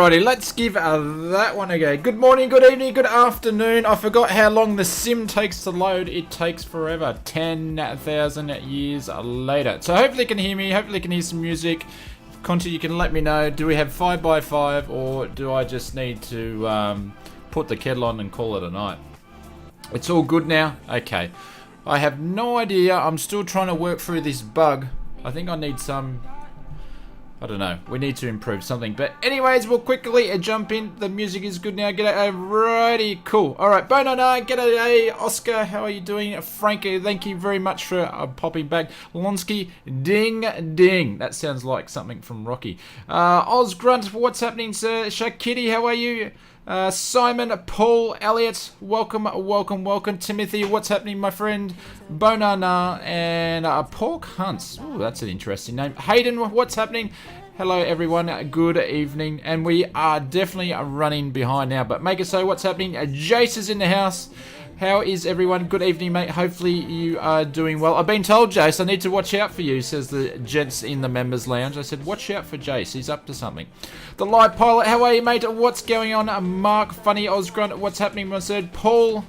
Alrighty, let's give that one a go. Good morning, good evening, good afternoon. I forgot how long the sim takes to load. It takes forever. 10,000 years later. So hopefully you can hear me. Hopefully you can hear some music. Conti, you can let me know. Do we have 5x5 or do I just need to put the kettle on and call it a night? It's all good now? Okay. I have no idea. I'm still trying to work through this bug. I think I need some... I don't know. We need to improve something. But anyways, we'll quickly jump in. The music is good now. G'day. Alrighty. Cool. Alright. Bonana. G'day. Oscar. How are you doing? Frankie. Thank you very much for popping back. Lonsky. Ding. Ding. That sounds like something from Rocky. Oz Grunt. What's happening, sir? Shakitty. How are you? Simon, Paul, Elliot, welcome, welcome, welcome. Timothy, what's happening, my friend? Bonana and Pork Hunts. Ooh, that's an interesting name. Hayden, what's happening? Hello, everyone. Good evening. And we are definitely running behind now, but make it so. What's happening? Jace is in the house. How is everyone? Good evening, mate. Hopefully you are doing well. I've been told, Jace, I need to watch out for you, says the gents in the members lounge. I said, watch out for Jace. He's up to something. The live pilot, how are you, mate? What's going on? Mark, Funny, Osgrunt, what's happening, my said? Paul,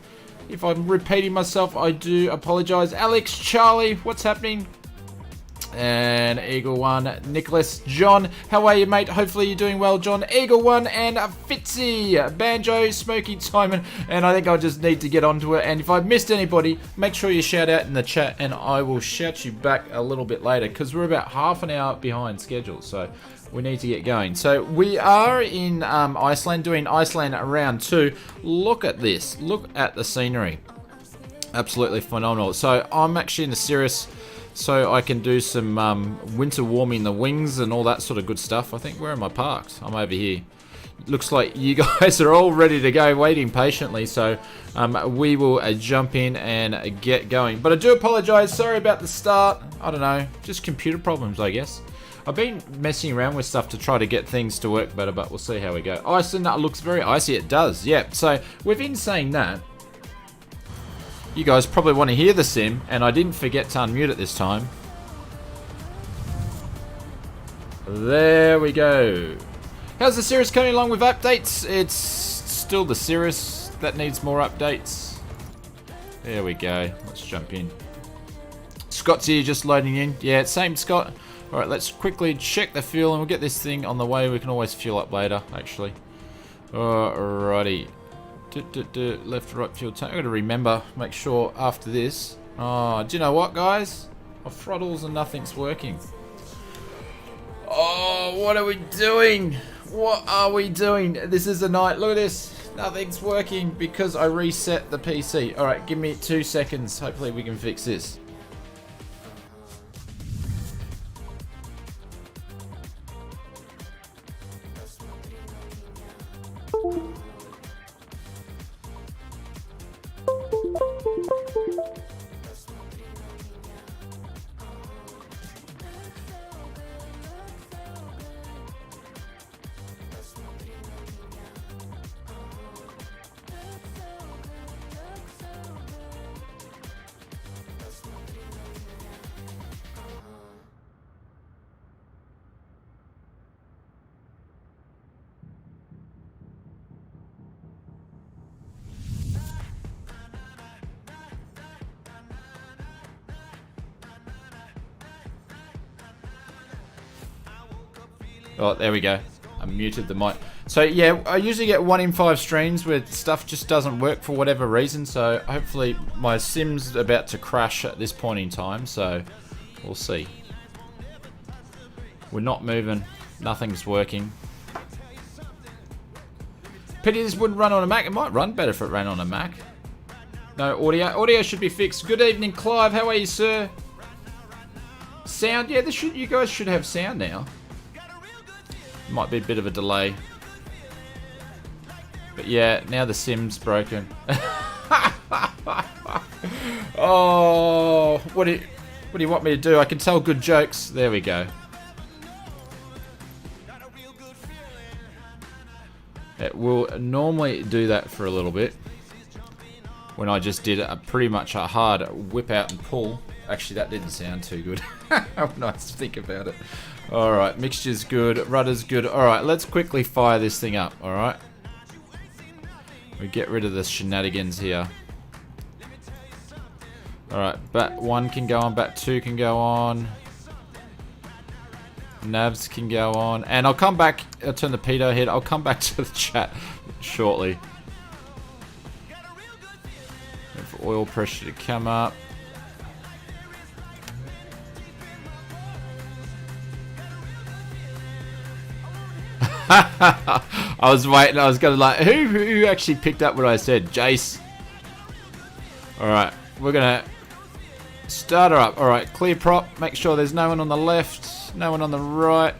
if I'm repeating myself, I do apologize. Alex, Charlie, what's happening? And Eagle One, Nicholas, John, how are you, mate? Hopefully you're doing well, John. Eagle One and Fitzy, Banjo, Smoky, Simon, and I think I just need to get onto it. And if I've missed anybody, make sure you shout out in the chat, and I will shout you back a little bit later because we're about half an hour behind schedule, so we need to get going. So we are in Iceland, doing Iceland round 2. Look at this. Look at the scenery. Absolutely phenomenal. So I'm actually in the Cirrus, so I can do some winter warming the wings and all that sort of good stuff. I think, where am I parked? I'm over here. Looks like you guys are all ready to go, waiting patiently, so we will jump in and get going. But I do apologize, sorry about the start. I don't know, just computer problems, I guess. I've been messing around with stuff to try to get things to work better, but we'll see how we go. Iceland, that looks very icy. It does, yeah. So within saying that, you guys probably want to hear the sim, and I didn't forget to unmute it this time. There we go. How's the Cirrus coming along with updates? It's still the Cirrus that needs more updates. There we go. Let's jump in. Scott's here just loading in. Yeah, same Scott. Alright, let's quickly check the fuel and we'll get this thing on the way. We can always fuel up later, actually. Alrighty. Left, right, fuel tank. I've got to remember, make sure after this. Oh, do you know what, guys? My throttles and nothing's working. Oh, what are we doing? What are we doing? This is the night. Look at this. Nothing's working because I reset the PC. Alright, give me 2 seconds. Hopefully we can fix this. Oh, there we go. I muted the mic. So yeah, I usually get 1 in 5 streams where stuff just doesn't work for whatever reason. So hopefully my sim's about to crash at this point in time. So we'll see. We're not moving. Nothing's working. Pity this wouldn't run on a Mac. It might run better if it ran on a Mac. No audio. Audio should be fixed. Good evening, Clive. How are you, sir? Sound. Yeah, you guys should have sound now. Might be a bit of a delay. But yeah, now the sim's broken. Oh, what do you want me to do? I can tell good jokes. There we go. It will normally do that for a little bit when I just did pretty much a hard whip out and pull. Actually, that didn't sound too good. When I think about it. Alright, mixture's good, rudder's good. Alright, let's quickly fire this thing up, alright? We get rid of the shenanigans here. Alright, bat 1 can go on, bat 2 can go on. Navs can go on. And I'll come back, I'll turn the pitot head, I'll come back to the chat shortly. Wait for oil pressure to come up. I was waiting, I was gonna like, who actually picked up what I said? Jace. Alright, we're gonna start her up. Alright, clear prop, make sure there's no one on the left, no one on the right.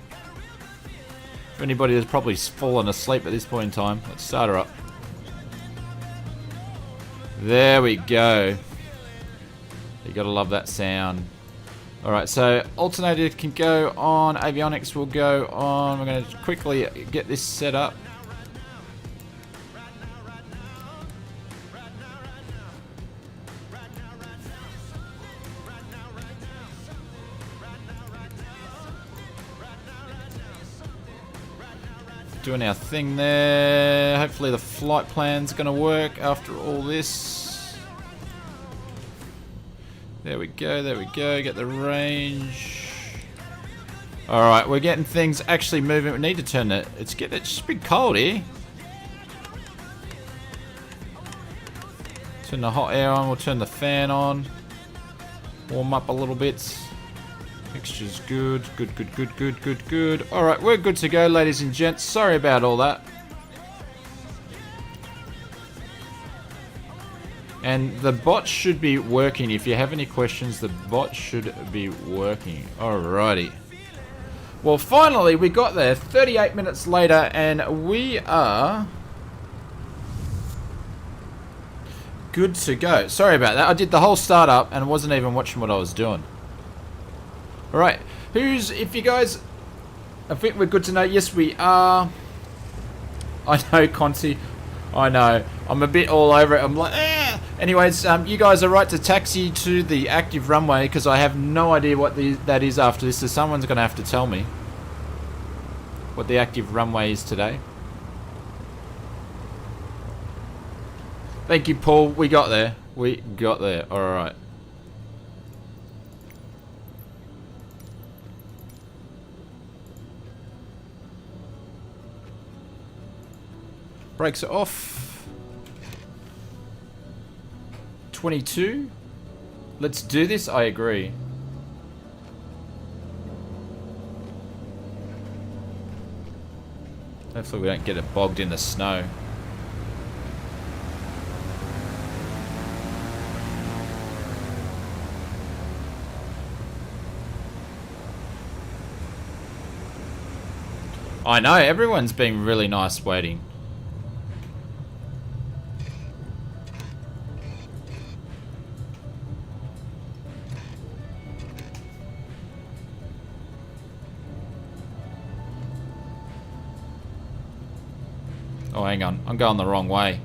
If anybody has probably fallen asleep at this point in time, let's start her up. There we go. You gotta love that sound. Alright, so alternator can go on, avionics will go on. We're going to quickly get this set up. Doing our thing there. Hopefully the flight plan's going to work after all this. There we go, there we go. Get the range. Alright, we're getting things actually moving. We need to turn it. It's just been cold here. Turn the hot air on, we'll turn the fan on. Warm up a little bit. Mixture's good. Good. Alright, we're good to go, ladies and gents. Sorry about all that. And the bot should be working. If you have any questions, the bot should be working. Alrighty. Well, finally, we got there 38 minutes later, and we are good to go. Sorry about that. I did the whole startup and wasn't even watching what I was doing. Alright. If you guys, I think we're good to know. Yes, we are. I know, Conti. I know. I'm a bit all over it. I'm like, eh. Anyways, you guys are right to taxi to the active runway because I have no idea what that is after this. So someone's going to have to tell me what the active runway is today. Thank you, Paul. We got there. We got there. All right. Brakes are off. 22. Let's do this. I agree. Hopefully we don't get it bogged in the snow. I know, everyone's been really nice waiting. Oh, hang on. I'm going the wrong way.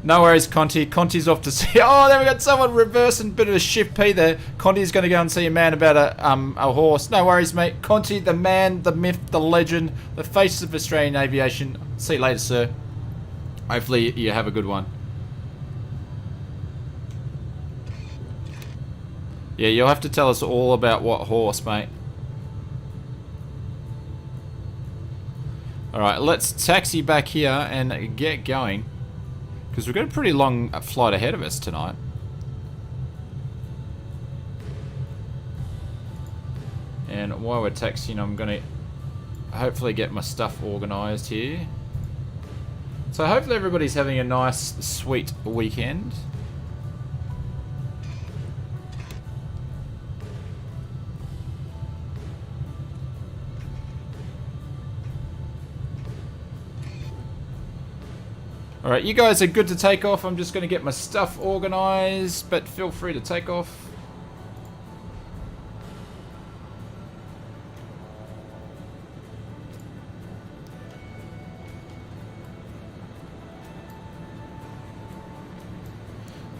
No worries, Conti. Conti's off to see... Oh, there we got someone reversing. Bit of a shift P there. Conti's going to go and see a man about a horse. No worries, mate. Conti, the man, the myth, the legend, the face of Australian aviation. See you later, sir. Hopefully you have a good one. Yeah, you'll have to tell us all about what horse, mate. Alright, let's taxi back here and get going. Because we've got a pretty long flight ahead of us tonight. And while we're taxiing, I'm going to hopefully get my stuff organised here. So hopefully everybody's having a nice, sweet weekend. Alright, you guys are good to take off. I'm just going to get my stuff organised, but feel free to take off.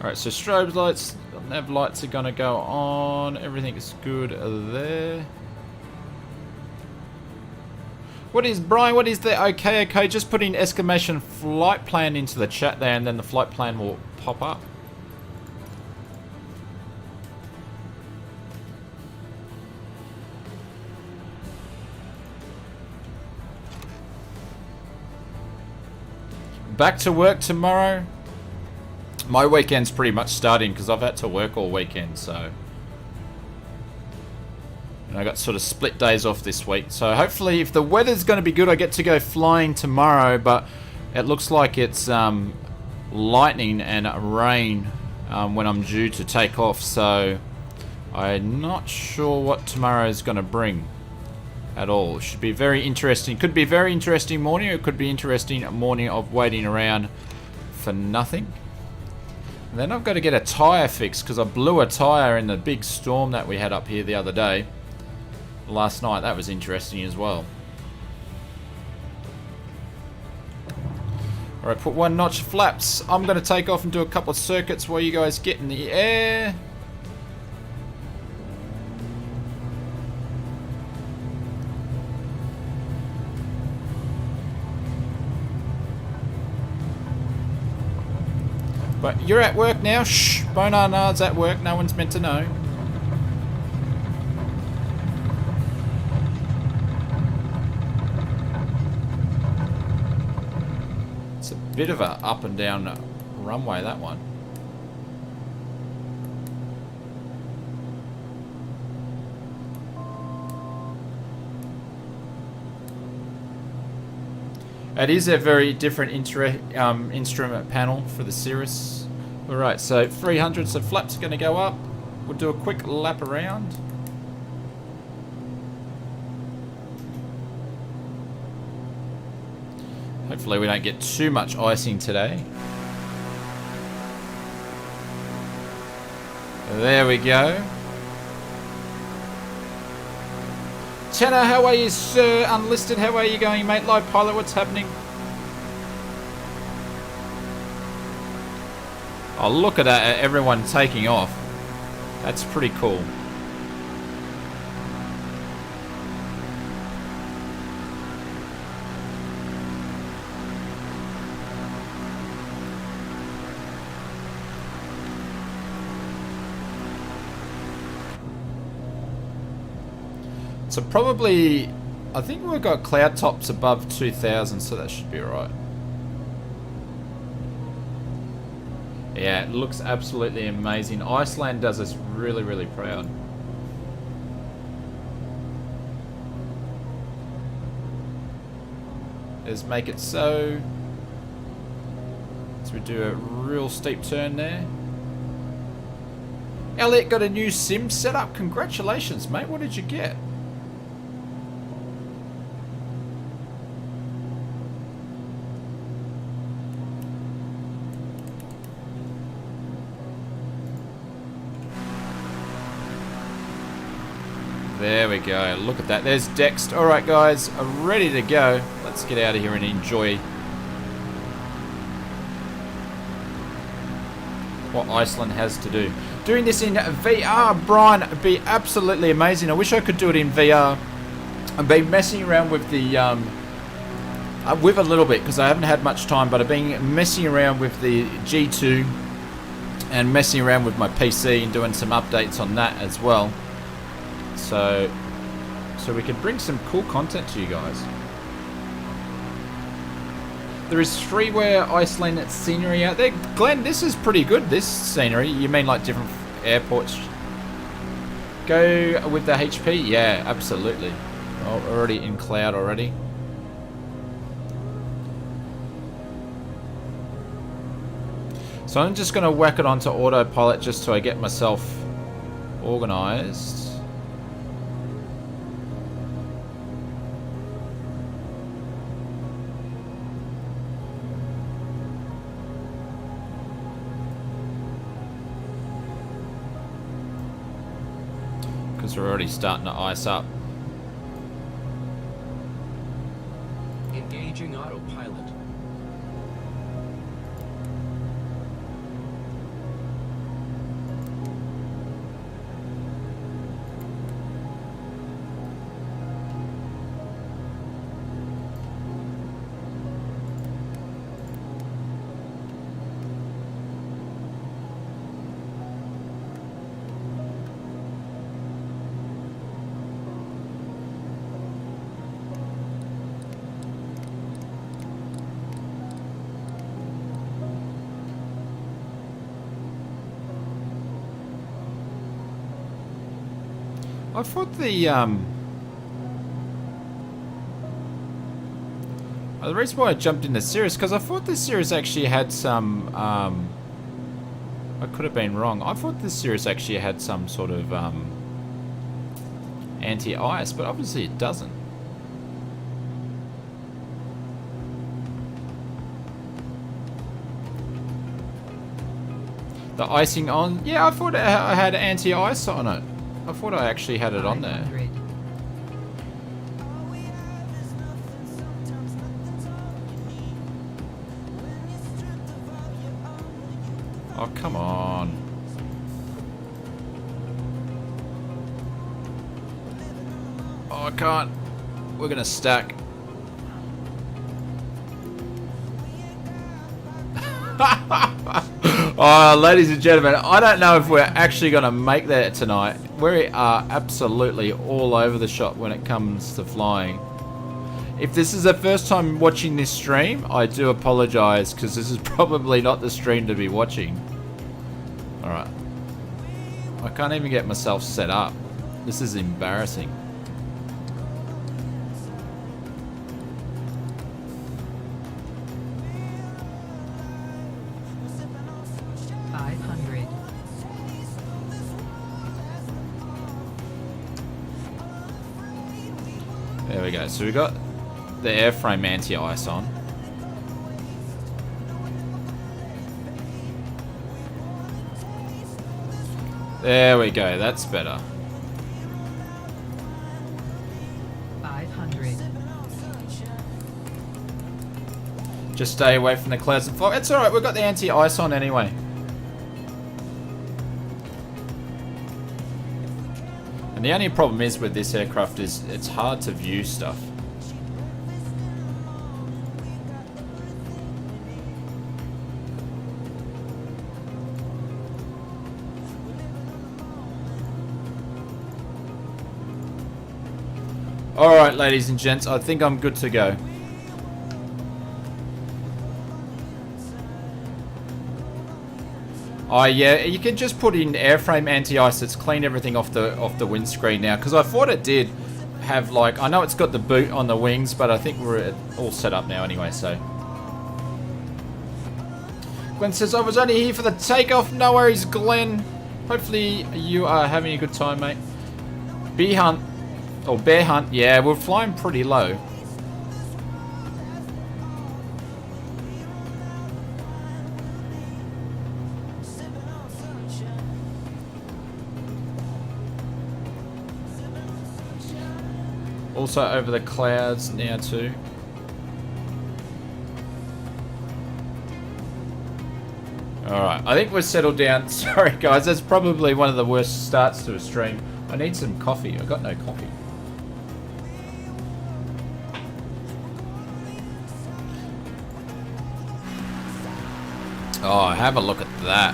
Alright, so strobe lights, nav lights are going to go on. Everything is good there. What is, Brian, what is the okay? Just put in exclamation flight plan into the chat there and then the flight plan will pop up. Back to work tomorrow. My weekend's pretty much starting because I've had to work all weekend, so. And I got sort of split days off this week. So hopefully if the weather's going to be good, I get to go flying tomorrow, but it looks like it's lightning and rain when I'm due to take off, so I'm not sure what tomorrow is going to bring at all. It should be very interesting. Could be a very interesting morning, or it could be interesting morning of waiting around for nothing. And then I've got to get a tyre fixed because I blew a tyre in the big storm that we had up here the other day. Last night, that was interesting as well. Alright, put one notch flaps. I'm going to take off and do a couple of circuits while you guys get in the air. But you're at work now. Shh. Bonarnard's at work. No one's meant to know. It's a bit of a up and down runway, that one. It is a very different instrument panel for the Cirrus. Alright, so 300, so flaps are going to go up. We'll do a quick lap around. Hopefully we don't get too much icing today. There we go. Tanner, how are you, sir? Unlisted, how are you going, mate? Live pilot, what's happening? Oh, look at that, everyone taking off. That's pretty cool. So probably, I think we've got cloud tops above 2000, so that should be alright. Yeah, it looks absolutely amazing. ICELAND does us really, really proud. Let's make it so. So we do a real steep turn there. Elliot got a new sim setup. Congratulations, mate. What did you get? There we go. Look at that. There's Dext. All right, guys, I'm ready to go. Let's get out of here and enjoy what Iceland has to do. Doing this in VR, Brian, would be absolutely amazing. I wish I could do it in VR. I've been messing around with the with a little bit because I haven't had much time, but I've been messing around with the G2 and messing around with my PC and doing some updates on that as well. So we can bring some cool content to you guys. There is freeware Iceland scenery out there. Glenn, this is pretty good, this scenery. You mean like different airports? Go with the HP? Yeah, absolutely. Oh, already in cloud already. So I'm just going to whack it onto autopilot just so I get myself organized. Because we're already starting to ice up. Engaging autopilot. I thought the reason why I jumped in the series, because I thought this series actually had some, I could have been wrong. I thought this series actually had some sort of anti-ice, but obviously it doesn't. The icing on, yeah, I thought I had anti-ice on it. I thought I actually had it on there. Oh, come on. Oh, I can't. We're gonna stack. Oh, ladies and gentlemen, I don't know if we're actually gonna make that tonight. We are absolutely all over the shop when it comes to flying. If this is the first time watching this stream, I do apologize, because this is probably not the stream to be watching. Alright. I can't even get myself set up. This is embarrassing. There we go. So we got the airframe anti-ice on. There we go. That's better. 500. Just stay away from the clouds and fog. It's alright. We've got the anti-ice on anyway. And the only problem is with this aircraft is it's hard to view stuff. Alright, ladies and gents, I think I'm good to go. Oh yeah, you can just put in airframe anti-ice. It's cleaned everything off the windscreen now, because I thought it did have, like, I know it's got the boot on the wings, but I think we're all set up now anyway. So Glenn says I was only here for the takeoff. No worries, Glenn. Hopefully you are having a good time, mate. Bee hunt or bear hunt, yeah, we're flying pretty low. Also over the clouds now too. Alright, I think we're settled down. Sorry guys, that's probably one of the worst starts to a stream. I need some coffee. I got no coffee. Oh, have a look at that.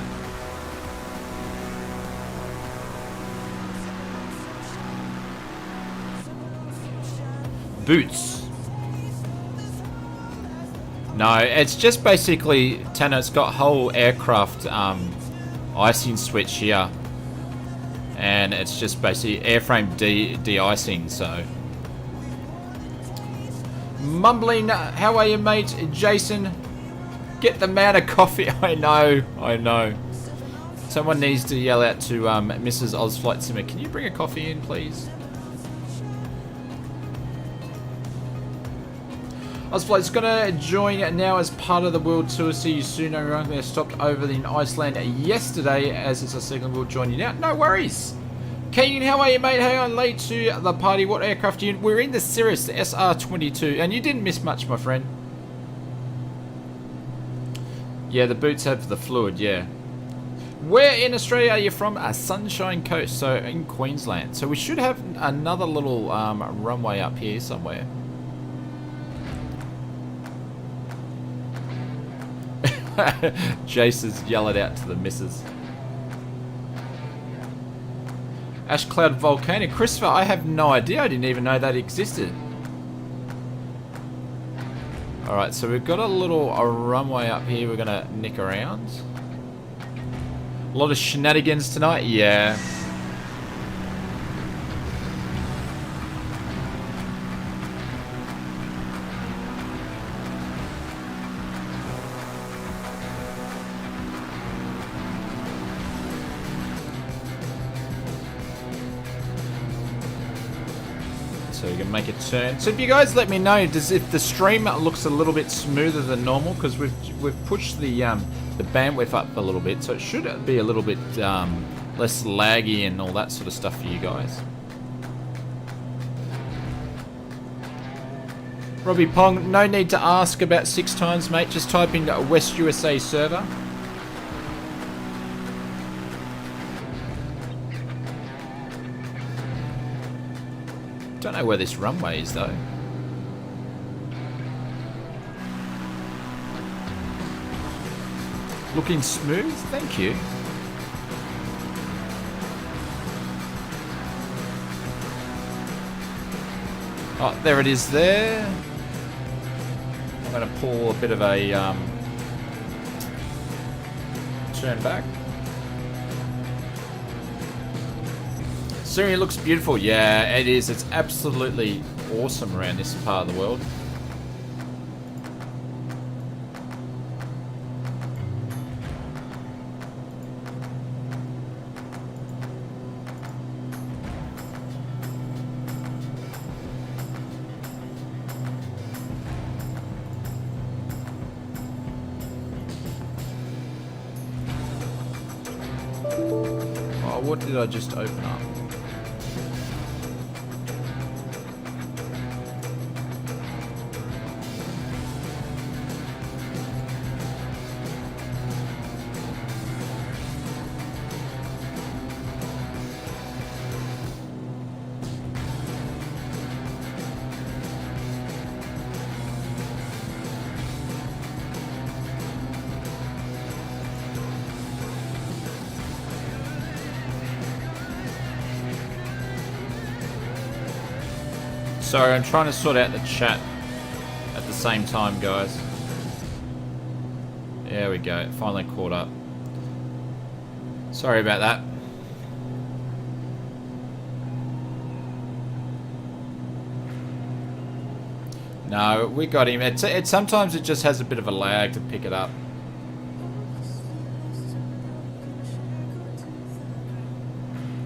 Boots. No, it's just basically, Tanner, it's got whole aircraft icing switch here. And it's just basically airframe de-icing, so. Mumbling, how are you, mate? Jason, get the man a coffee. I know. Someone needs to yell out to Mrs. Ozflight Simmer, can you bring a coffee in, please? Ozflight's gonna join now as part of the world tour. See you soon, everyone. We stopped over in Iceland yesterday as it's a second. We'll join you now. No worries. Keen, how are you, mate? Hang on, late to the party. What aircraft are you in? We're in the Cirrus, the SR-22, and you didn't miss much, my friend. Yeah, the boots have the fluid, yeah. Where in Australia are you from? Sunshine Coast, so in Queensland. So we should have another little runway up here somewhere. Jace has yelled out to the missus. Ash Cloud Volcano. Christopher, I have no idea. I didn't even know that existed. Alright, so we've got a little runway up here we're going to nick around. A lot of shenanigans tonight, yeah. So we can make a turn. So if you guys let me know, if the stream looks a little bit smoother than normal, because we've pushed the bandwidth up a little bit, so it should be a little bit less laggy and all that sort of stuff for you guys. Robbie Pong, no need to ask about 6 times, mate. Just type in West USA server. Don't know where this runway is though. Looking smooth, thank you. Oh, there it is there. I'm going to pull a bit of a turn back. Syria looks beautiful. Yeah, it is. It's absolutely awesome around this part of the world. Oh, what did I just open up? Sorry, I'm trying to sort out the chat at the same time, guys. There we go, it finally caught up. Sorry about that. No, we got him. Sometimes it just has a bit of a lag to pick it up.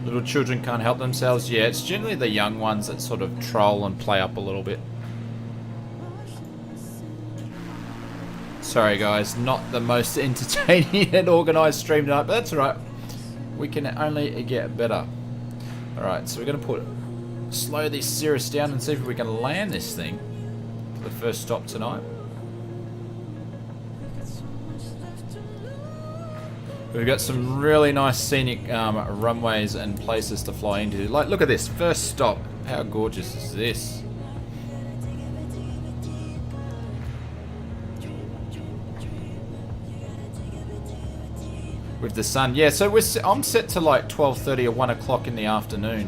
Little children can't help themselves. Yeah, it's generally the young ones that sort of troll and play up a little bit. Sorry guys, not the most entertaining and organised stream tonight, but that's alright. We can only get better. Alright, so we're going to slow this Cirrus down and see if we can land this thing for the first stop tonight. We've got some really nice scenic runways and places to fly into. Like, look at this, first stop. How gorgeous is this? With the sun. Yeah, so I'm set to like 12:30 or 1 o'clock in the afternoon.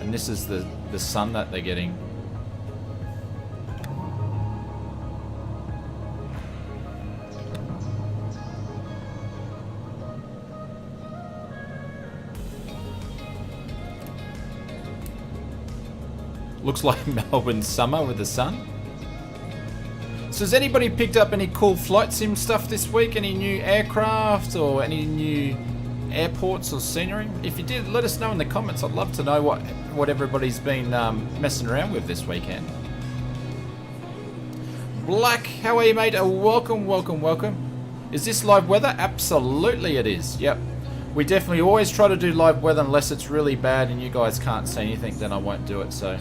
And this is the sun that they're getting. Looks like Melbourne summer with the sun. So has anybody picked up any cool flight sim stuff this week? Any new aircraft or any new airports or scenery? If you did, let us know in the comments. I'd love to know what everybody's been messing around with this weekend. Black, how are you, mate? Welcome, welcome, welcome. Is this live weather? Absolutely it is. Yep. We definitely always try to do live weather unless it's really bad and you guys can't see anything, then I won't do it, so.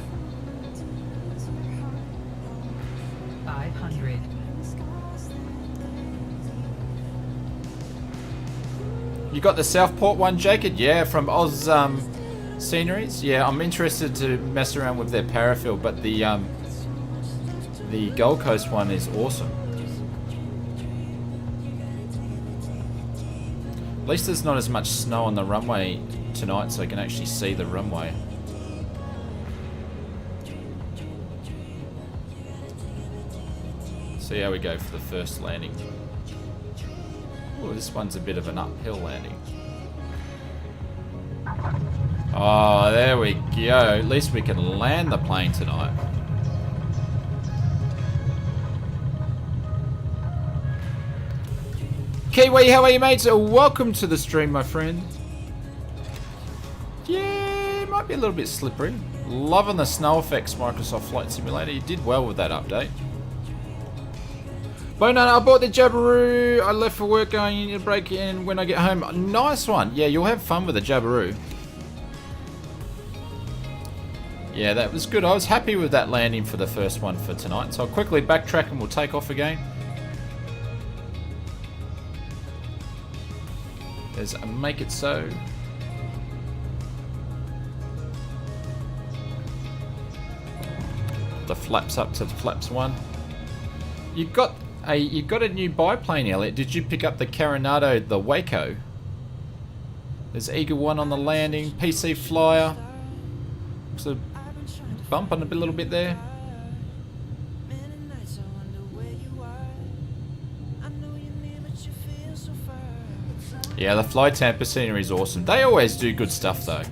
500. You got the Southport one, Jacob? Yeah, from Oz Sceneries. Yeah, I'm interested to mess around with their parafill, but the Gold Coast one is awesome. At least there's not as much snow on the runway tonight, so I can actually see the runway. See how we go for the first landing. Oh, this one's a bit of an uphill landing. Oh, there we go. At least we can land the plane tonight. Kiwi, how are you, mates? Welcome to the stream, my friend. Yeah, it might be a little bit slippery. Loving the snow effects Microsoft Flight Simulator. You did well with that update. Bonan, I bought the Jabiru. I left for work going in to break in when I get home. Nice one. Yeah, you'll have fun with the Jabiru. Yeah, that was good. I was happy with that landing for the first one for tonight. So I'll quickly backtrack and we'll take off again. There's a make it so. The flaps up to the flaps 1. You got a new biplane, Elliot. Did you pick up the Coronado, the Waco? There's Eagle 1 on the landing. PC Flyer. Looks a bump on a little bit there. Yeah, the Fly Tampa scenery is awesome. They always do good stuff though.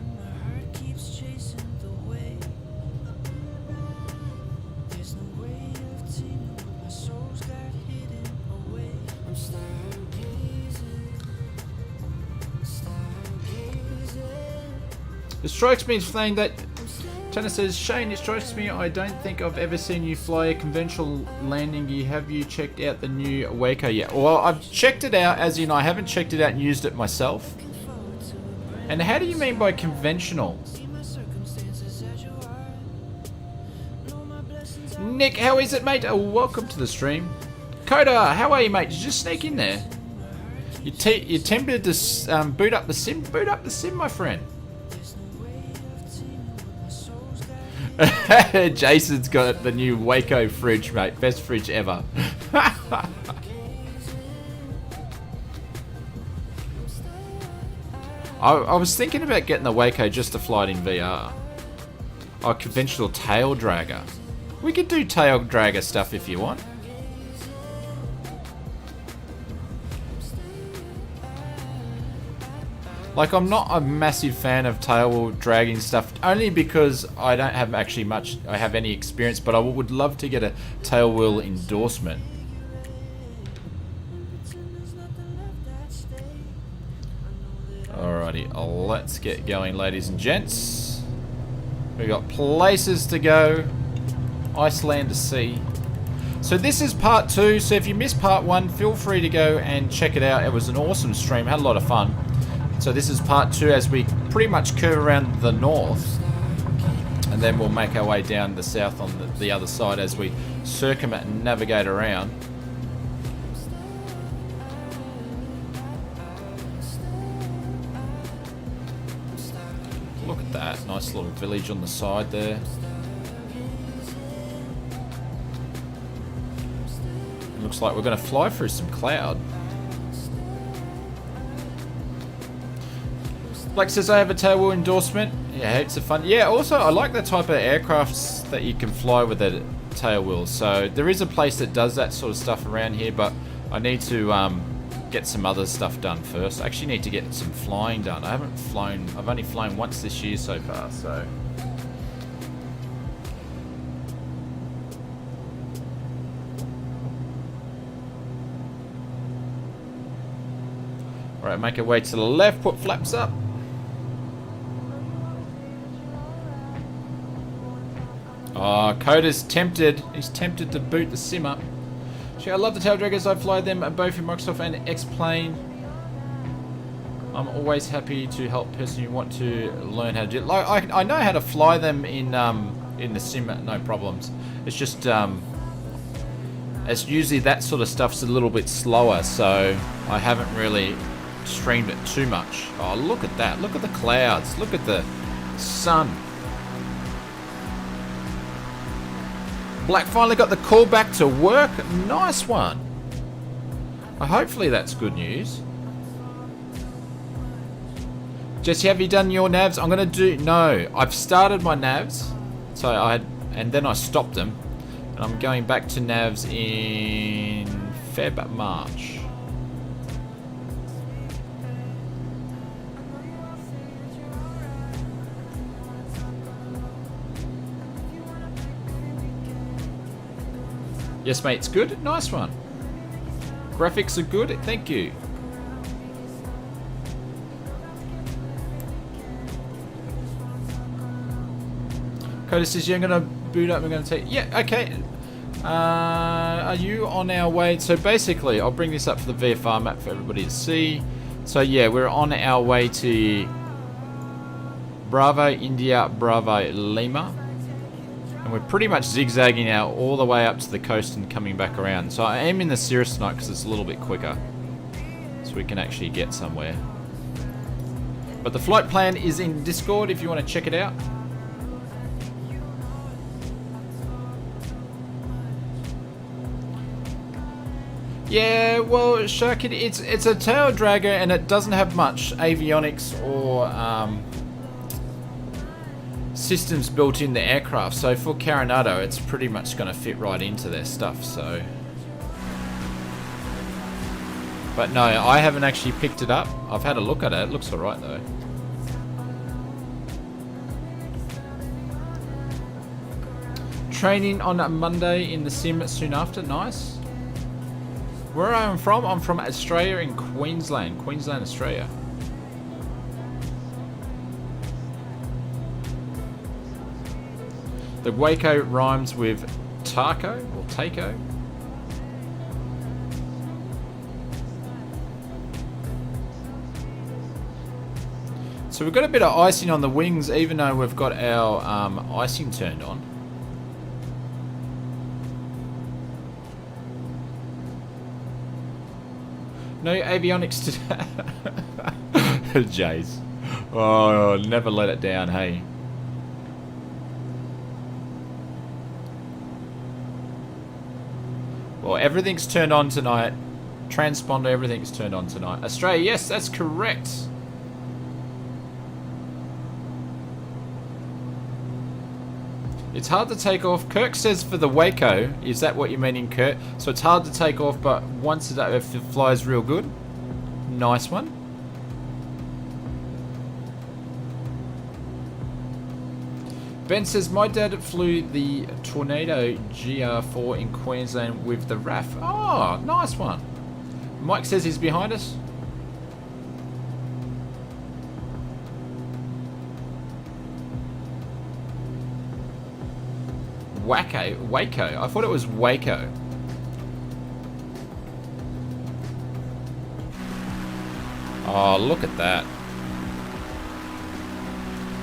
It strikes me as saying that Tanner says, Shane, it strikes me I don't think I've ever seen you fly a conventional landing gear. Have you checked out the new Waco yet? Well, I've checked it out, as in I haven't checked it out and used it myself. And how do you mean by conventional? Nick, how is it, mate? Oh, welcome to the stream. Coda, how are you, mate? Did you just sneak in there? You're tempted to boot up the sim? Boot up the sim, my friend. Jason's got the new Waco fridge, mate. Best fridge ever. I was thinking about getting the Waco just to fly it in VR. Oh, conventional tail dragger. We could do tail dragger stuff if you want. Like, I'm not a massive fan of tail wheel dragging stuff, only because I don't have actually much, I have any experience, but I would love to get a tail wheel endorsement. Alrighty, let's get going, ladies and gents. We've got places to go, ICELAND to see. So this is part 2, so if you missed part 1, feel free to go and check it out. It was an awesome stream, had a lot of fun. So this is part 2 as we pretty much curve around the north. And then we'll make our way down the south on the other side as we circumvent and navigate around. Look at that, nice little village on the side there. It looks like we're going to fly through some cloud. Black says I have a tail wheel endorsement. Yeah, heaps of fun. Yeah, also I like the type of aircrafts that you can fly with a tail wheel. So there is a place that does that sort of stuff around here, but I need to get some other stuff done first. I actually need to get some flying done. I haven't flown, I've only flown once this year so far, so. Alright, make our way to the left, put flaps up. Oh, Coda's tempted. He's tempted to boot the sim up. I love the tail draggers. I fly them both in Microsoft and X-Plane. I'm always happy to help person who want to learn how to do it. Like, I know how to fly them in the sim, no problems. It's just it's usually that sort of stuff's a little bit slower, so I haven't really streamed it too much. Oh, look at that. Look at the clouds. Look at the sun. Black finally got the call back to work. Nice one. Hopefully that's good news. Jesse, have you done your navs? I'm gonna do, no. I've started my navs. So and then I stopped them. And I'm going back to navs in March. Yes, mate, it's good. Nice one. Graphics are good. Thank you. Curtis says, you're going to boot up, we're going to take... Yeah, okay. Are you on our way? So basically, I'll bring this up for the VFR map for everybody to see. So yeah, we're on our way to Bravo, India, Bravo, Lima. And we're pretty much zigzagging out all the way up to the coast and coming back around. So I am in the Cirrus tonight because it's a little bit quicker. So we can actually get somewhere. But the flight plan is in Discord if you want to check it out. Yeah, well, Sharkit, it's a tail dragger and it doesn't have much avionics or systems built in the aircraft. So for Carinado, it's pretty much going to fit right into their stuff. So, but no, I haven't actually picked it up. I've had a look at it. It looks alright though. Training on a Monday in the sim soon after. Nice. Where I'm from Australia in Queensland, Australia. The Waco rhymes with taco or taco. So we've got a bit of icing on the wings, even though we've got our icing turned on. No avionics today. Jays. Oh, never let it down, hey. Well, everything's turned on tonight. Transponder, everything's turned on tonight. Australia, yes, that's correct. It's hard to take off. Kirk says for the Waco, is that what you're meaning, Kirk? So it's hard to take off, but once if it flies real good. Nice one. Ben says, my dad flew the Tornado GR4 in Queensland with the RAF. Oh, nice one. Mike says he's behind us. Waco. I thought it was Waco. Oh, look at that.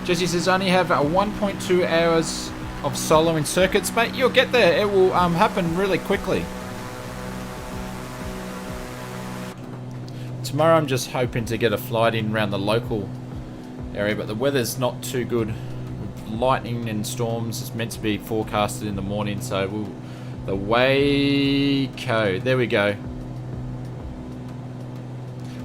Jesse says, only have 1.2 hours of solo in circuits. Mate, you'll get there. It will happen really quickly. Tomorrow I'm just hoping to get a flight in around the local area, but the weather's not too good. Lightning and storms. It's meant to be forecasted in the morning, so the Waco. There we go.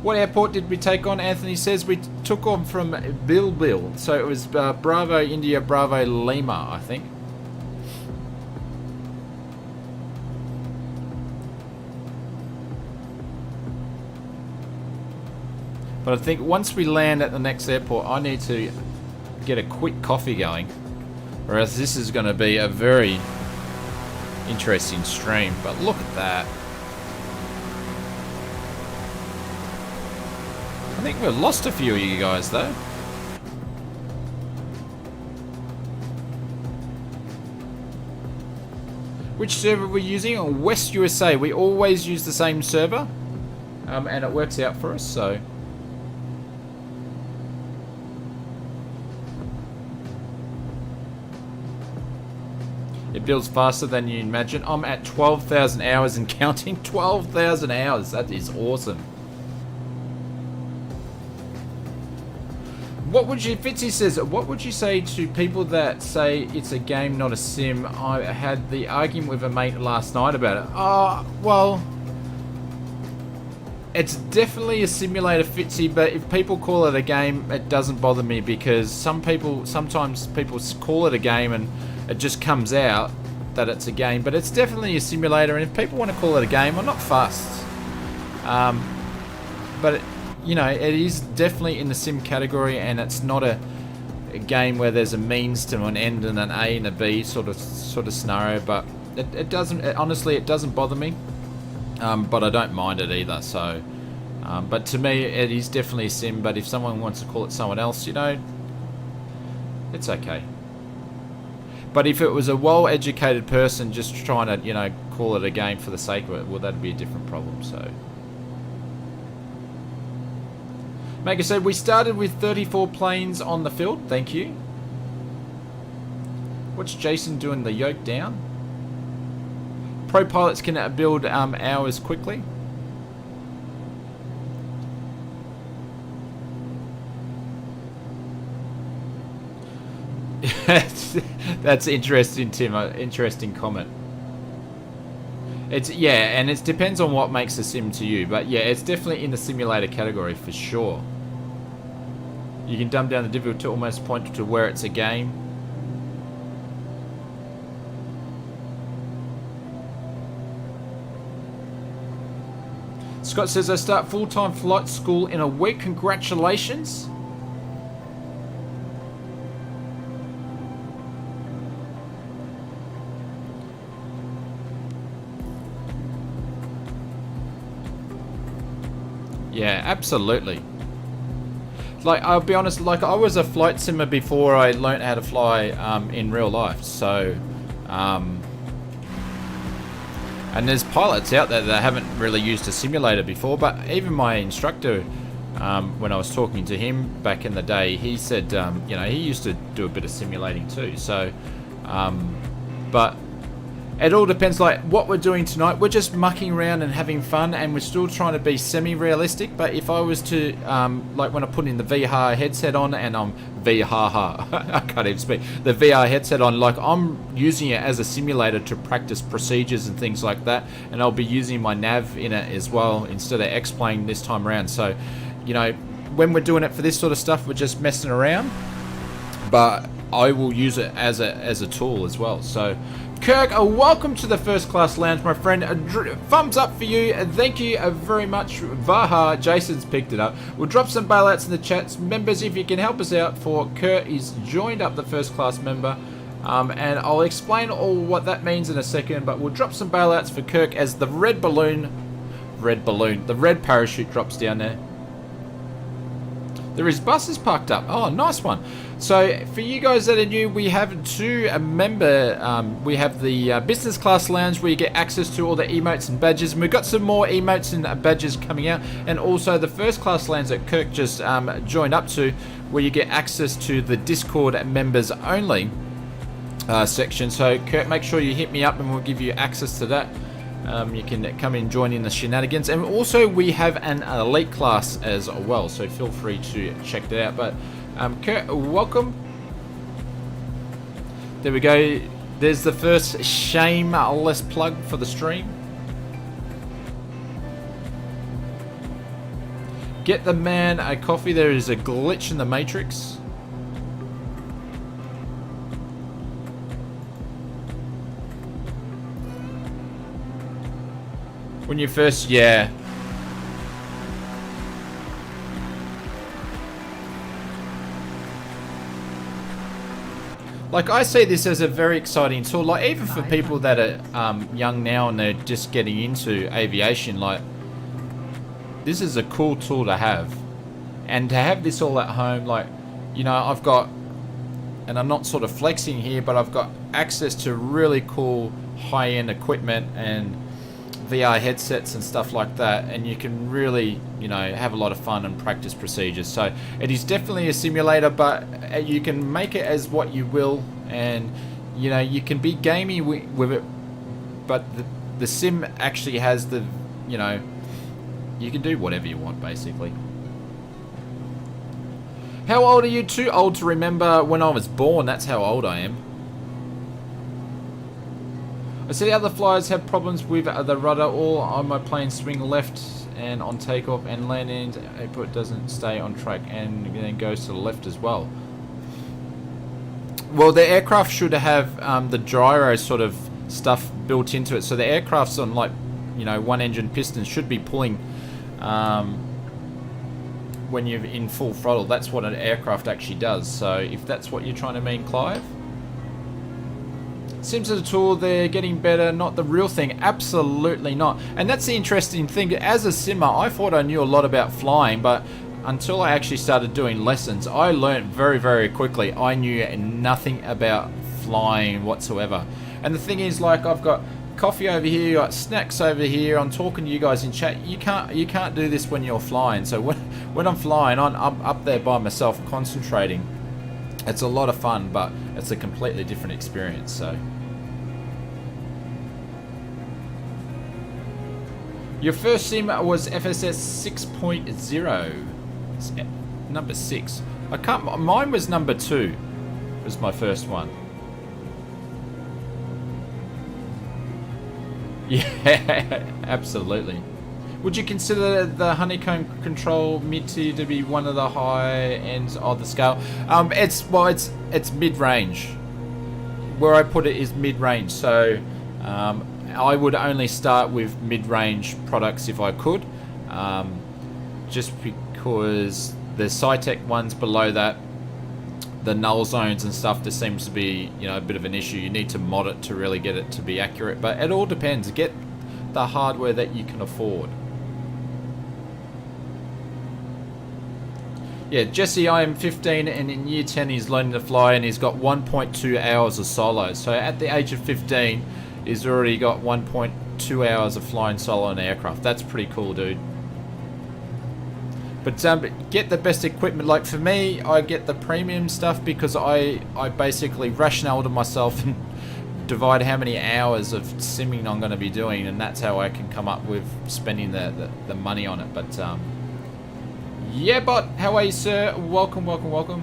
What airport did we take on? Anthony says we took on from BIBL. So it was Bravo, India, Bravo, Lima, I think. But I think once we land at the next airport, I need to get a quick coffee going, or else this is going to be a very interesting stream. But look at that. I think we've lost a few of you guys though. Which server we're using? West USA. We always use the same server, and it works out for us. So it builds faster than you imagine. I'm at 12,000 hours and counting. 12,000 hours. That is awesome. What would you, Fitzy says, what would you say to people that say it's a game, not a sim? I had the argument with a mate last night about it. Oh, well, it's definitely a simulator, Fitzy, but if people call it a game, it doesn't bother me, because sometimes people call it a game and it just comes out that it's a game, but it's definitely a simulator, and if people want to call it a game, I'm not fussed. But you know, it is definitely in the sim category, and it's not a game where there's a means to an end and an A and a B sort of scenario. But it doesn't, honestly, it doesn't bother me. But I don't mind it either. So, but to me, it is definitely a sim. But if someone wants to call it someone else, you know, it's okay. But if it was a well-educated person just trying to, you know, call it a game for the sake of it, well, that'd be a different problem. So, Maker said, we started with 34 planes on the field. Thank you. What's Jason doing? The yoke down? Pro pilots can build hours quickly. That's interesting, Tim. Interesting comment. It's and it depends on what makes a sim to you, but yeah, it's definitely in the simulator category for sure. You can dumb down the difficulty to almost point to where it's a game. Scott says, I start full-time flight school in a week. Congratulations. Yeah, absolutely. Like, I'll be honest, like, I was a flight simmer before I learnt how to fly in real life. So, and there's pilots out there that haven't really used a simulator before, but even my instructor, when I was talking to him back in the day, he said, you know, he used to do a bit of simulating too. So, but it all depends, like what we're doing tonight. We're just mucking around and having fun, and we're still trying to be semi-realistic. But if I was to, like when I put in the VR headset on, and I'm I can't even speak, the VR headset on, like I'm using it as a simulator to practice procedures and things like that, and I'll be using my nav in it as well instead of X-Plane this time around. So, you know, when we're doing it for this sort of stuff, we're just messing around, but I will use it as a tool as well. So, Kirk, welcome to the First Class Lounge, my friend. Thumbs up for you. Thank you very much. Vaha, Jason's picked it up. We'll drop some bailouts in the chats. Members, if you can help us out, for Kurt is joined up the First Class member. And I'll explain all what that means in a second, but we'll drop some bailouts for Kirk as the red parachute drops down there. There is buses parked up. Oh, nice one. So for you guys that are new, we have we have the business class lounge where you get access to all the emotes and badges, and we've got some more emotes and badges coming out, and also the first class lounge that Kirk just joined up to, where you get access to the Discord members only section. So Kirk, make sure you hit me up and we'll give you access to that. You can come and join in the shenanigans, and also we have an elite class as well, so feel free to check that out. But Kurt, welcome. There we go. There's the first shameless plug for the stream. Get the man a coffee. There is a glitch in the matrix. When you first, yeah. Like, I see this as a very exciting tool. Like, even for people that are young now and they're just getting into aviation, like, this is a cool tool to have. And to have this all at home, like, you know, I've got, and I'm not sort of flexing here, but I've got access to really cool high-end equipment and VR headsets and stuff like that, and you can really, you know, have a lot of fun and practice procedures. So it is definitely a simulator, but you can make it as what you will, and you know, you can be gamey with it, but the sim actually has the, you know, you can do whatever you want basically. How old are you? Too old to remember when I was born. That's how old I am. I see the other flyers have problems with the rudder. All on my plane swing left and on takeoff and landing, it doesn't stay on track and then goes to the left as well. Well, the aircraft should have the gyro sort of stuff built into it. So the aircraft's on, like, you know, one engine pistons should be pulling when you're in full throttle. That's what an aircraft actually does. So if that's what you're trying to mean, Clive. Sims as a tool, they're getting better, not the real thing. Absolutely not. And that's the interesting thing. As a simmer, I thought I knew a lot about flying, but until I actually started doing lessons, I learned very, very quickly. I knew nothing about flying whatsoever. And the thing is, like, I've got coffee over here, got snacks over here, I'm talking to you guys in chat. You can't do this when you're flying. So when I'm flying, I'm up there by myself concentrating. It's a lot of fun, but it's a completely different experience. So your first sim was FSS 6.0, number 6. I can't. Mine was number 2. Was my first one. Yeah, absolutely. Would you consider the honeycomb control mid-tier to be one of the high ends of the scale? It's mid-range. Where I put it is mid-range. So I would only start with mid-range products if I could, just because the Cytec ones below that, the null zones and stuff, there seems to be, you know, a bit of an issue. You need to mod it to really get it to be accurate, but it all depends. Get the hardware that you can afford. Yeah, Jesse, I am 15 and in year 10 he's learning to fly and he's got 1.2 hours of solo. So at the age of 15, he's already got 1.2 hours of flying solo in an aircraft. That's pretty cool, dude. But get the best equipment. Like for me, I get the premium stuff because I basically rationale to myself and divide how many hours of simming I'm going to be doing, and that's how I can come up with spending the money on it. But yeah, bot, how are you, sir? Welcome, welcome, welcome.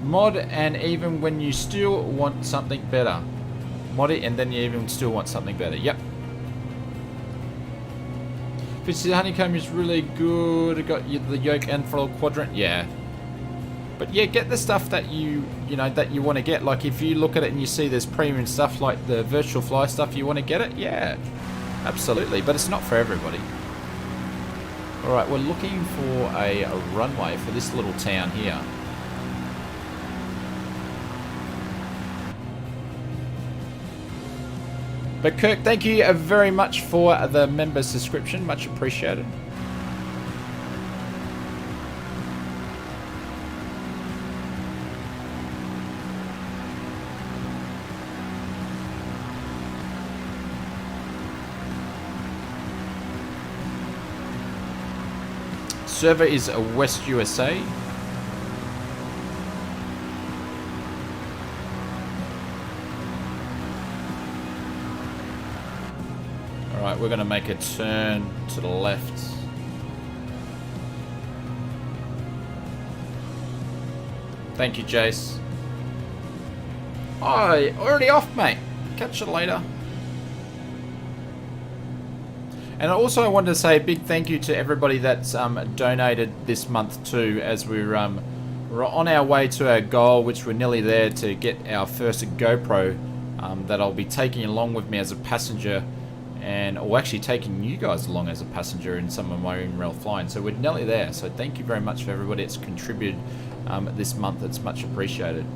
Mod, and even when you still want something better. Mod it, and then you even still want something better. Yep. The honeycomb is really good. It got you the yoke and throttle quadrant. Yeah. But yeah, get the stuff that you want to get. Like if you look at it and you see there's premium stuff like the virtual fly stuff, you want to get it. Yeah, absolutely. But it's not for everybody. All right, we're looking for a runway for this little town here. But Kirk, thank you very much for the member subscription. Much appreciated. Server is West USA. Alright, we're going to make a turn to the left. Thank you, Jace. Oh, already off, mate. Catch you later. And also I wanted to say a big thank you to everybody that's donated this month too, as we're on our way to our goal, which we're nearly there to get our first GoPro that I'll be taking along with me as a passenger, or actually taking you guys along as a passenger in some of my in-rail flying. So we're nearly there. So thank you very much for everybody that's contributed this month. It's much appreciated.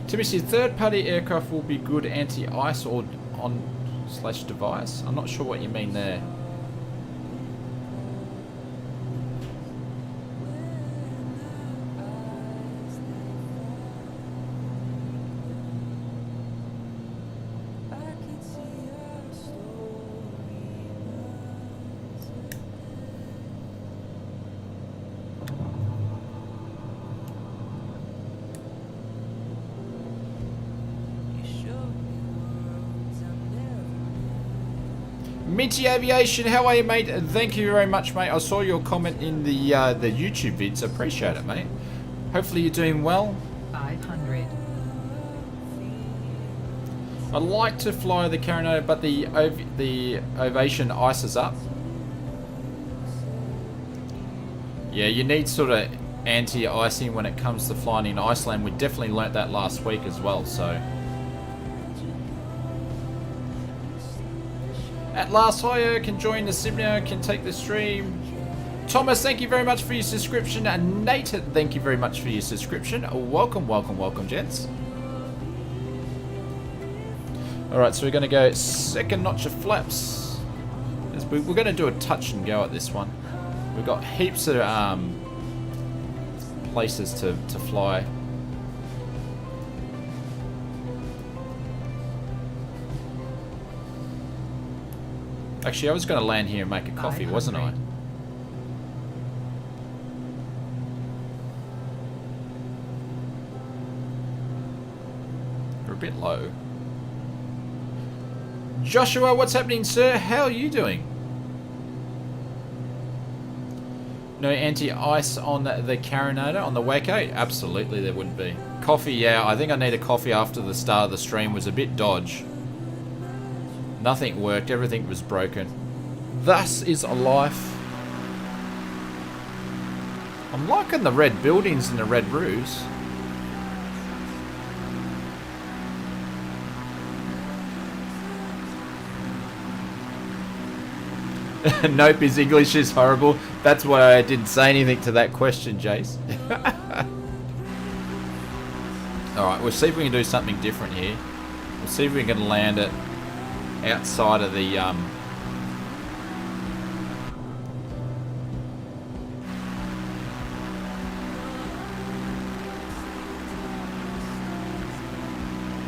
Timothy, third-party aircraft will be good anti-ice or on/device. I'm not sure what you mean there. Mitty Aviation, how are you, mate? Thank you very much, mate. I saw your comment in the YouTube vids. Appreciate it, mate. Hopefully you're doing well. 500. I like to fly the Carino, but the Ovation ices up. Yeah, you need sort of anti-icing when it comes to flying in Iceland. We definitely learnt that last week as well, so. At last, Hire can join the sim now, can take the stream. Thomas, thank you very much for your subscription. And Nate, thank you very much for your subscription. Welcome, welcome, welcome, gents. Alright, so we're going to go second notch of flaps. We're going to do a touch and go at this one. We've got heaps of places to fly. Actually, I was going to land here and make a coffee, wasn't I? We're a bit low. Joshua, what's happening, sir? How are you doing? No anti-ice on the carinator, on the Wake 8? Absolutely there wouldn't be. Coffee, yeah, I think I need a coffee after the start of the stream was a bit dodge. Nothing worked, everything was broken. Thus is life. I'm liking the red buildings and the red roofs. Nope, his English is horrible. That's why I didn't say anything to that question, Jace. Alright, we'll see if we can do something different here. We'll see if we can land it outside of the...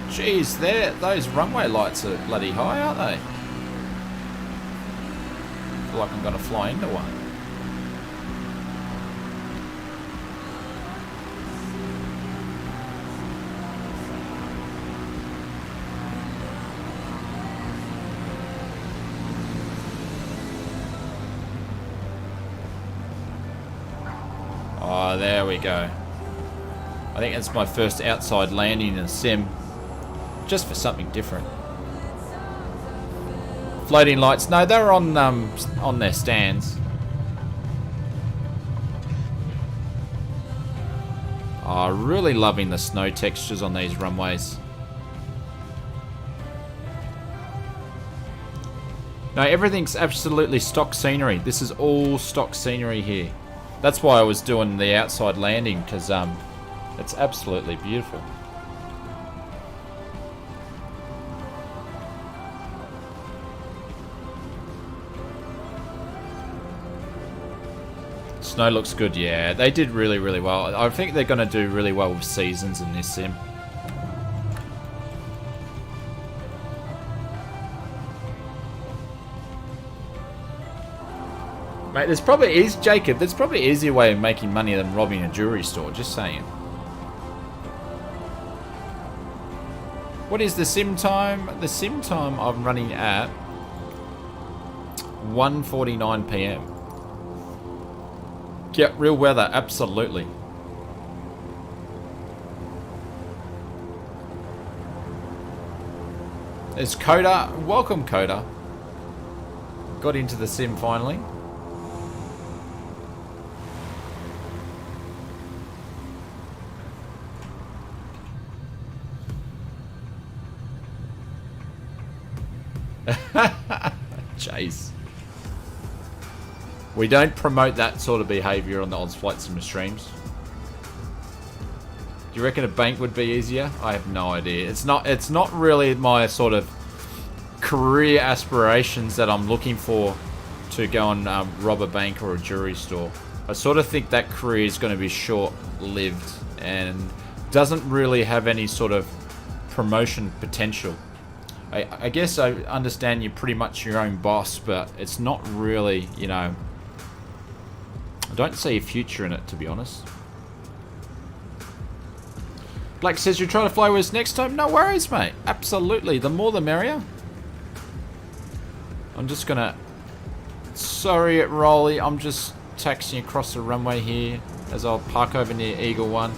Jeez, those runway lights are bloody high, aren't they? I feel like I'm going to fly into one. Oh, there we go. I think it's my first outside landing in a sim. Just for something different. Floating lights. No, they're on their stands. Oh, really loving the snow textures on these runways. No, everything's absolutely stock scenery. This is all stock scenery here. That's why I was doing the outside landing, because it's absolutely beautiful. Snow looks good, yeah. They did really, really well. I think they're going to do really well with seasons in this sim. Mate, there's probably there's probably an easier way of making money than robbing a jewelry store, just saying. What is the sim time? The sim time I'm running at 1:49 PM. Yeah, real weather, absolutely. There's Coda. Welcome, Coda. Got into the sim finally. Jeez. We don't promote that sort of behaviour on the Oz Flight Sim streams. Do you reckon a bank would be easier? I have no idea. It's not really my sort of career aspirations that I'm looking for to go and rob a bank or a jewelry store. I sort of think that career is going to be short-lived and doesn't really have any sort of promotion potential. I guess I understand you're pretty much your own boss, but it's not really, you know... I don't see a future in it, to be honest. Black says you're trying to fly with us next time. No worries, mate. Absolutely. The more the merrier. I'm just gonna... Sorry, Rolly. I'm just taxiing across the runway here as I'll park over near Eagle 1.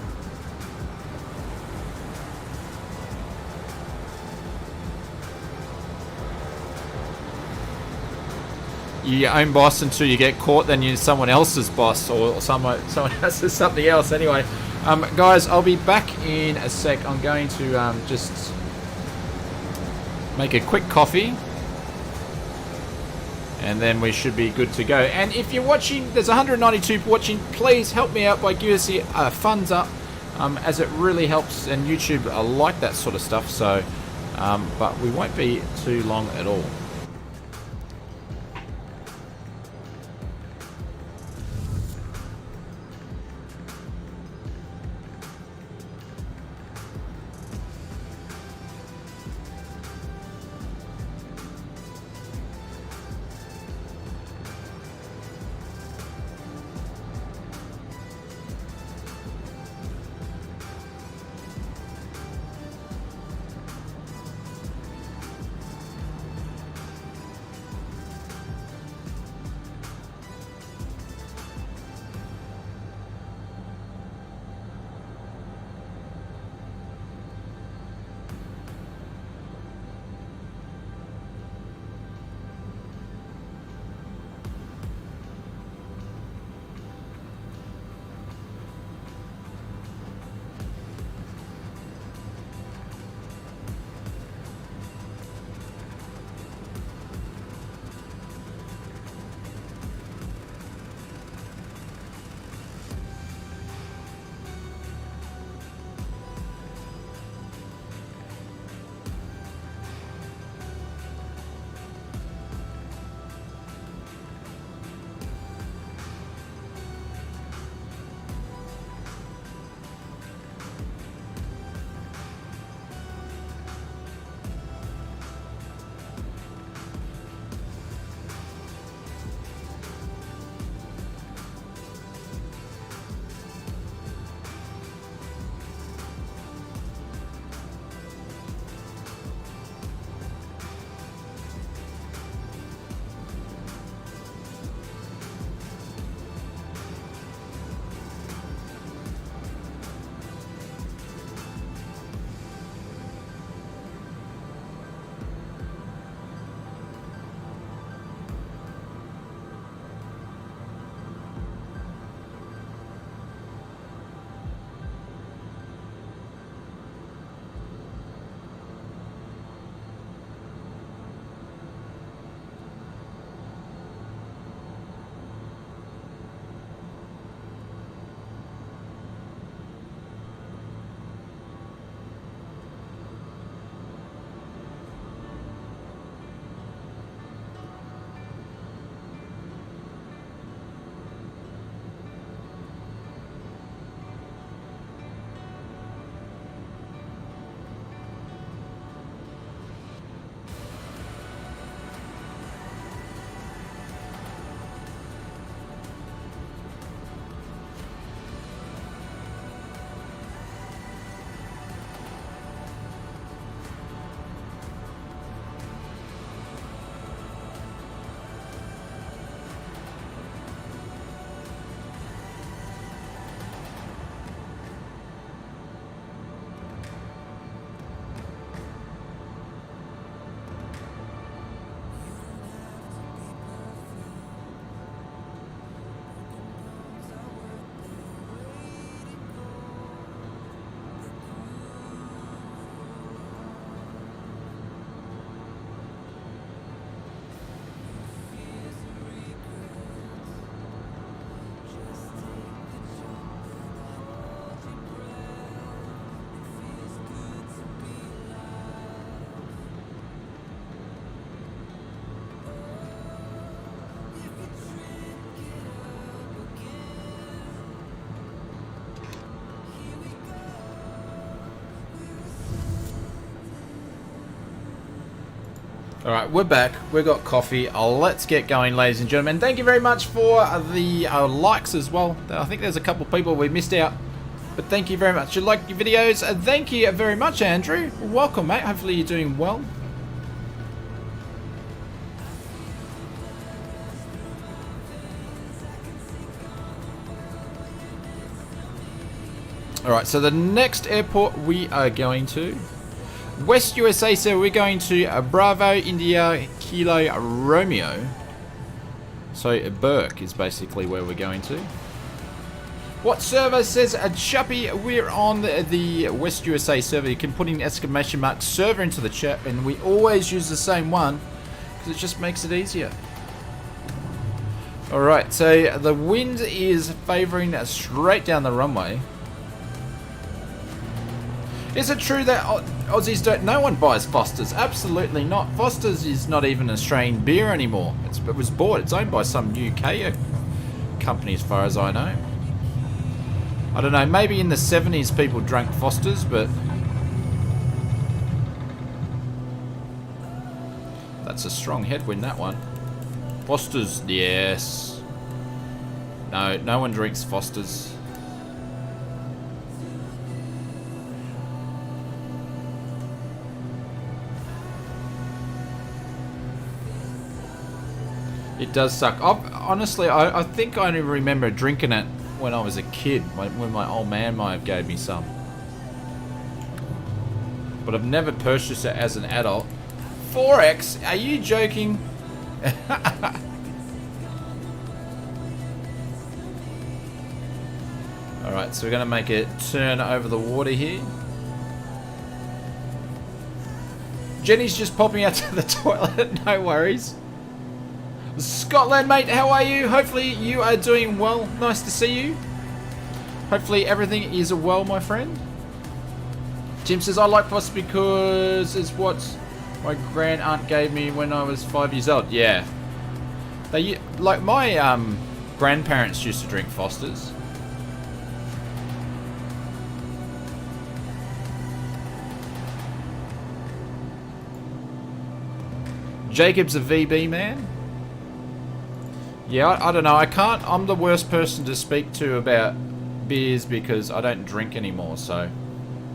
You're your own boss until you get caught, then you're someone else's boss, or someone else is something else. Anyway, guys, I'll be back in a sec. I'm going to just make a quick coffee, and then we should be good to go. And if you're watching, there's 192 watching, please help me out by giving us a thumbs up, as it really helps, and YouTube like that sort of stuff. So, but we won't be too long at all. Alright, we're back. We've got coffee. Let's get going, ladies and gentlemen. Thank you very much for the likes as well. I think there's a couple people we missed out. But thank you very much. You like your videos. Thank you very much, Andrew. Welcome, mate. Hopefully you're doing well. Alright, so the next airport we are going to... West USA, so we're going to Bravo, India, Kilo, Romeo. So BIRG is basically where we're going to. What server says Chappy? We're on the West USA server. You can put in exclamation mark server into the chat, and we always use the same one because it just makes it easier. Alright, so the wind is favouring straight down the runway. Is it true that Aussies don't... No one buys Foster's? Absolutely not. Foster's is not even an Australian beer anymore. It was bought. It's owned by some UK company as far as I know. I don't know. Maybe in the 70s people drank Foster's, but... That's a strong headwind, that one. Foster's, yes. No, no one drinks Foster's. It does suck. Honestly, I think I only remember drinking it when I was a kid, when my old man might have gave me some. But I've never purchased it as an adult. 4X? Are you joking? Alright, so we're going to make a turn over the water here. Jenny's just popping out to the toilet, no worries. Scotland, mate, how are you? Hopefully you are doing well. Nice to see you. Hopefully everything is well, my friend. Jim says, I like Foster because it's what my grand aunt gave me when I was 5 years old. Yeah. They, like my grandparents used to drink Foster's. Jacob's a VB man. Yeah, I don't know. I'm the worst person to speak to about beers because I don't drink anymore, so.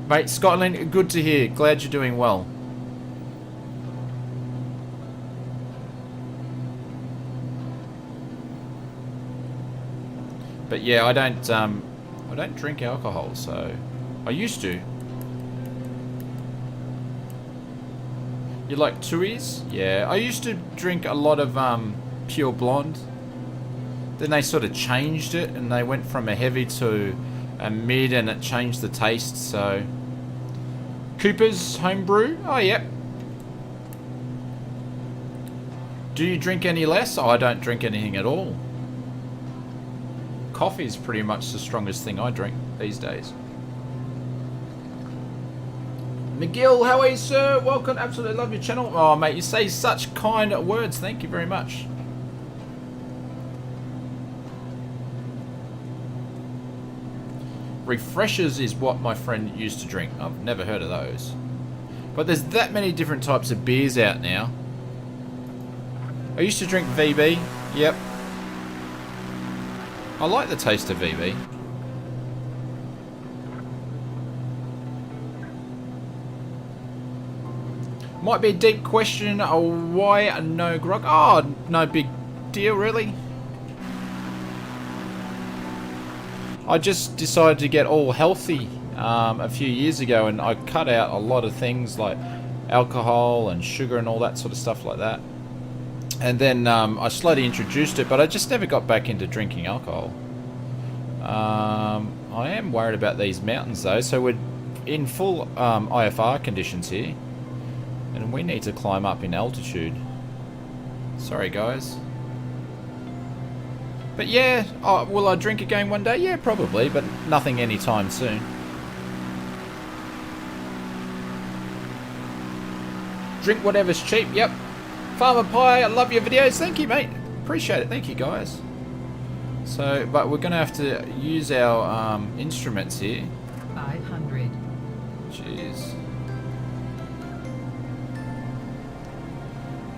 Mate, Scotland, good to hear. Glad you're doing well. But yeah, I don't drink alcohol, so I used to. You like Tuis? Yeah, I used to drink a lot of pure blonde. Then they sort of changed it and they went from a heavy to a mid and it changed the taste, so. Cooper's homebrew? Oh, yep. Do you drink any less? Oh, I don't drink anything at all. Coffee is pretty much the strongest thing I drink these days. McGill, how are you, sir? Welcome. Absolutely love your channel. Oh, mate, you say such kind words. Thank you very much. Refreshers is what my friend used to drink. I've never heard of those. But there's that many different types of beers out now. I used to drink VB. Yep. I like the taste of VB. Might be a deep question. Why no grog? Oh, no big deal, really. I just decided to get all healthy a few years ago, and I cut out a lot of things like alcohol and sugar and all that sort of stuff like that. And then I slowly introduced it, but I just never got back into drinking alcohol. I am worried about these mountains though, so we're in full IFR conditions here. And we need to climb up in altitude. Sorry guys. But yeah, will I drink again one day? Yeah, probably, but nothing anytime soon. Drink whatever's cheap, yep. Farmer Pie, I love your videos. Thank you, mate. Appreciate it. Thank you, guys. So, but we're going to have to use our instruments here. 500. Jeez.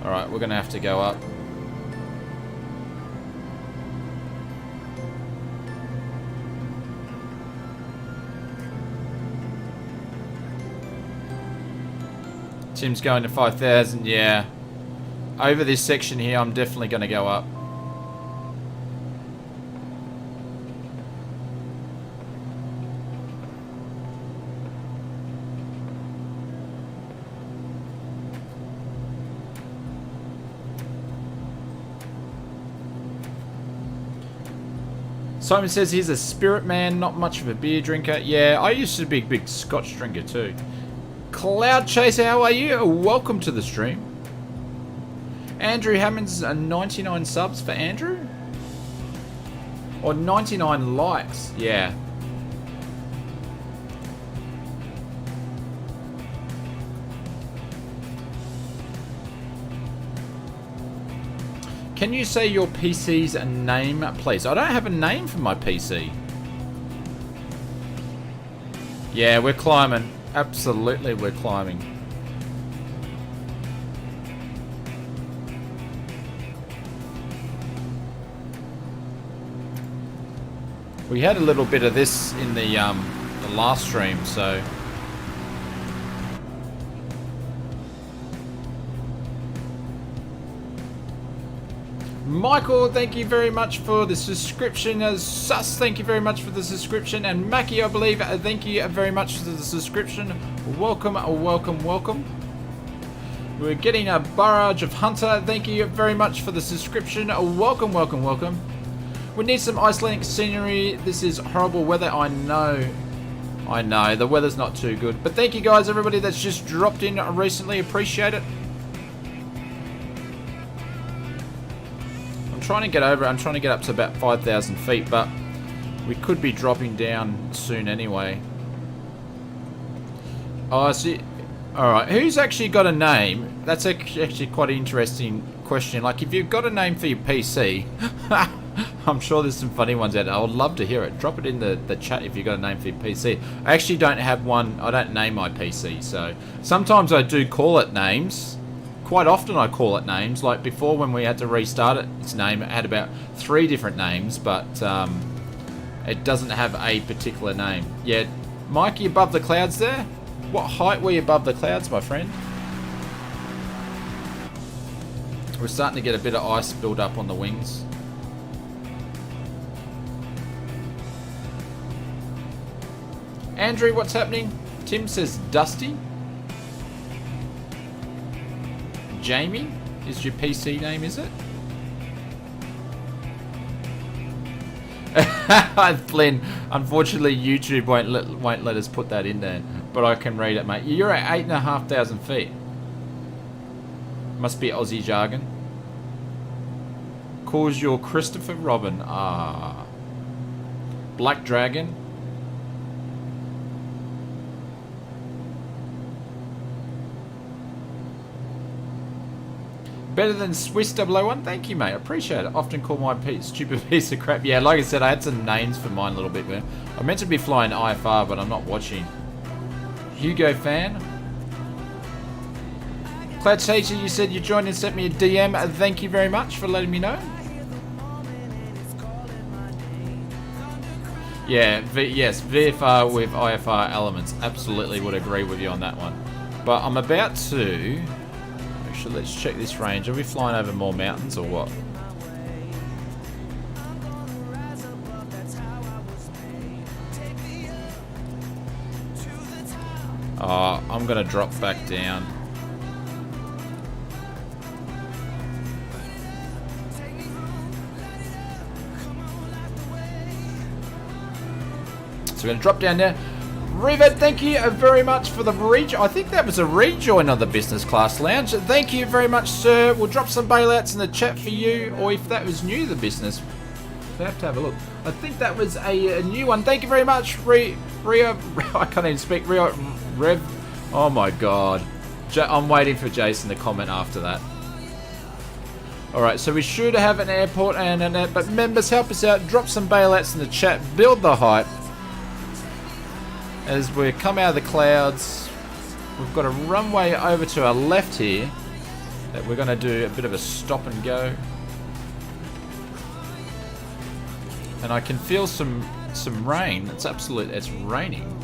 Alright, we're going to have to go up. Tim's going to 5,000, yeah. Over this section here, I'm definitely going to go up. Simon says he's a spirit man, not much of a beer drinker. Yeah, I used to be a big Scotch drinker too. Cloud Chaser, how are you? Welcome to the stream. Andrew Hammond's 99 subs for Andrew? Or 99 likes, yeah. Can you say your PC's name, please? I don't have a name for my PC. Yeah, we're climbing. Absolutely, we're climbing. We had a little bit of this in the last stream, so... Michael, thank you very much for the subscription. Sus, thank you very much for the subscription. And Mackie, I believe, thank you very much for the subscription. Welcome, welcome, welcome. We're getting a barrage of Hunter. Thank you very much for the subscription. Welcome, welcome, welcome. We need some Icelandic scenery. This is horrible weather, I know. I know, the weather's not too good. But thank you guys, everybody that's just dropped in recently. Appreciate it. I'm trying to get over it. I'm trying to get up to about 5,000 feet, but we could be dropping down soon anyway. Oh, I see. Alright, who's actually got a name? That's actually quite an interesting question. Like, if you've got a name for your PC, I'm sure there's some funny ones out there. I would love to hear it. Drop it in the chat if you've got a name for your PC. I actually don't have one. I don't name my PC, so sometimes I do call it names. Quite often I call it names. Like before when we had to restart it, its name, it had about 3 different names, but it doesn't have a particular name. Yeah, Mikey, above the clouds there? What height were you above the clouds, my friend? We're starting to get a bit of ice build up on the wings. Andrew, what's happening? Tim says Dusty. Jamie is your PC name, is it? Flynn, unfortunately YouTube won't let us put that in there, but I can read it, mate. You're at 8,500 feet. Must be Aussie jargon. Calls your Christopher Robin. Ah. Black Dragon. Better than Swiss 001? Thank you, mate. I appreciate it. Often call my stupid piece of crap. Yeah, like I said, I had some names for mine a little bit, man. I meant to be flying IFR, but I'm not watching. Hugo fan. Cloud Teacher, you said you joined and sent me a DM. Thank you very much for letting me know. Yeah, yes, VFR with IFR elements. Absolutely would agree with you on that one. But I'm about to... Actually, let's check this range. Are we flying over more mountains or what? Oh, I'm going to drop back down. So we're going to drop down there. Rivet, thank you very much for the rejoin. I think that was a rejoin of the business class lounge. Thank you very much, sir. We'll drop some bailouts in the chat for you, or if that was new to the business, we'll have to have a look. I think that was a new one. Thank you very much, Rio. I can't even speak. Rev. Oh my god. I'm waiting for Jason to comment after that. Alright, so we should have an airport and but members, help us out. Drop some bailouts in the chat. Build the hype. As we come out of the clouds, we've got a runway over to our left here. that we're going to do a bit of a stop and go. And I can feel some rain. It's raining.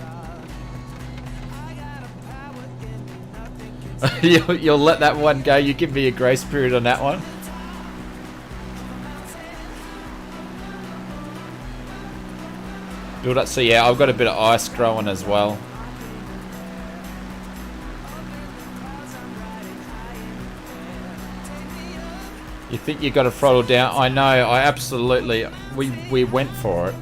You'll let that one go. You give me a grace period on that one. Build up. So yeah, I've got a bit of ice growing as well. You think you got to throttle down? I know. I absolutely. We went for it.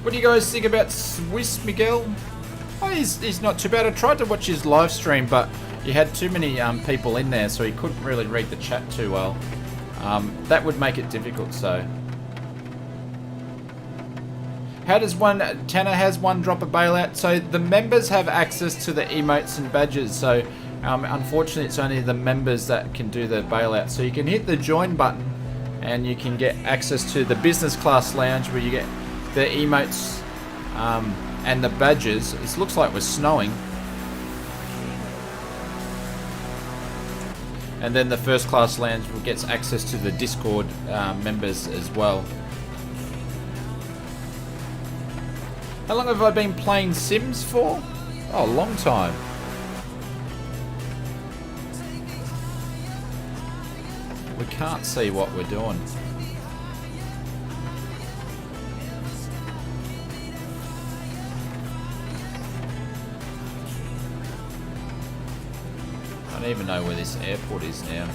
What do you guys think about Swiss Miguel? Oh, he's not too bad. I tried to watch his live stream, but he had too many people in there, so he couldn't really read the chat too well. That would make it difficult, so. How does Tanner has one drop a bailout? So the members have access to the emotes and badges, so unfortunately it's only the members that can do the bailout. So you can hit the join button and you can get access to the business class lounge where you get the emotes and the badges. It looks like we're snowing. And then the first class lounge gets access to the Discord members as well. How long have I been playing Sims for? Oh, a long time. We can't see what we're doing. I don't even know where this airport is now.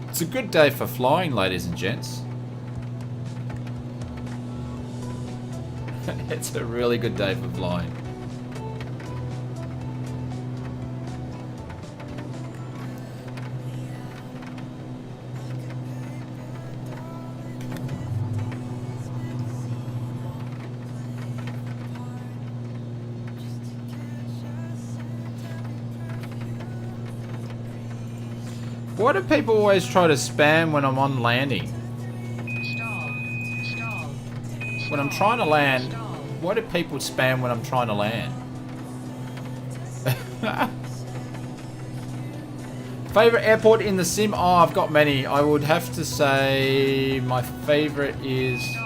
It's a good day for flying, ladies and gents. It's a really good day for flying. Why do people always try to spam when I'm on landing? When I'm trying to land, why do people spam when I'm trying to land? Favorite airport in the sim? Oh, I've got many. I would have to say my favorite is...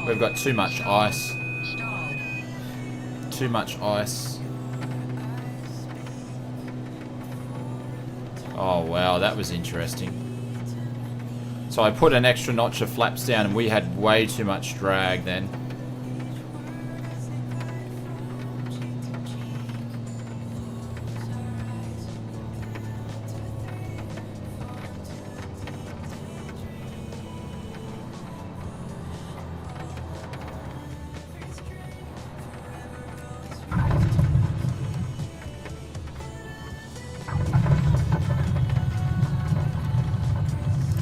We've got too much ice. Too much ice. Oh wow, that was interesting. So I put an extra notch of flaps down and we had way too much drag then.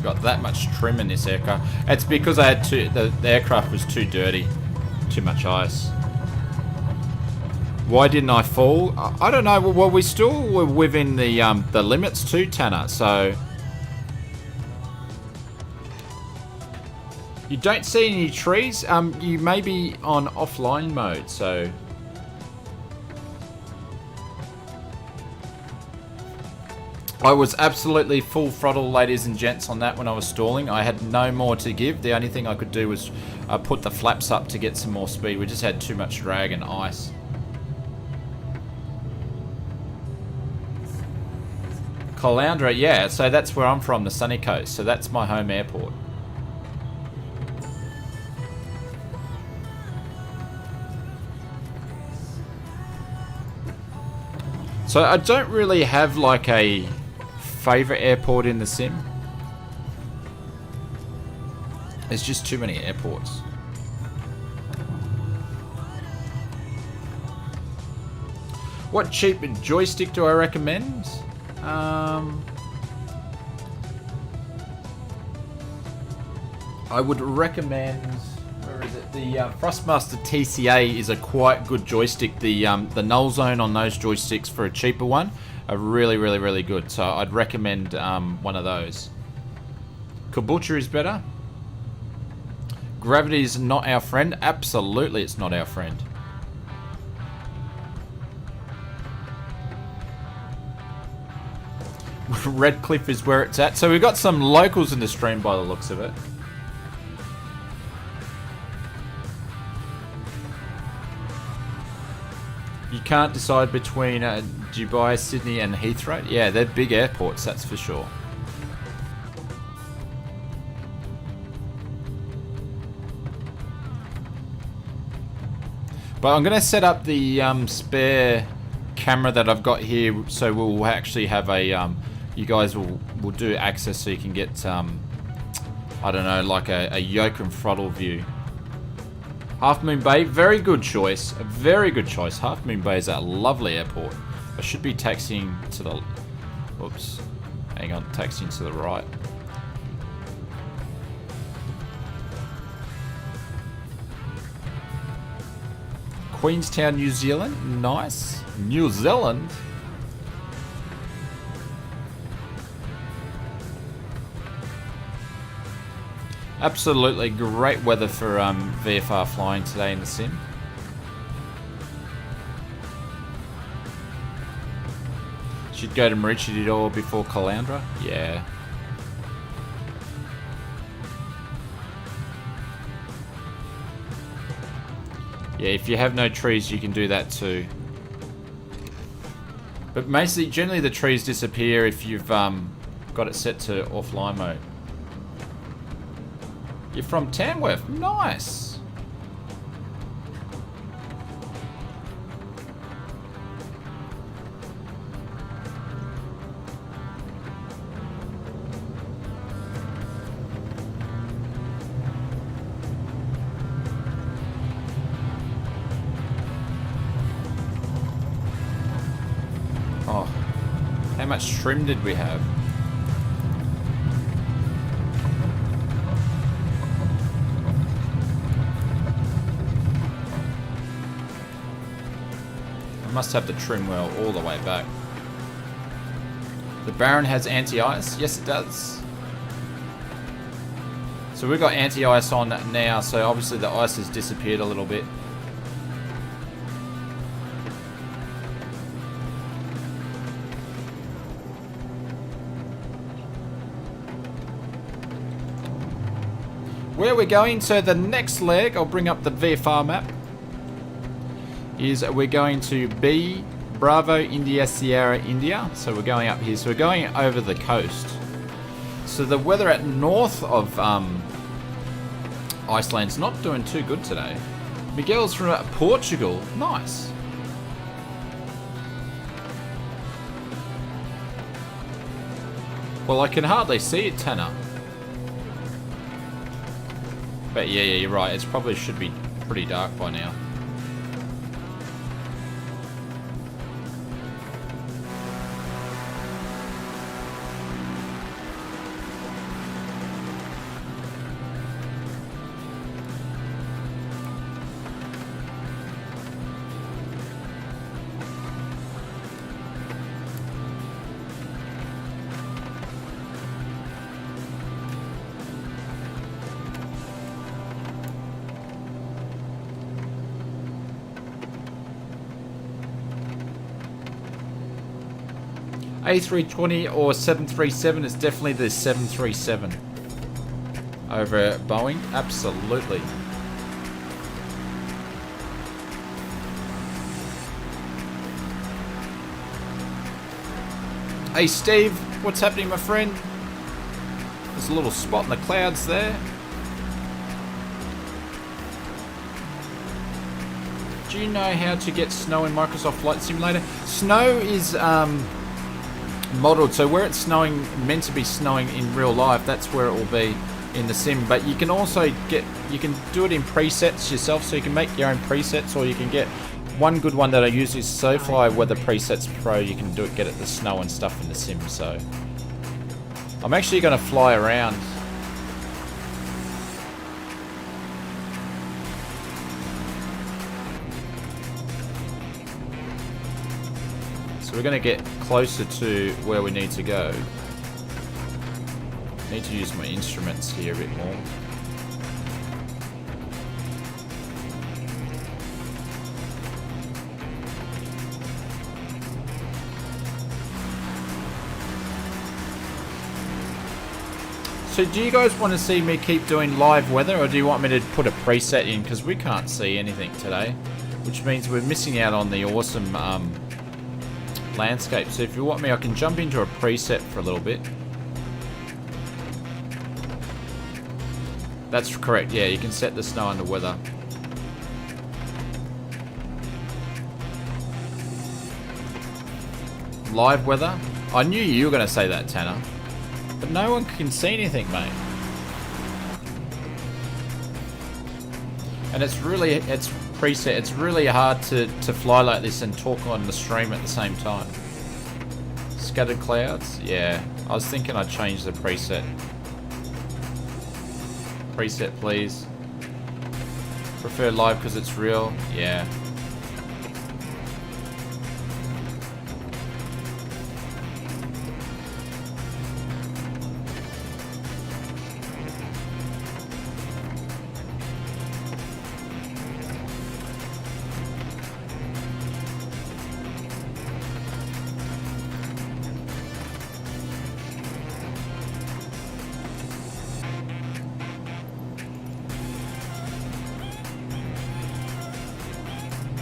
Got that much trim in this aircraft. It's because I had the aircraft was too dirty, too much ice. Why didn't I fall? I don't know. Well, we still were within the limits too, Tanner. So you don't see any trees. You may be on offline mode. So. I was absolutely full throttle, ladies and gents, on that when I was stalling. I had no more to give. The only thing I could do was put the flaps up to get some more speed. We just had too much drag and ice. Caloundra, yeah, so that's where I'm from, the sunny coast. So that's my home airport. So I don't really have like a favorite airport in the sim. There's just too many airports. What cheap joystick do I recommend? I would recommend, where is it? The Thrustmaster TCA is a quite good joystick. The null zone on those joysticks for a cheaper one are really, really, really good. So I'd recommend one of those. Caboolture is better. Gravity is not our friend. Absolutely, it's not our friend. Redcliffe is where it's at. So we've got some locals in the stream by the looks of it. You can't decide between Dubai, Sydney and Heathrow. Yeah, they're big airports, that's for sure. But I'm going to set up the spare camera that I've got here, so we'll actually have a... you guys will do access so you can get, I don't know, like a yoke and throttle view. Half Moon Bay, very good choice. A very good choice. Half Moon Bay is a lovely airport. I should be taxiing to the... Whoops. Hang on, taxiing to the right. Queenstown, New Zealand. Nice. New Zealand. Absolutely great weather for VFR flying today in the sim. Should go to Maroochydore before Caloundra. Yeah. Yeah, if you have no trees, you can do that too. But mostly, generally the trees disappear if you've got it set to offline mode. You're from Tamworth. Nice. Oh, how much trim did we have? Must have the trim well all the way back. The Baron has anti-ice. Yes, it does. So we've got anti-ice on now, so obviously the ice has disappeared a little bit. Where we're going, so the next leg, I'll bring up the VFR map. Is we're going to B, Bravo, India, Sierra, India. So we're going up here. So we're going over the coast. So the weather at north of Iceland's not doing too good today. Miguel's from Portugal. Nice. Well, I can hardly see it, Tanner. But yeah, you're right. It probably should be pretty dark by now. A320 or 737 is definitely the 737 over Boeing. Absolutely. Hey Steve, what's happening, my friend? There's a little spot in the clouds there. Do you know how to get snow in Microsoft Flight Simulator? Snow is modeled. So where it's snowing, meant to be snowing in real life, that's where it will be in the sim. But you can also you can do it in presets yourself, so you can make your own presets, or you can get one good one that I use is SoFly Weather Presets Pro. You can get it the snow and stuff in the sim. So I'm actually going to fly around. So we're going to get closer to where we need to go. Need to use my instruments here a bit more. So do you guys want to see me keep doing live weather, or do you want me to put a preset in? Because we can't see anything today, which means we're missing out on the awesome landscape. So if you want me, I can jump into a preset for a little bit. That's correct, yeah, you can set the snow under weather. Live weather? I knew you were going to say that, Tanner. But no one can see anything, mate. And it's preset. It's really hard to fly like this and talk on the stream at the same time. Scattered clouds? Yeah. I was thinking I'd change the preset. Preset, please. Prefer live because it's real? Yeah.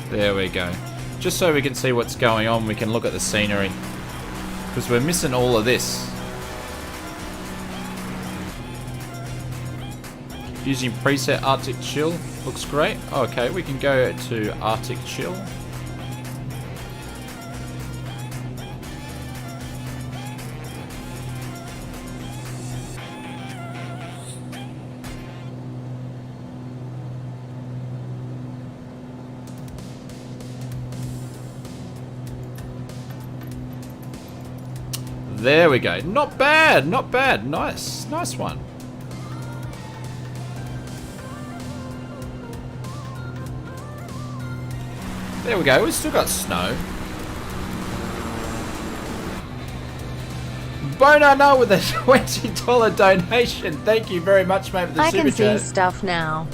There we go. Just so we can see what's going on, we can look at the scenery. Because we're missing all of this. Using preset Arctic Chill. Looks great. Okay, we can go to Arctic Chill. There we go. Not bad, not bad. Nice, nice one. There we go. We've still got snow. Bonana with a $20 donation. Thank you very much, mate, for the super chat. I can see stuff now.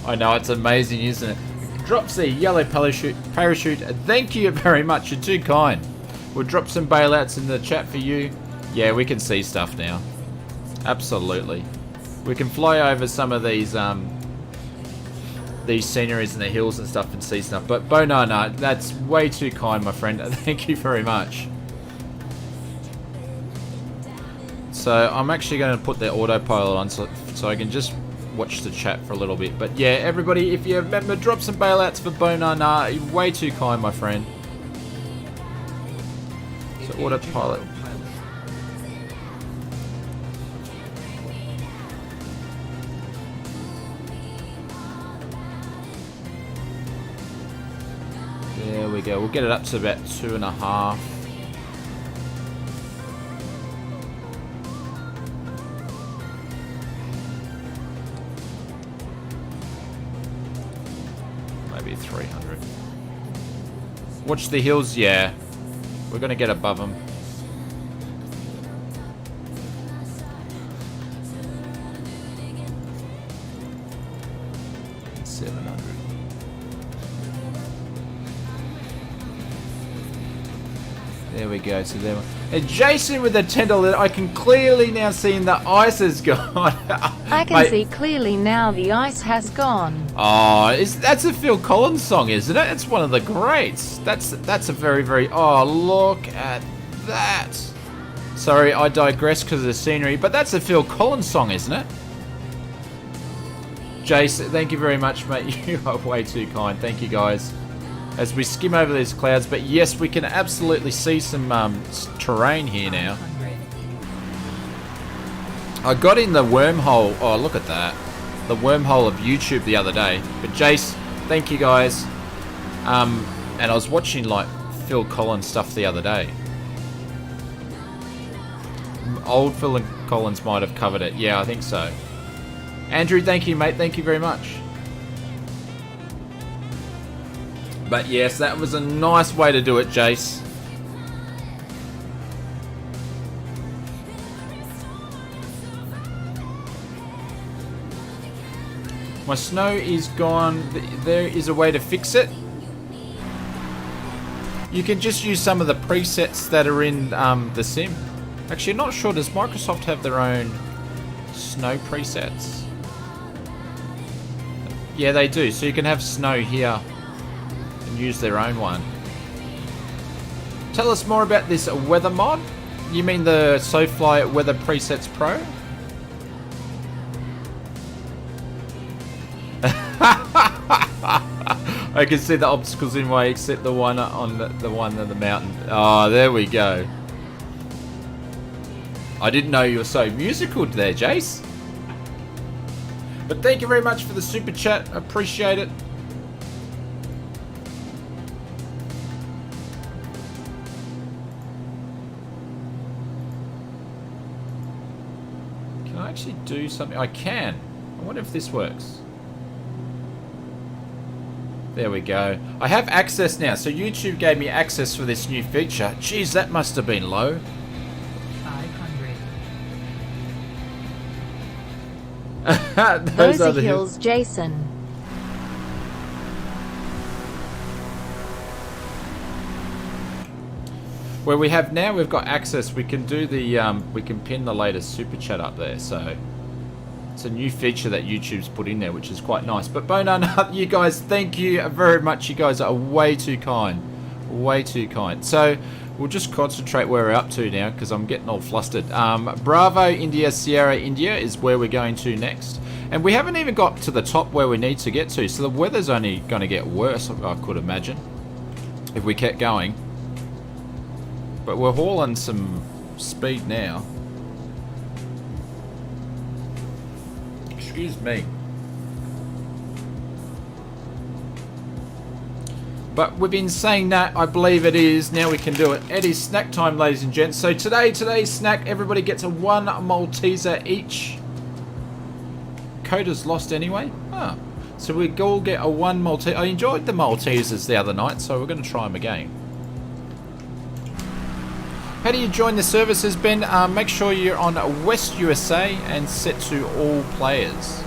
I know, it's amazing, isn't it? Dropsy, yellow parachute. Thank you very much. You're too kind. We'll drop some bailouts in the chat for you. Yeah, we can see stuff now. Absolutely. We can fly over some of these sceneries and the hills and stuff and see stuff. But Bonana, that's way too kind, my friend. Thank you very much. So I'm actually going to put the autopilot on so I can just watch the chat for a little bit. But yeah, everybody, if you remember, drop some bailouts for Bonana. You're way too kind, my friend. So autopilot. There we go. We'll get it up to about 2.5. Maybe 300. Watch the hills. Yeah, we're gonna get above them. There we go. So there. And Jason with the $10. I can clearly now see the ice has gone. I can see clearly now the ice has gone. Oh, that's a Phil Collins song, isn't it? It's one of the greats. That's a very, very. Oh, look at that. Sorry, I digress because of the scenery, but that's a Phil Collins song, isn't it? Jason, thank you very much, mate. You are way too kind. Thank you, guys. as we skim over these clouds. But yes, we can absolutely see some terrain here now. I got in the wormhole. Oh, look at that. The wormhole of YouTube the other day. But Jace, thank you guys. And I was watching like Phil Collins stuff the other day. Old Phil Collins might have covered it. Yeah, I think so. Andrew, thank you, mate. Thank you very much. But yes, that was a nice way to do it, Jace. My snow is gone. There is a way to fix it. You can just use some of the presets that are in the sim. Actually, I'm not sure. Does Microsoft have their own snow presets? Yeah, they do. So you can have snow here and use their own one. Tell us more about this weather mod. You mean the SoFly Weather Presets Pro? I can see the obstacles in way except the one on the one on the mountain. Oh, there we go. I didn't know you were so musical there, Jace. But thank you very much for the super chat. Appreciate it. Can I actually do something? I can. I wonder if this works. There we go. I have access now. So YouTube gave me access for this new feature. Jeez, that must have been low. 500. Those are the hills, Jason. Where we have now, we've got access. We can do the, we can pin the latest super chat up there. So it's a new feature that YouTube's put in there, which is quite nice. But Bonan, you guys, thank you very much. You guys are way too kind. Way too kind. So we'll just concentrate where we're up to now because I'm getting all flustered. Bravo, India, Sierra, India is where we're going to next. And we haven't even got to the top where we need to get to. So the weather's only going to get worse, I could imagine, if we kept going. But we're hauling some speed now. Excuse me. But we've been saying that, I believe it is. Now we can do it. It is snack time, ladies and gents. So today's snack, everybody gets a 1 Malteser each. Coda's lost anyway. Ah. So we all get a 1 Malteser. I enjoyed the Maltesers the other night, so we're going to try them again. How do you join the services, Ben? Make sure you're on West USA and set to all players.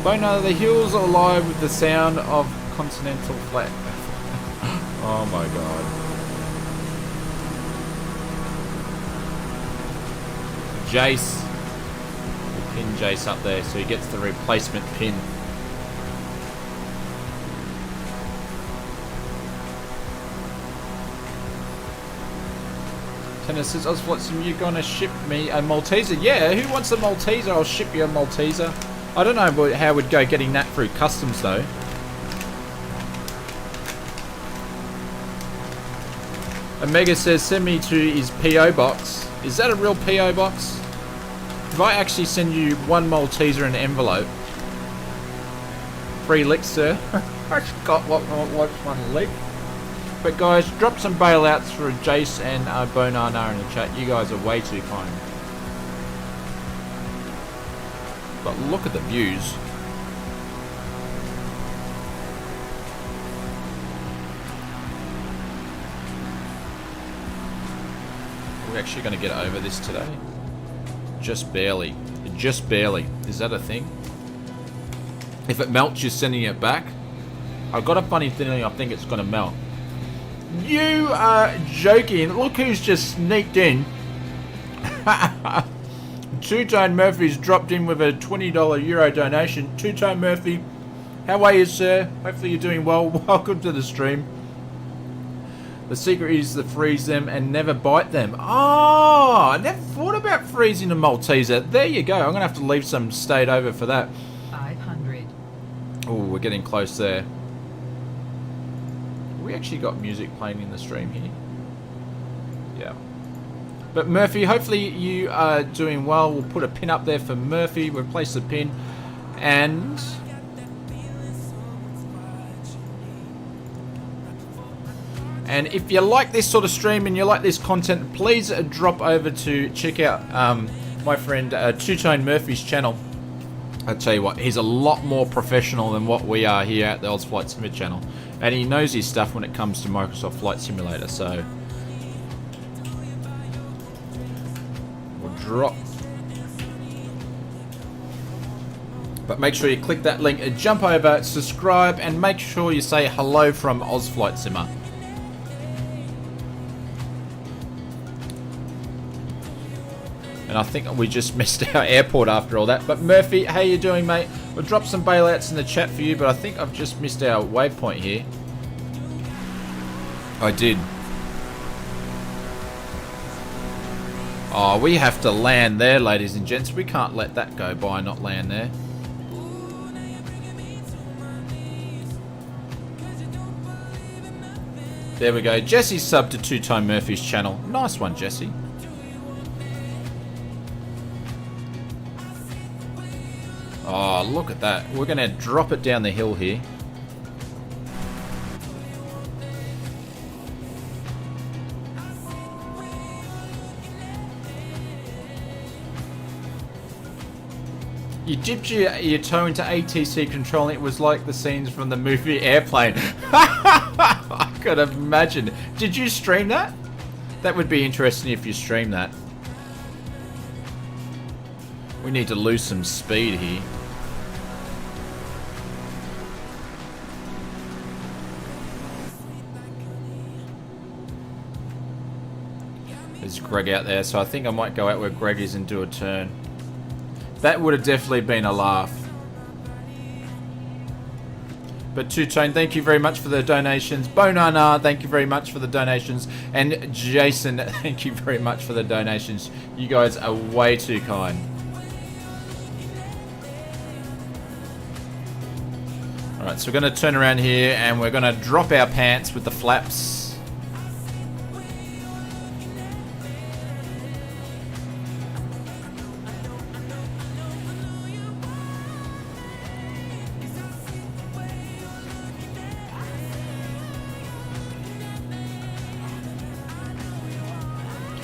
Bono, the hills are alive with the sound of continental flat. Oh my god. Jace. We'll pin Jace up there so he gets the replacement pin. Tennis says, Oswaldson, you're gonna ship me a Malteser? Yeah, who wants a Malteser? I'll ship you a Malteser. I don't know how we'd go getting that through customs though. Omega says, send me to his PO box. Is that a real PO box? If I actually send you 1 Malteser in an envelope. Free lick, sir. I just got one lick. But guys, drop some bailouts for Jace and Bonana in the chat. You guys are way too kind. But look at the views. We're actually going to get over this today. Just barely. Just barely. Is that a thing? If it melts, you're sending it back? I've got a funny feeling I think it's going to melt. You are joking. Look who's just sneaked in. Two-Tone Murphy's dropped in with a $20 Euro donation. Two-Tone Murphy, How are you, sir? Hopefully you're doing well. Welcome to the stream. The secret is to freeze them and never bite them. Oh, I never thought about freezing a Malteser. There you go. I'm going to have to leave some stayed over for that. 500. Oh, we're getting close there. We actually got music playing in the stream here. Yeah. But Murphy, hopefully you are doing well. We'll put a pin up there for Murphy. We'll place the pin. And... And if you like this sort of stream and you like this content, please drop over to check out my friend Two-Tone Murphy's channel. I tell you what, he's a lot more professional than what we are here at the Oz Flight Simulator channel. And he knows his stuff when it comes to Microsoft Flight Simulator, so... We'll drop. But make sure you click that link and jump over, subscribe, and make sure you say hello from Oz Flight Simmer. And I think we just missed our airport after all that. But Murphy, how you doing, mate? We'll drop some bailouts in the chat for you, but I think I've just missed our waypoint here. I did. Oh, we have to land there, ladies and gents. We can't let that go by, not land there. There we go. Jesse's subbed to Two-Tone Murphy's channel. Nice one, Jesse. Oh, look at that. We're going to drop it down the hill here. You dipped your toe into ATC controlling. It was like the scenes from the movie Airplane. I could imagine. Did you stream that? That would be interesting if you stream that. We need to lose some speed here. There's Greg out there, so I think I might go out where Greg is and do a turn. That would have definitely been a laugh. But Two-Tone, thank you very much for the donations. Bonana, thank you very much for the donations. And Jason, thank you very much for the donations. You guys are way too kind. Alright, so we're going to turn around here and we're going to drop our pants with the flaps.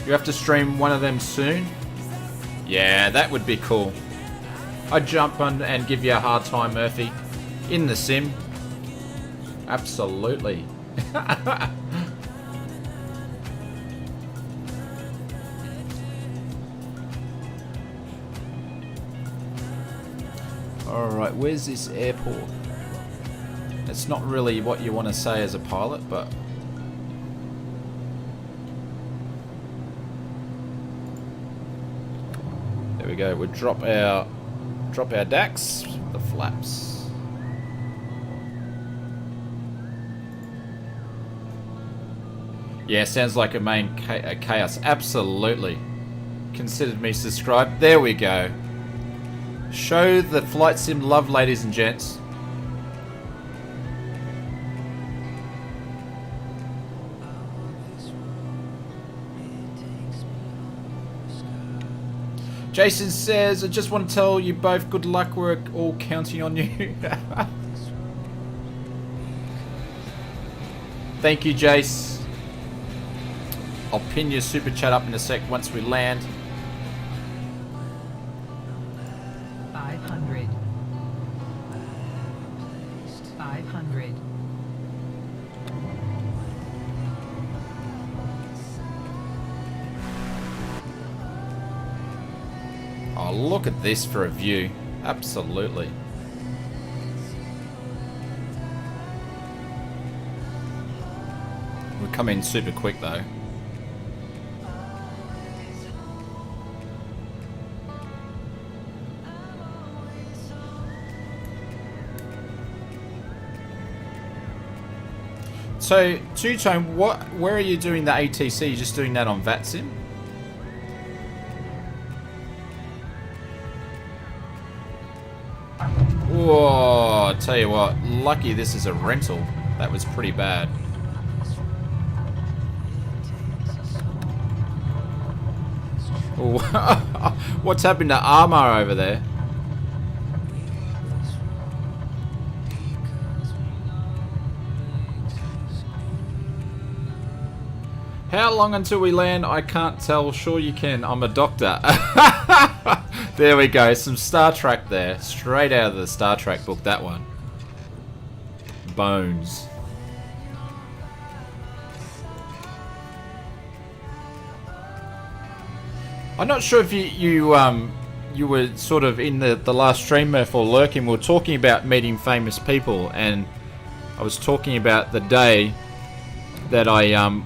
You have to stream one of them soon? Yeah, that would be cool. I'd jump on and give you a hard time, Murphy. In the sim. Absolutely. Alright, where's this airport? It's not really what you want to say as a pilot, but... There we go. We'll drop our DAX, the flaps. Yeah, sounds like a main chaos. Absolutely. Considered me subscribed. There we go. Show the flight sim love, ladies and gents. Jason says, I just want to tell you both good luck. We're all counting on you. Thank you, Jace. I'll pin your super chat up in a sec once we land. 500. 500. Oh, look at this for a view. Absolutely. We come in super quick though. So, Two-Tone, where are you doing the ATC? You just doing that on VATSIM? Whoa, I tell you what, lucky this is a rental. That was pretty bad. What's happened to Armor over there? How long until we land? I can't tell. Sure you can. I'm a doctor. There we go. Some Star Trek there. Straight out of the Star Trek book, that one. Bones. I'm not sure if you were sort of in the last stream, Murph, or lurking. We were talking about meeting famous people, and I was talking about the day that I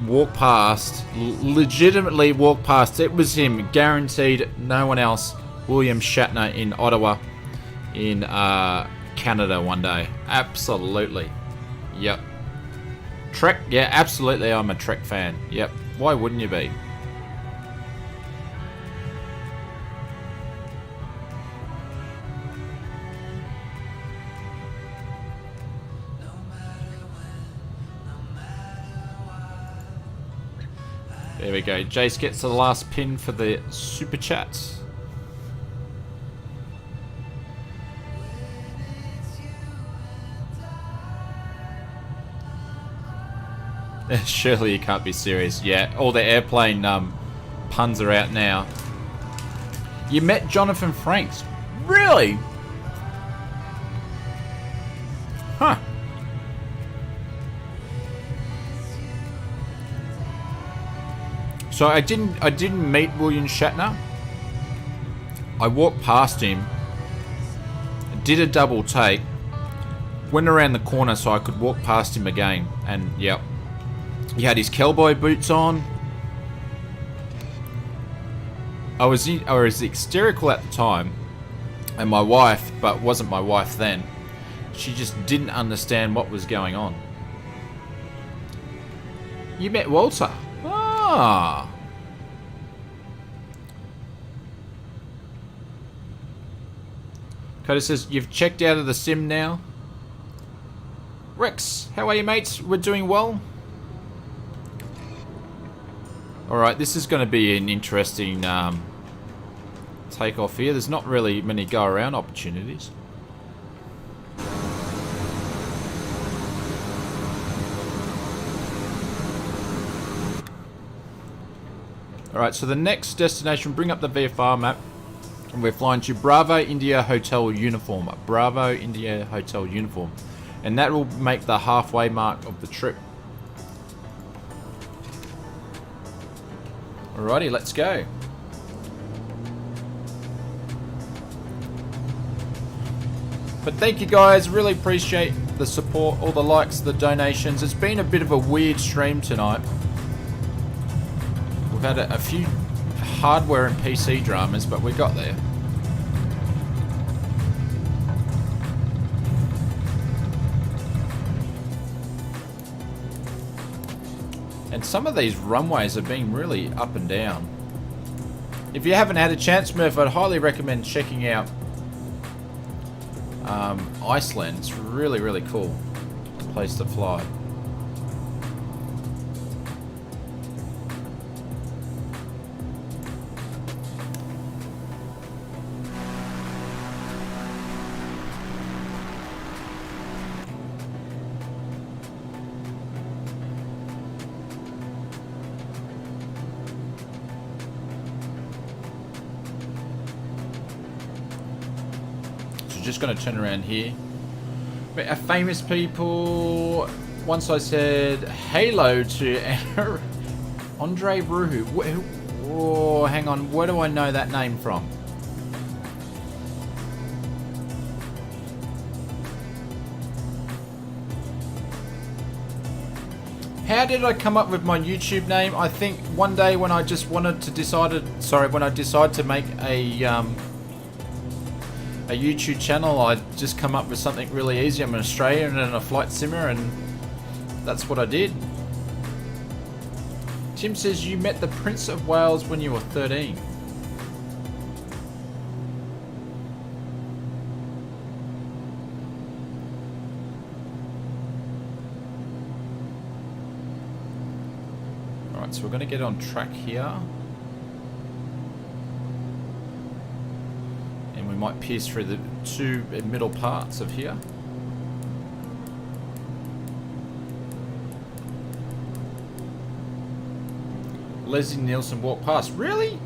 walked past, legitimately walked past. It was him, guaranteed, no one else. William Shatner in Ottawa, in Canada one day. Absolutely. Yep. Trek, yeah, absolutely. I'm a Trek fan. Yep. Why wouldn't you be? There we go. Jace gets the last pin for the super chat. Surely you can't be serious. Yeah, all the airplane puns are out now. You met Jonathan Franks? Really? Huh. So I didn't meet William Shatner. I walked past him, did a double take, went around the corner so I could walk past him again, and yep. He had his cowboy boots on. I was hysterical at the time, and my wife, but wasn't my wife then, she just didn't understand what was going on. You met Walter? Ah. Coda says, you've checked out of the sim now? Rex, how are you, mates? We're doing well. Alright, this is going to be an interesting takeoff here. There's not really many go-around opportunities. Alright, so the next destination, bring up the VFR map. And we're flying to Bravo India Hotel Uniform. Bravo India Hotel Uniform. And that will make the halfway mark of the trip. Alrighty, let's go. But thank you guys, really appreciate the support, all the likes, the donations. It's been a bit of a weird stream tonight. We've had a few hardware and PC dramas, but we got there. And some of these runways have been really up and down. If you haven't had a chance, Murph, I'd highly recommend checking out ICELAND. It's really, really cool place to fly. Just going to turn around here. But famous people. Once I said hello to Andre Ruhu. Oh, hang on. Where do I know that name from? How did I come up with my YouTube name? I think one day when I just wanted to when I decided to make a YouTube channel, I just come up with something really easy. I'm an Australian and a flight simmer, and That's what I did. Tim says you met the Prince of Wales when you were 13. Alright, so we're going to get on track here. And we might pierce through the two middle parts of here. Leslie Nielsen walked past. Really?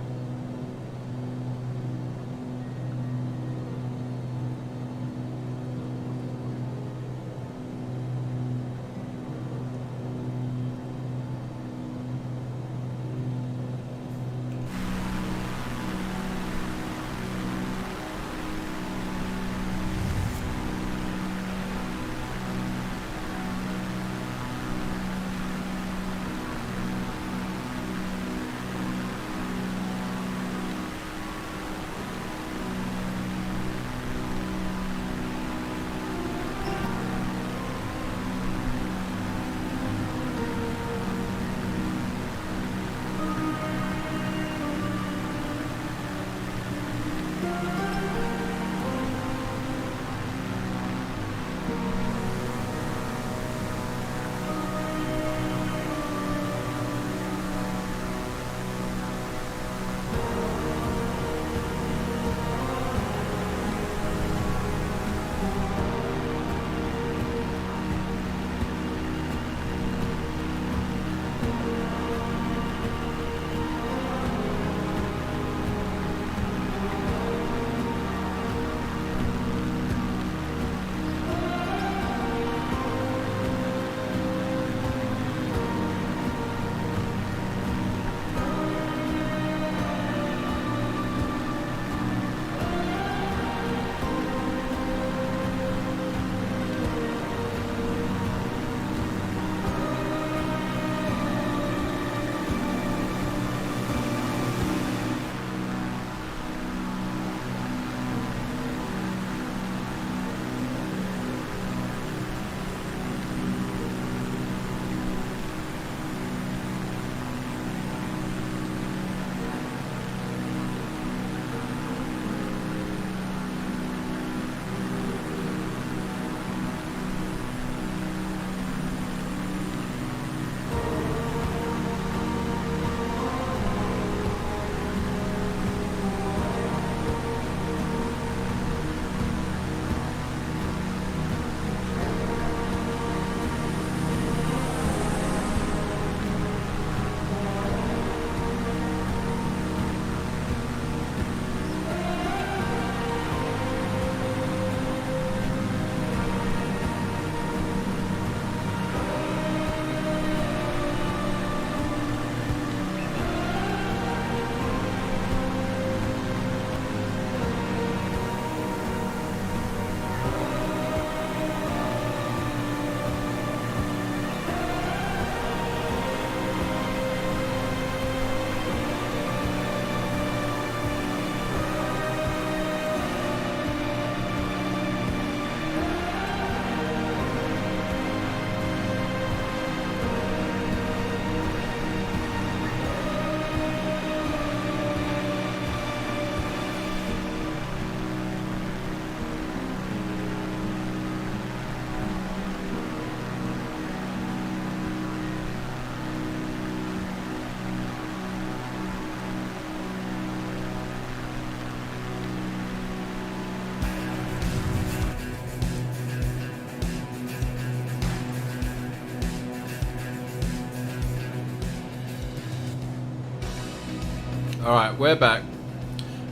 Alright, we're back.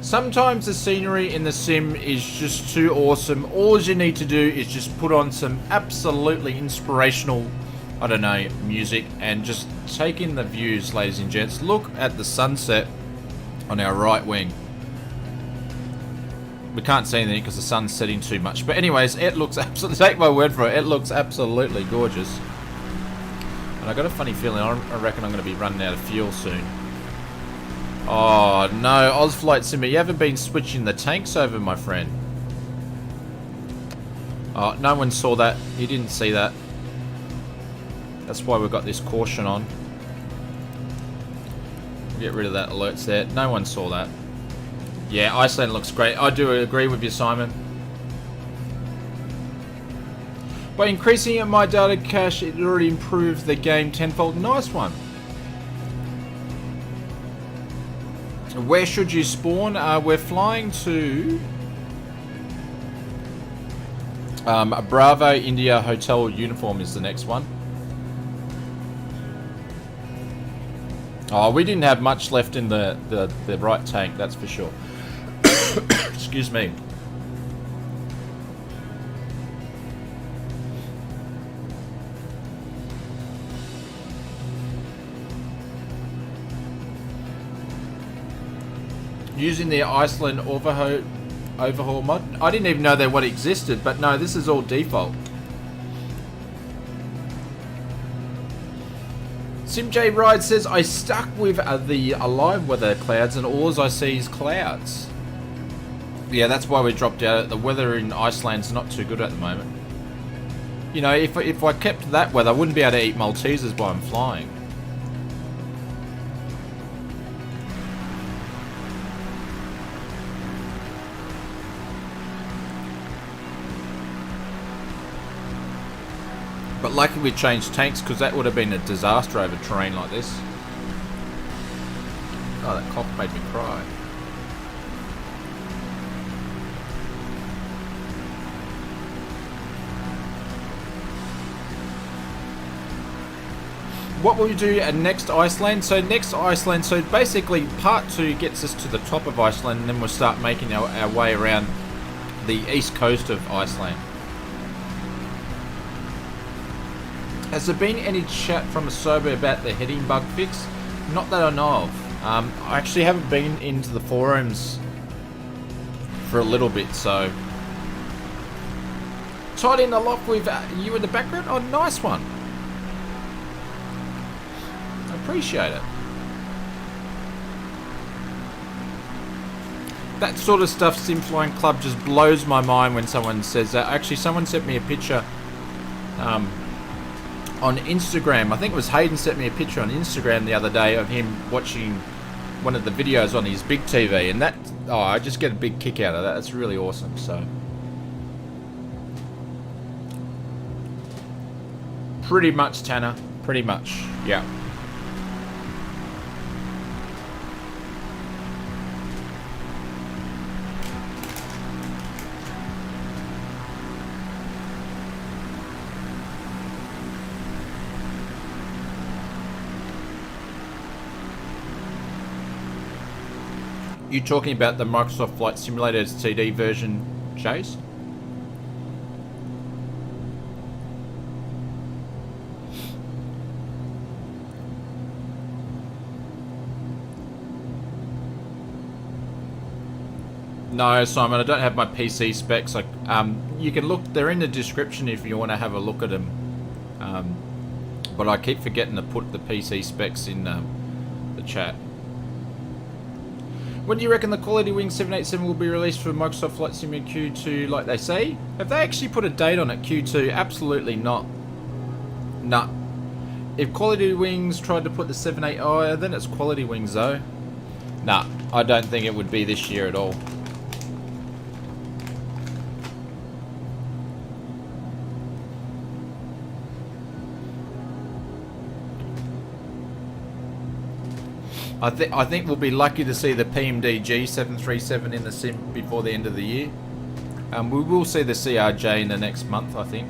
Sometimes the scenery in the sim is just too awesome. All you need to do is just put on some absolutely inspirational, I don't know, music and just take in the views, ladies and gents. Look at the sunset on our right wing. We can't see anything because the sun's setting too much. But anyways, it looks absolutely, take my word for it, it looks absolutely gorgeous. And I got a funny feeling, I reckon I'm going to be running out of fuel soon. Oh no, Ozflight Simmer, you haven't been switching the tanks over, my friend. Oh, no one saw that. You didn't see that. That's why we've got this caution on. Get rid of that alerts there. No one saw that. Yeah, ICELAND looks great. I do agree with you, Simon. By increasing my data cache, it already improved the game tenfold. Nice one. Where should you spawn? We're flying to Bravo India Hotel Uniform is the next one. Oh, we didn't have much left in the right tank, that's for sure. Excuse me. Using the ICELAND overhaul mod. I didn't even know that what existed, but no, this is all default. SimJ Ride says, I stuck with the live weather clouds and all I see is clouds. Yeah, that's why we dropped out. The weather in Iceland's not too good at the moment. You know, if I kept that weather, I wouldn't be able to eat Maltesers while I'm flying. But lucky we changed tanks because that would have been a disaster over terrain like this. Oh, that cough made me cry. What will you do at next ICELAND? So next ICELAND, so basically part 2 gets us to the top of Iceland and then we'll start making our way around the east coast of Iceland. Has there been any chat from Asobo about the heading bug fix? Not that I know of. I actually haven't been into the forums for a little bit, so... Tied in a lot with you in the background? Oh, nice one. Appreciate it. That sort of stuff, Sim Flying Club, just blows my mind when someone says that. Actually, someone sent me a picture... on Instagram. I think it was Hayden sent me a picture on Instagram the other day of him watching one of the videos on his big TV, and that, oh, I just get a big kick out of that. It's really awesome. So pretty much, Tanner, pretty much, yeah. You talking about the Microsoft Flight Simulator CD version, Chase? No, Simon, I don't have my PC specs. Like, you can look; they're in the description if you want to have a look at them. But I keep forgetting to put the PC specs in the chat. When do you reckon the Quality Wings 787 will be released for Microsoft Flight Simulator Q2 like they say? Have they actually put a date on it, Q2? Absolutely not. Nah. If Quality Wings tried to put the 78i, then it's Quality Wings though. Nah, I don't think it would be this year at all. I think we'll be lucky to see the PMDG 737 in the sim before the end of the year. We will see the CRJ in the next month, I think.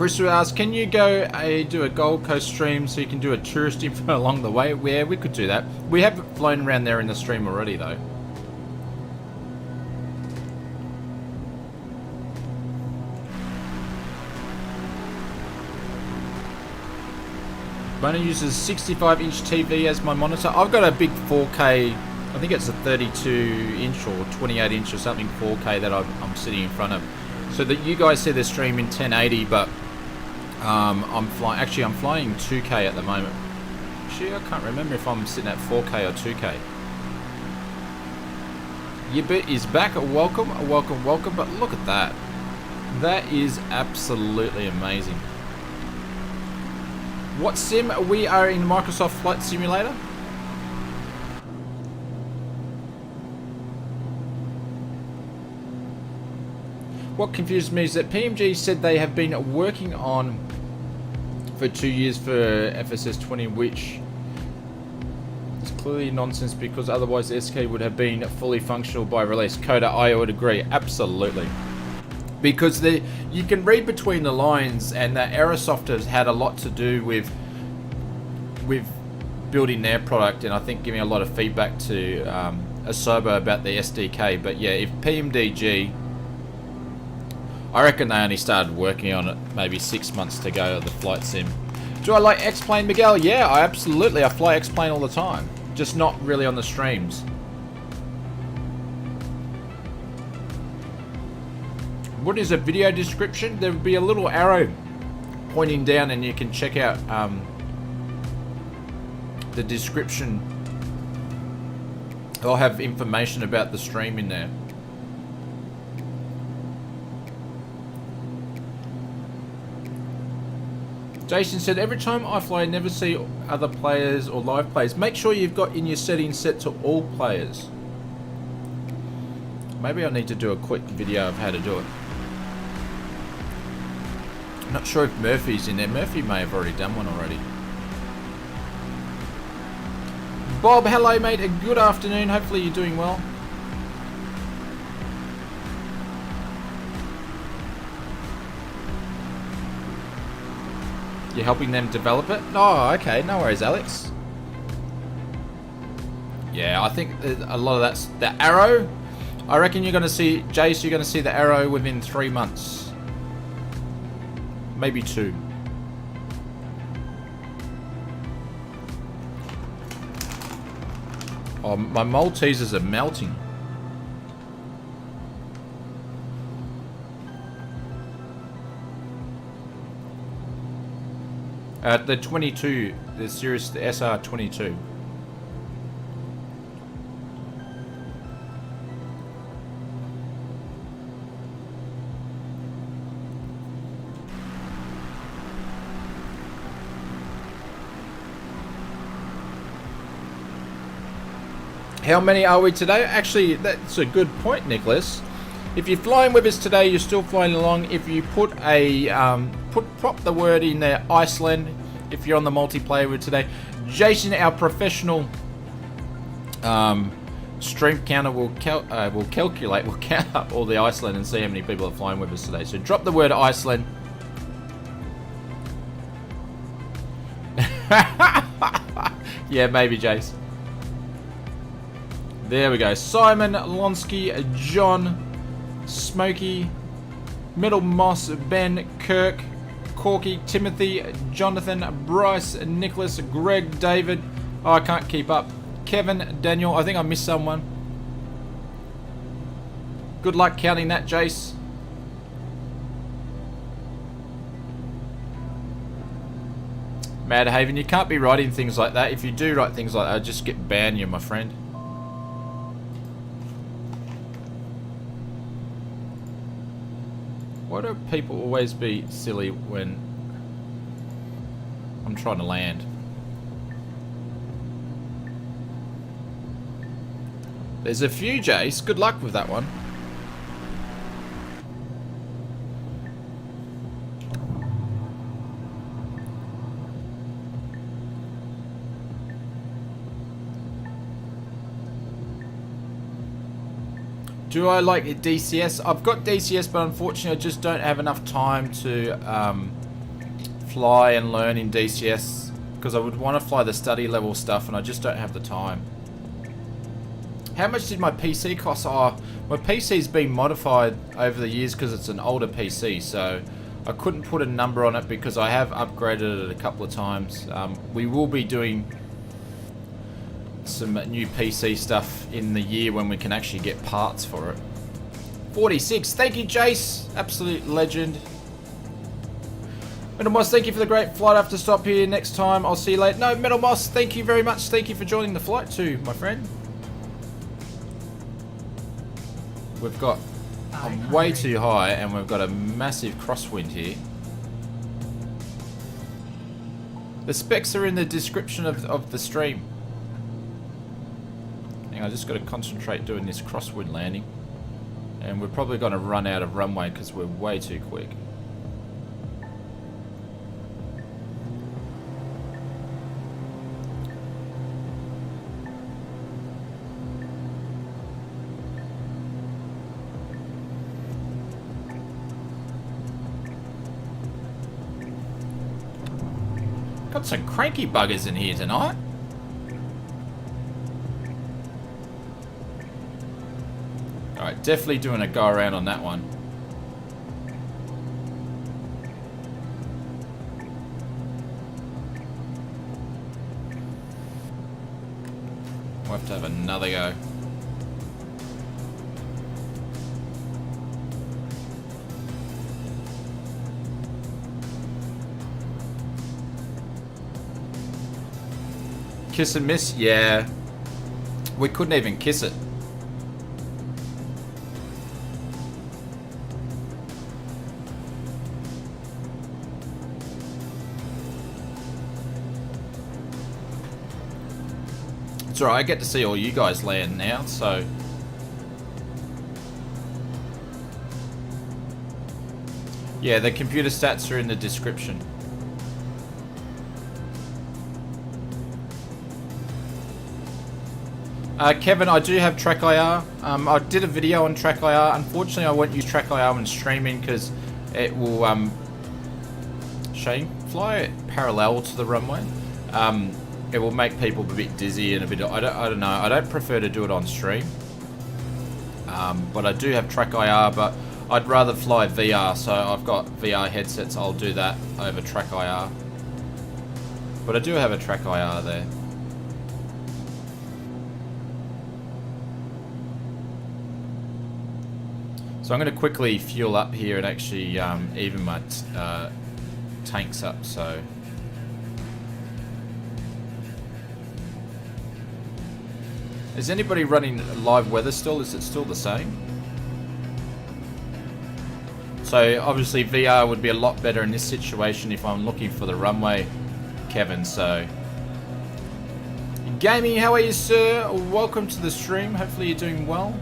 Chris will ask, can you go do a Gold Coast stream so you can do a tourist info along the way? Yeah, we could do that. We have flown around there in the stream already, though. Mona uses 65-inch TV as my monitor. I've got a big 4K, I think it's a 32-inch or 28-inch or something 4K that I'm sitting in front of. So that you guys see the stream in 1080, but I'm flying 2K at the moment. Actually, I can't remember if I'm sitting at 4K or 2K. Yibbit is back. Welcome, welcome, welcome. But look at that. That is absolutely amazing. What sim? We are in Microsoft Flight Simulator. What confused me is that PMG said they have been working on for 2 years for FSS 20, which is clearly nonsense because otherwise the SK would have been fully functional by release. Coda, I would agree, absolutely. Because you can read between the lines, and the Aerosoft has had a lot to do with building their product, and I think giving a lot of feedback to Asobo about the SDK. But yeah, if PMDG, I reckon they only started working on it maybe 6 months to go of the flight sim. Do I like X-Plane, Miguel? Yeah, I fly X-Plane all the time, just not really on the streams. What is a video description? There would be a little arrow pointing down and you can check out the description. I'll have information about the stream in there. Jason said, every time I fly I never see other players or live players. Make sure you've got in your settings set to all players. Maybe I need to do a quick video of how to do it. Not sure if Murphy's in there. Murphy may have already done one already. Bob, hello mate, a good afternoon. Hopefully you're doing well. You're helping them develop it? Oh, okay, no worries, Alex. Yeah, I think a lot of that's the arrow. I reckon you're going to see, Jace, you're going to see the arrow within 3 months. Maybe 2. Oh, my Maltesers are melting. The 22, the series, the SR22. How many are we today? Actually, that's a good point, Nicholas. If you're flying with us today, you're still flying along. If you put a prop the word in there, ICELAND. If you're on the multiplayer with today, Jason, our professional stream counter, will count up all the ICELAND and see how many people are flying with us today. So drop the word ICELAND. Yeah, maybe, Jace. There we go. Simon, Lonsky, John, Smokey, Metal Moss, Ben, Kirk, Corky, Timothy, Jonathan, Bryce, Nicholas, Greg, David. Oh, I can't keep up. Kevin, Daniel. I think I missed someone. Good luck counting that, Jace. Mad Haven, you can't be writing things like that. If you do write things like that, I'll just get banned, you, my friend. Why do people always be silly when I'm trying to land? There's a few, Jace. Good luck with that one. Do I like DCS? I've got DCS, but unfortunately I just don't have enough time to fly and learn in DCS because I would want to fly the study level stuff and I just don't have the time. How much did my PC cost? Oh, my PC's been modified over the years because it's an older PC, so I couldn't put a number on it because I have upgraded it a couple of times. We will be doing some new PC stuff in the year when we can actually get parts for it. 46, thank you Jace, absolute legend. Metal Moss, thank you for the great flight. I have to stop here next time. I'll see you later. No, Metal Moss, thank you very much. Thank you for joining the flight too, my friend. We've got, I'm way too high and we've got a massive crosswind here. The specs are in the description of the stream. Hang on, I just got to concentrate doing this crosswind landing. And we're probably going to run out of runway because we're way too quick. Got some cranky buggers in here tonight. Alright, definitely doing a go around on that one. We'll have to have another go. Kiss and miss? Yeah. We couldn't even kiss it. It's alright, I get to see all you guys land now, so... Yeah, the computer stats are in the description. Kevin, I do have Track IR. I did a video on Track IR. Unfortunately, I won't use Track IR when streaming because it will Shane, fly it parallel to the runway. It will make people a bit dizzy and a bit. I don't know. I don't prefer to do it on stream. But I do have Track IR, but I'd rather fly VR. So I've got VR headsets. I'll do that over Track IR. But I do have a Track IR there. So I'm going to quickly fuel up here and actually even my tanks up. So is anybody running live weather still? Is it still the same? So obviously VR would be a lot better in this situation if I'm looking for the runway, Kevin. So Gaming, how are you, sir? Welcome to the stream. Hopefully you're doing well.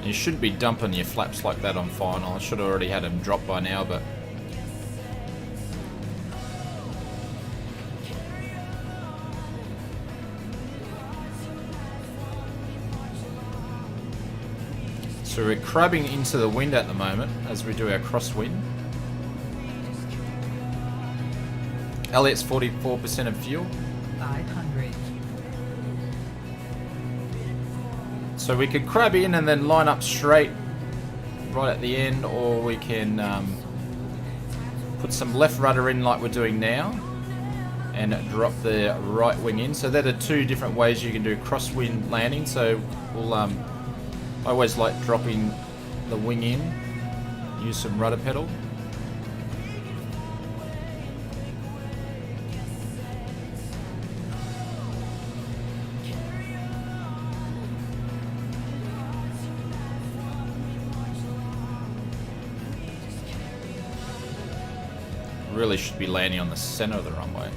You shouldn't be dumping your flaps like that on final. I should have already had them drop by now, but... So we're crabbing into the wind at the moment as we do our crosswind. Elliot's 44% of fuel. 500. So we could crab in and then line up straight right at the end, or we can put some left rudder in like we're doing now and drop the right wing in. So they're the two different ways you can do crosswind landing. So we'll I always like dropping the wing in, use some rudder pedal. Really should be landing on the center of the runway.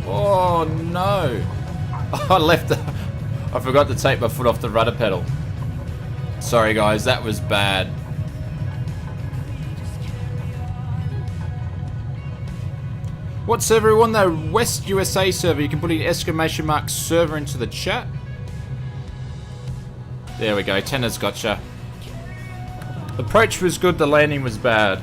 Oh no! I left. I forgot to take my foot off the rudder pedal. Sorry guys, that was bad. What server are you on? The West USA server. You can put an exclamation mark server into the chat. There we go. Tenner's gotcha. The approach was good, the landing was bad.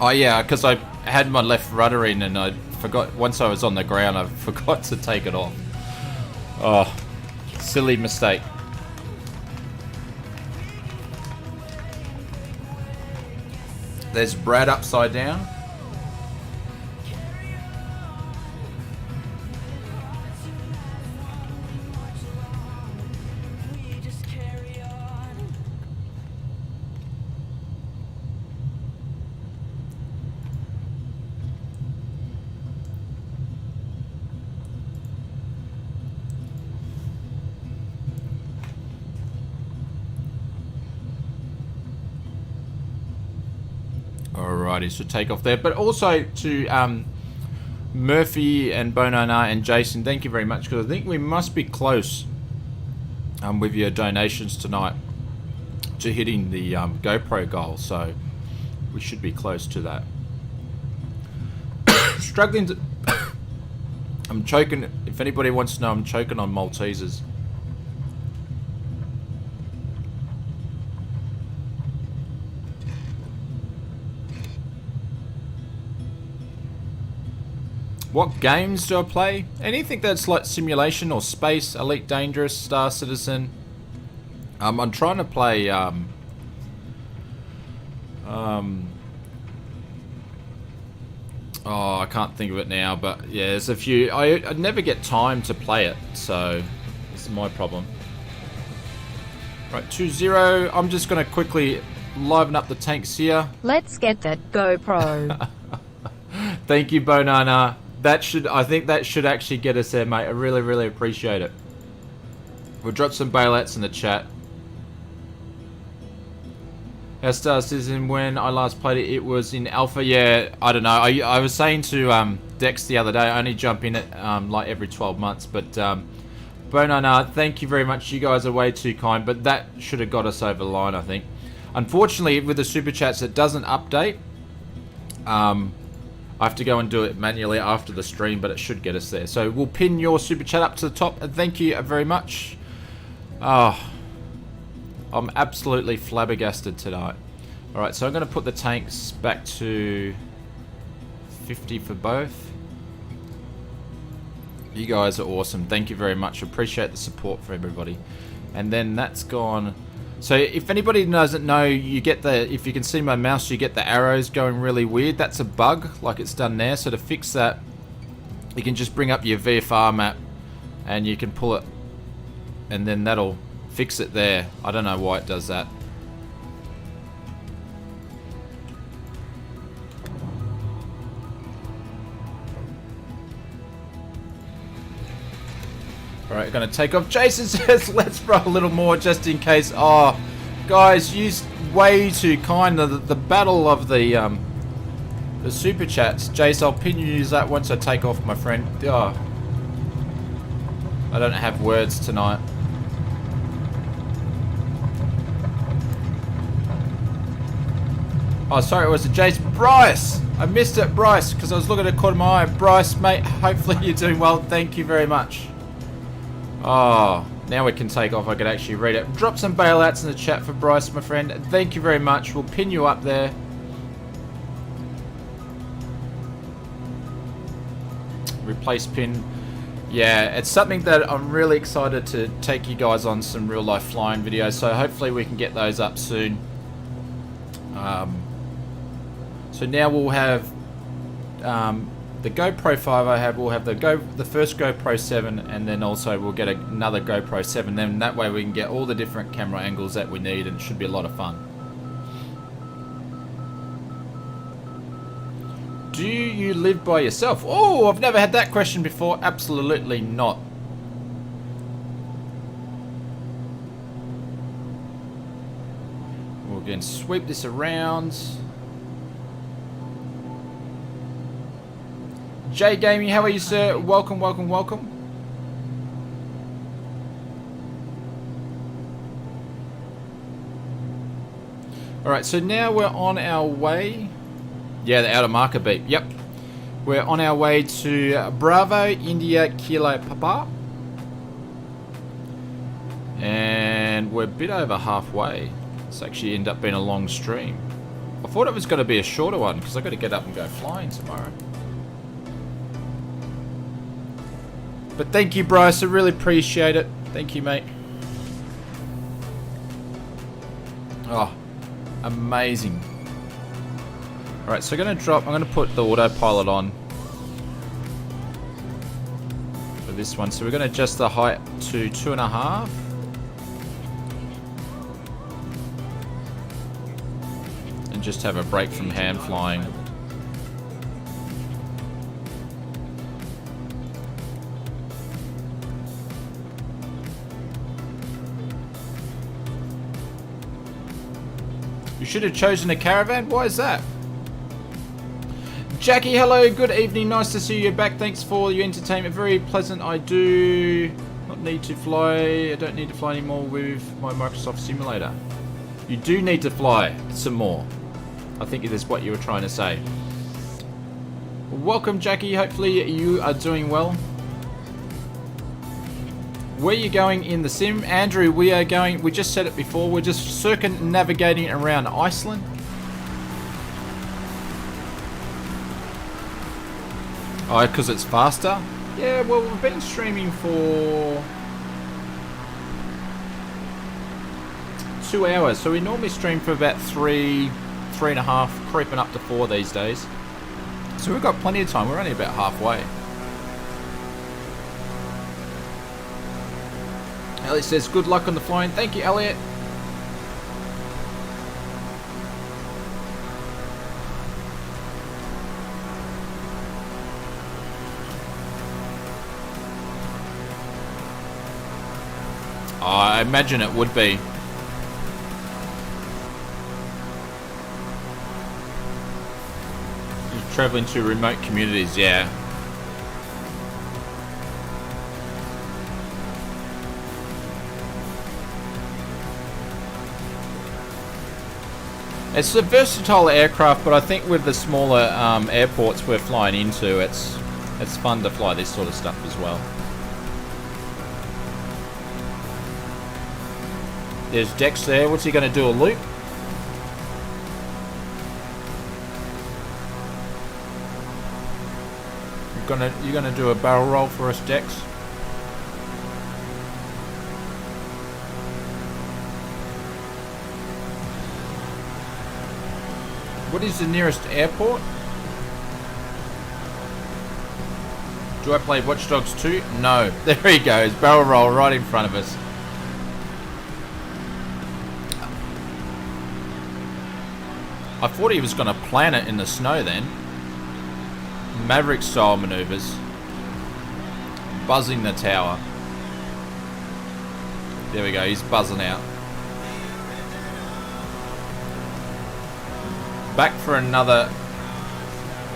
Oh yeah, because I had my left rudder in and I forgot, once I was on the ground, I forgot to take it off. Oh, silly mistake. There's Brad upside down. Alrighty, so take off there. But also to Murphy and Bonana and Jason, thank you very much, because I think we must be close with your donations tonight to hitting the GoPro goal. So we should be close to that. Struggling to... I'm choking. If anybody wants to know, I'm choking on Maltesers. What games do I play? Anything that's like simulation or space, Elite Dangerous, Star Citizen. I'm trying to play oh, I can't think of it now, but yeah, there's a few. I never get time to play it, so this is my problem. Right, 2-0. I'm just going to quickly liven up the tanks here. Let's get that GoPro. Thank you, Bonana. That should, I think that should actually get us there, mate. I really, really appreciate it. We'll drop some bailouts in the chat. Our Star Citizen, when I last played it, it was in alpha. Yeah, I don't know. I was saying to Dex the other day, I only jump in it like every 12 months. But Bonana, thank you very much. You guys are way too kind. But that should have got us over the line, I think. Unfortunately, with the super chats, it doesn't update. I have to go and do it manually after the stream, but it should get us there. So we'll pin your super chat up to the top. And thank you very much. Oh, I'm absolutely flabbergasted tonight. Alright, so I'm going to put the tanks back to 50 for both. You guys are awesome. Thank you very much. Appreciate the support for everybody. And then that's gone. So if anybody doesn't know, you get the, if you can see my mouse, you get the arrows going really weird. That's a bug, like it's done there. So to fix that, you can just bring up your VFR map and you can pull it, and then that'll fix it there. I don't know why it does that. Alright, gonna take off. Jason says, let's roll a little more just in case. Oh, guys, you're way too kind. The battle of the super chats. Jace, I'll pin you that once I take off, my friend. Oh, I don't have words tonight. Oh, sorry, it was a Jace. Bryce! I missed it, Bryce, because I was looking at the corner of my eye. Bryce, mate, hopefully you're doing well. Thank you very much. Oh, now we can take off. I can actually read it. Drop some bailouts in the chat for Bryce, my friend. Thank you very much. We'll pin you up there. Replace pin. Yeah, it's something that I'm really excited to take you guys on some real life flying videos. So hopefully we can get those up soon. So now we'll have the GoPro 5 I have, we'll have the first GoPro 7, and then also we'll get another GoPro 7. Then that way we can get all the different camera angles that we need, and it should be a lot of fun. Do you live by yourself? Oh, I've never had that question before. Absolutely not. We'll again sweep this around. J Gaming, how are you, sir? Welcome, welcome, welcome. Alright, so now we're on our way. Yeah, the outer marker beep. Yep. We're on our way to Bravo, India, Kilo, Papa. And we're a bit over halfway. It's actually ended up being a long stream. I thought it was going to be a shorter one because I've got to get up and go flying tomorrow. But thank you, Bryce. I really appreciate it. Thank you, mate. Oh, amazing. Alright, so I'm going to put the autopilot on for this one. So we're going to adjust the height to 2.5. And just have a break from hand flying. You should have chosen a caravan? Why is that? Jackie, hello, good evening, nice to see you back. Thanks for your entertainment, very pleasant. I do not need to fly, I don't need to fly anymore with my Microsoft Simulator. You do need to fly some more. I think it is what you were trying to say. Welcome, Jackie, hopefully you are doing well. Where are you going in the sim? Andrew, we just said it before, we're just circumnavigating around Iceland. Oh, because it's faster? Yeah, well, we've been streaming for 2 hours. So we normally stream for about 3.5, creeping up to 4 these days. So we've got plenty of time. We're only about halfway. Elliot says, good luck on the flying. Thank you, Elliot. I imagine it would be. You're traveling to remote communities, yeah. It's a versatile aircraft, but I think with the smaller airports we're flying into, it's fun to fly this sort of stuff as well. There's Dex there. What's he going to do? A loop? You're gonna do a barrel roll for us, Dex? What is the nearest airport? Do I play Watch Dogs 2? No. There he goes. Barrel roll right in front of us. I thought he was going to plan it in the snow then. Maverick style maneuvers. Buzzing the tower. There we go, he's buzzing out. Back for another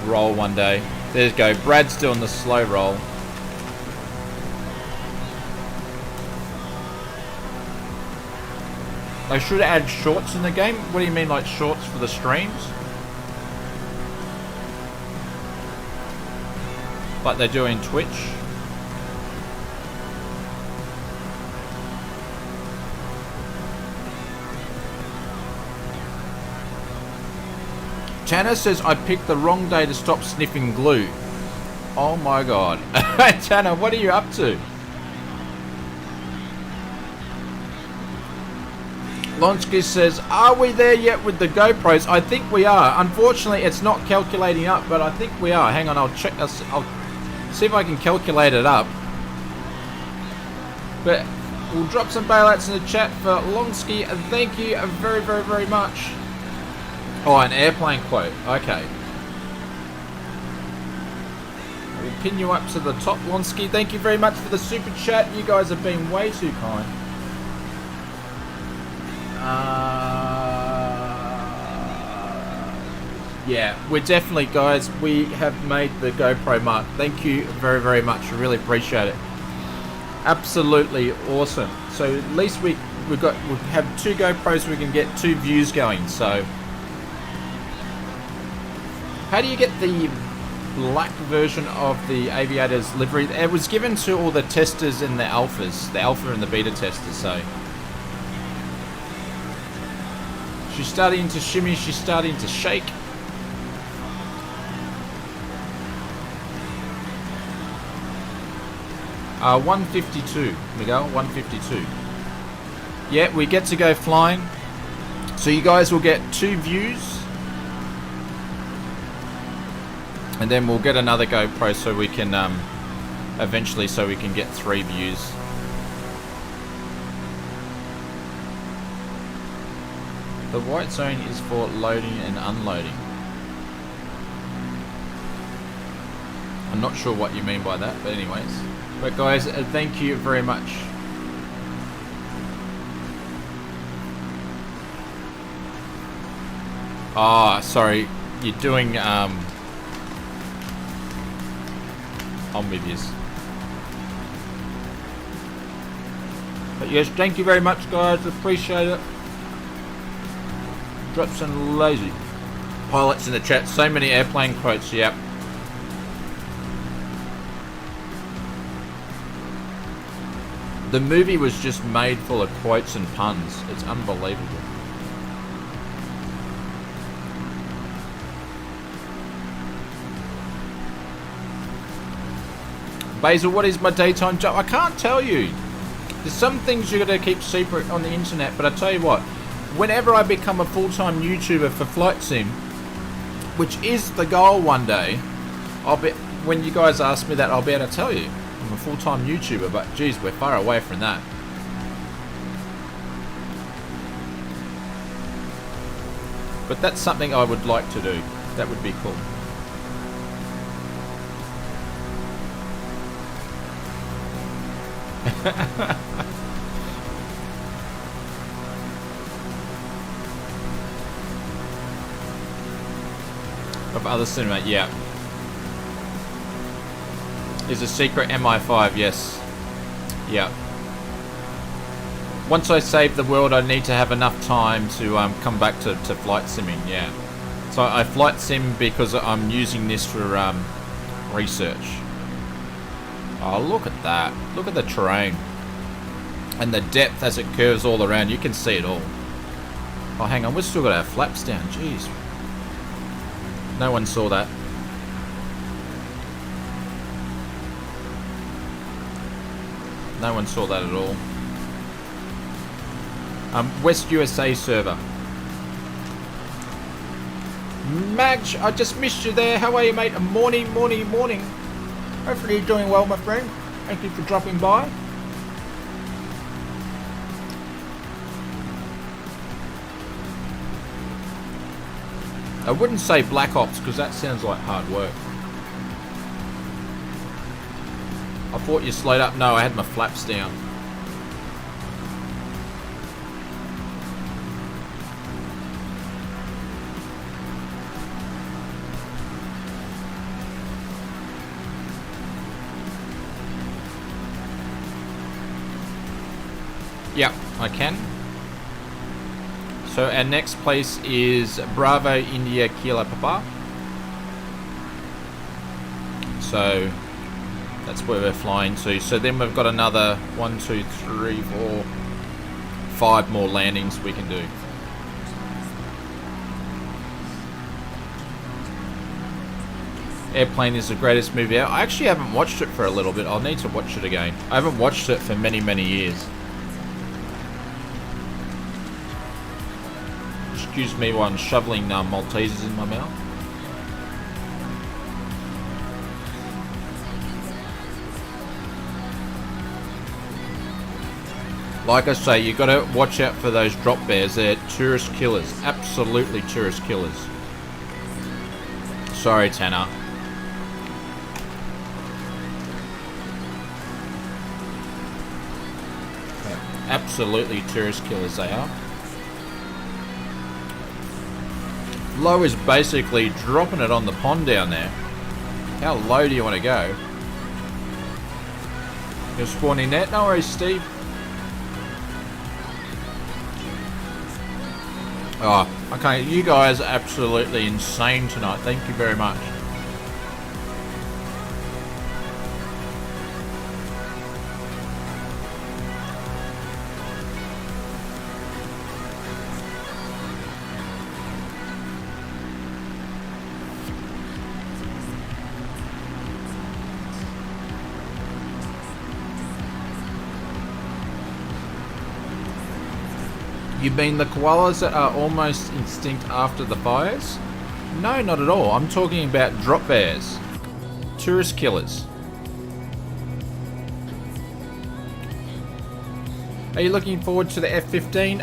roll one day. There you go, Brad's doing the slow roll. They should add shorts in the game. What do you mean, like shorts for the streams? Like they do in Twitch? Tanner says I picked the wrong day to stop sniffing glue. Oh my god. Tanner, what are you up to? Lonsky says, are we there yet with the GoPros? I think we are. Unfortunately, it's not calculating up, but I think we are. Hang on, I'll check. I'll see if I can calculate it up. But we'll drop some bailouts in the chat for Lonsky. Thank you very, very, very much. Oh, an airplane quote. Okay. We'll pin you up to the top, Lonsky. Thank you very much for the super chat. You guys have been way too kind. Yeah, we're definitely, guys, we have made the GoPro mark. Thank you very, very much. I really appreciate it. Absolutely awesome. So at least we have 2 GoPros, we can get 2 views going. So how do you get the black version of the Aviator's livery? It was given to all the testers and the alphas, the alpha and the beta testers. So she's starting to shimmy, she's starting to shake. Uh, 152, Miguel, 152. Yeah, we get to go flying. So you guys will get 2 views. And then we'll get another GoPro so we can, eventually, so we can get 3 views. The white zone is for loading and unloading. I'm not sure what you mean by that, but anyways. But guys, thank you very much. Ah, sorry. You're doing, I'm with you. But yes, thank you very much, guys. Appreciate it. Drops and lazy. Pilots in the chat. So many airplane quotes, yep. The movie was just made full of quotes and puns. It's unbelievable. Basil, what is my daytime job? I can't tell you. There's some things you got to keep secret on the internet, but I tell you what, whenever I become a full-time YouTuber for flight sim, which is the goal one day, when you guys ask me that, I'll be able to tell you. I'm a full-time YouTuber, but geez, we're far away from that. But that's something I would like to do. That would be cool. Of other cinema, yeah. Is a secret MI5, yes. Yeah. Once I save the world, I need to have enough time to come back to flight simming, yeah. So I flight sim because I'm using this for research. Oh, look at that. Look at the terrain. And the depth as it curves all around. You can see it all. Oh, hang on. We've still got our flaps down. Jeez. No one saw that. No one saw that at all. West USA server. Madge, I just missed you there. How are you, mate? Morning. Hopefully you're doing well, my friend. Thank you for dropping by. I wouldn't say Black Ops because that sounds like hard work. I thought you slowed up. No, I had my flaps down. Yep, I can. So our next place is Bravo India Kilo Papa. So that's where we're flying to. So then we've got another 1, 2, 3, 4, 5 more landings we can do. Airplane is the greatest movie out. I actually haven't watched it for a little bit. I'll need to watch it again. I haven't watched it for many, many years. Excuse me while I'm shoveling Maltesers in my mouth. Like I say, you got to watch out for those drop bears. They're tourist killers. Absolutely tourist killers. Sorry, Tanner. Absolutely tourist killers they are. Low is basically dropping it on the pond down there. How low do you want to go? You're spawning net? No worries, Steve. Oh, okay, you guys are absolutely insane tonight. Thank you very much. You mean the koalas that are almost extinct after the fires? No, not at all. I'm talking about drop bears. Tourist killers. Are you looking forward to the F-15?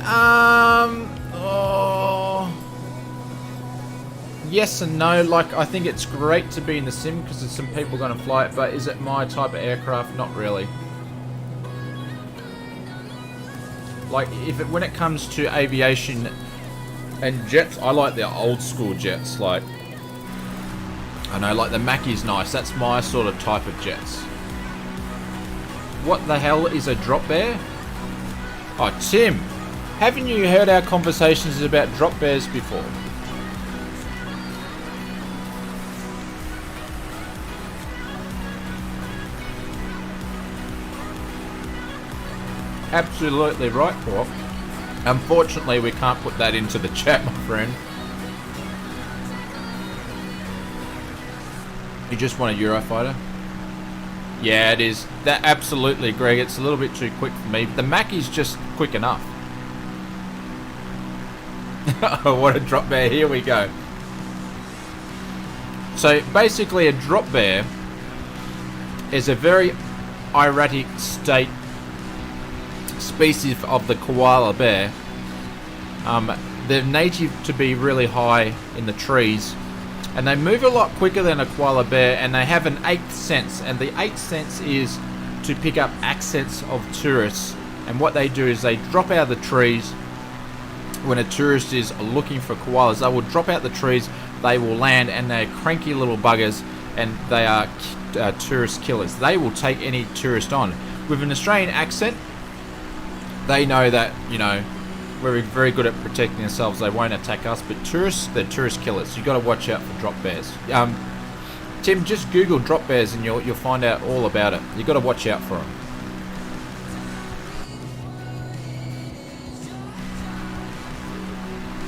Yes and no. Like, I think it's great to be in the sim because there's some people going to fly it, but is it my type of aircraft? Not really. Like, when it comes to aviation and jets, I like the old school jets. Like, I know, like the Mackie's nice. That's my sort of type of jets. What the hell is a drop bear? Oh, Tim, haven't you heard our conversations about drop bears before? Absolutely right, Paul. Unfortunately, we can't put that into the chat, my friend. You just want a Eurofighter? Yeah, it is. That absolutely, Greg. It's a little bit too quick for me. The Mackie's just quick enough. Oh, what a drop bear. Here we go. So, basically, a drop bear is a very erratic state species of the koala bear. They're native to be really high in the trees, and they move a lot quicker than a koala bear, and they have an eighth sense, and the eighth sense is to pick up accents of tourists. And what they do is they drop out of the trees when a tourist is looking for koalas. They will drop out the trees, they will land, and they're cranky little buggers, and they are tourist killers. They will take any tourist on. With an Australian accent, they know that, you know, we're very good at protecting ourselves. They won't attack us, but tourists, they're tourist killers. You've got to watch out for drop bears. Tim, just Google drop bears and you'll find out all about it. You've got to watch out for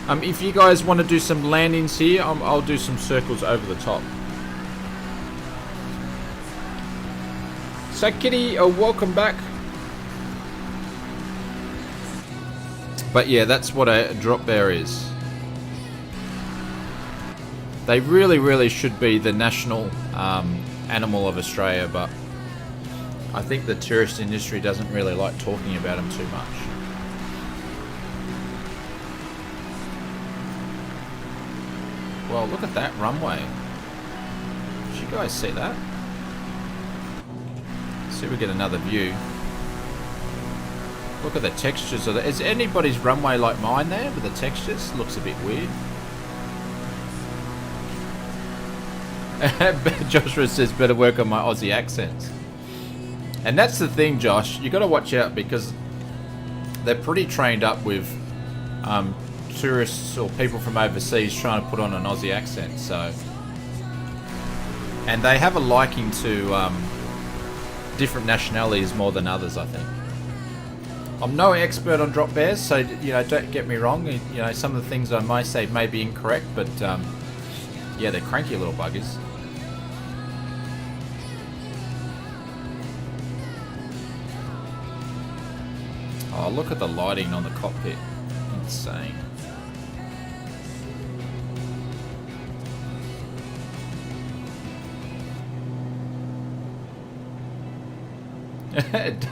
them. If you guys want to do some landings here, I'll do some circles over the top. So, Kitty, welcome back. But yeah, that's what a drop bear is. They really, really should be the national animal of Australia, but I think the tourist industry doesn't really like talking about them too much. Well, look at that runway. Did you guys see that? Let's see if we get another view. Look at the textures of it. Is anybody's runway like mine there with the textures? Looks a bit weird. Joshua says better work on my Aussie accents. And that's the thing, Josh. You got to watch out because they're pretty trained up with tourists or people from overseas trying to put on an Aussie accent. So, and they have a liking to different nationalities more than others, I think. I'm no expert on drop bears, so you know, don't get me wrong. You know, some of the things I might say may be incorrect, but yeah, they're cranky little buggers. Oh, look at the lighting on the cockpit. Insane.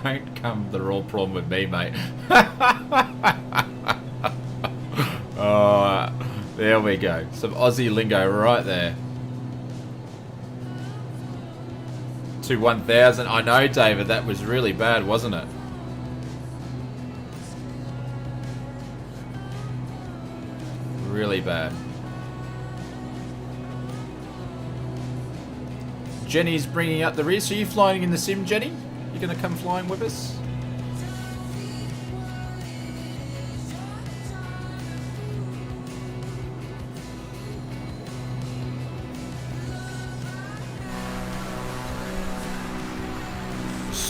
Don't come the raw problem with me, mate. Oh, there we go. Some Aussie lingo right there. To 1,000. I know, David, that was really bad, wasn't it? Really bad. Jenny's bringing up the rear. So are you flying in the sim, Jenny? You gonna come flying with us?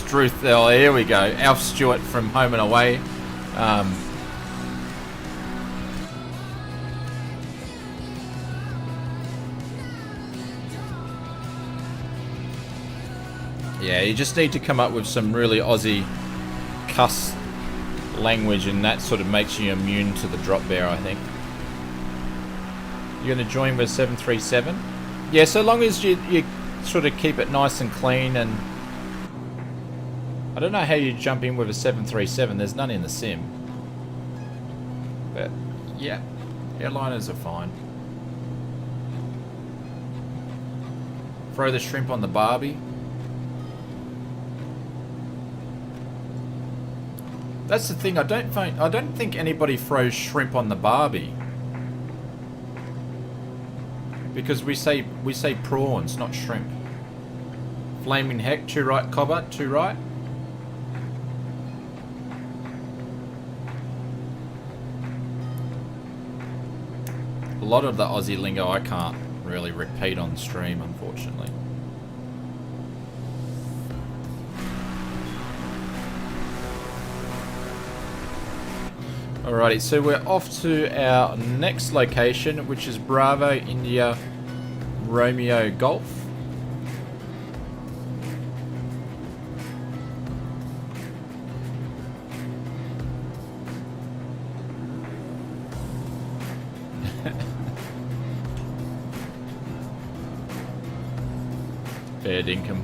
Struth. Oh, here we go. Alf Stewart from Home and Away. Yeah, you just need to come up with some really Aussie cuss language, and that sort of makes you immune to the drop bear, I think. You're going to join with 737? Yeah, so long as you sort of keep it nice and clean, and I don't know how you jump in with a 737. There's none in the sim. But yeah, airliners are fine. Throw the shrimp on the barbie. That's the thing. I don't think anybody throws shrimp on the barbie, because we say prawns, not shrimp. Flaming heck, too right, Cobber, too right. A lot of the Aussie lingo I can't really repeat on stream, unfortunately. Alrighty, so we're off to our next location, which is Bravo India Romeo Golf. Fair dinkum.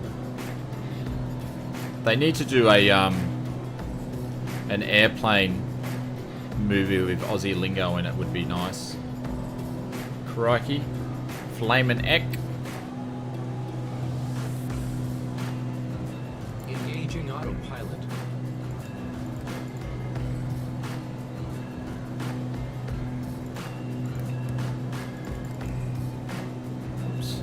They need to do a an airplane movie with Aussie lingo in it, would be nice. Crikey. Flamin' Eck. Engaging autopilot. Oops.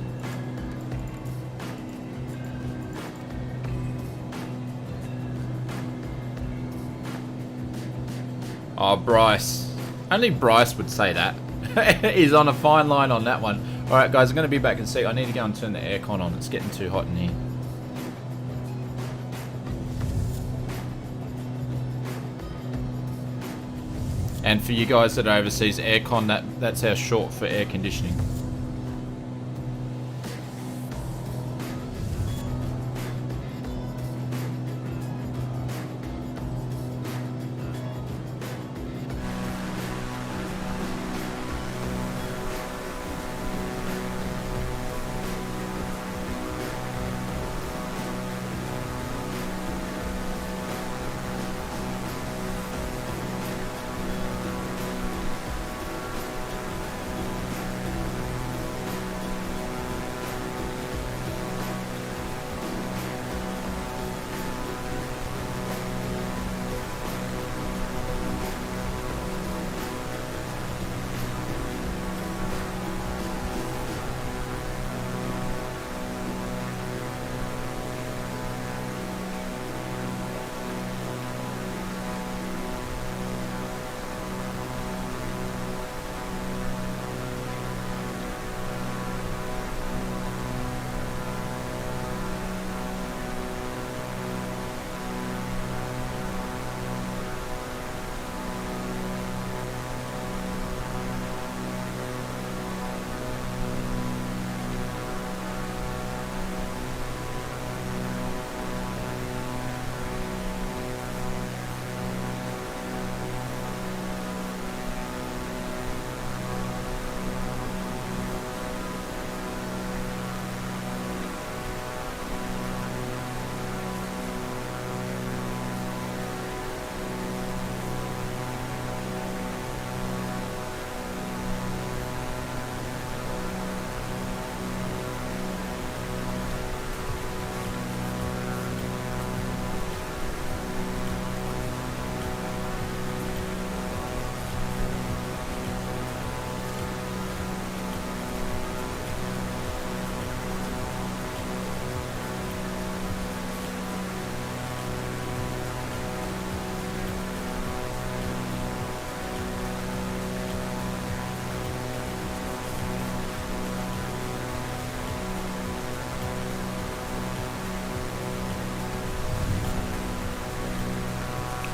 Oh, Bryce. Only Bryce would say that. He's on a fine line on that one. Alright guys, I'm going to be back in a sec. I need to go and turn the aircon on. It's getting too hot in here. And for you guys that are overseas, aircon, that's our short for air conditioning.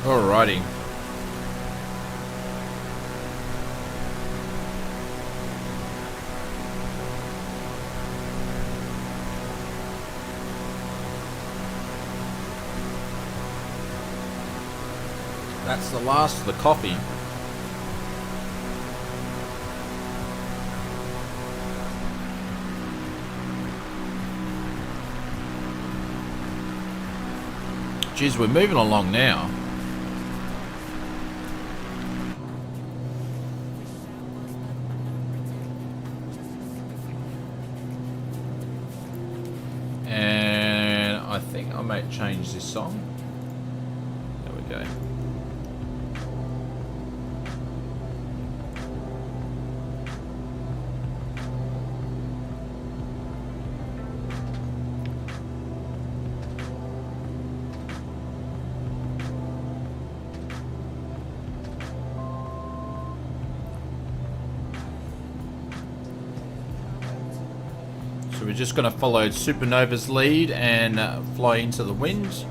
Alrighty. That's the last of the coffee. Geez, we're moving along now. And I think I might change this song. There we go. So we're just going to follow Supernova's lead and fly into the wind.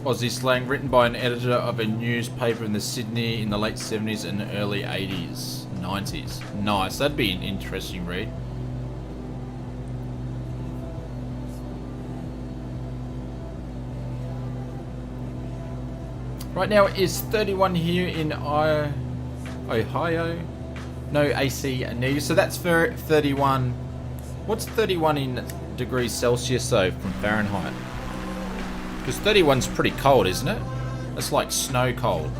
Aussie slang written by an editor of a newspaper in the Sydney in the late 70s and early 80s, 90s. Nice, that'd be an interesting read. Right now it is 31 here in Ohio. No AC needed. So that's for 31. What's 31 in degrees Celsius though from Fahrenheit? Because 31's pretty cold, isn't it? That's like snow cold.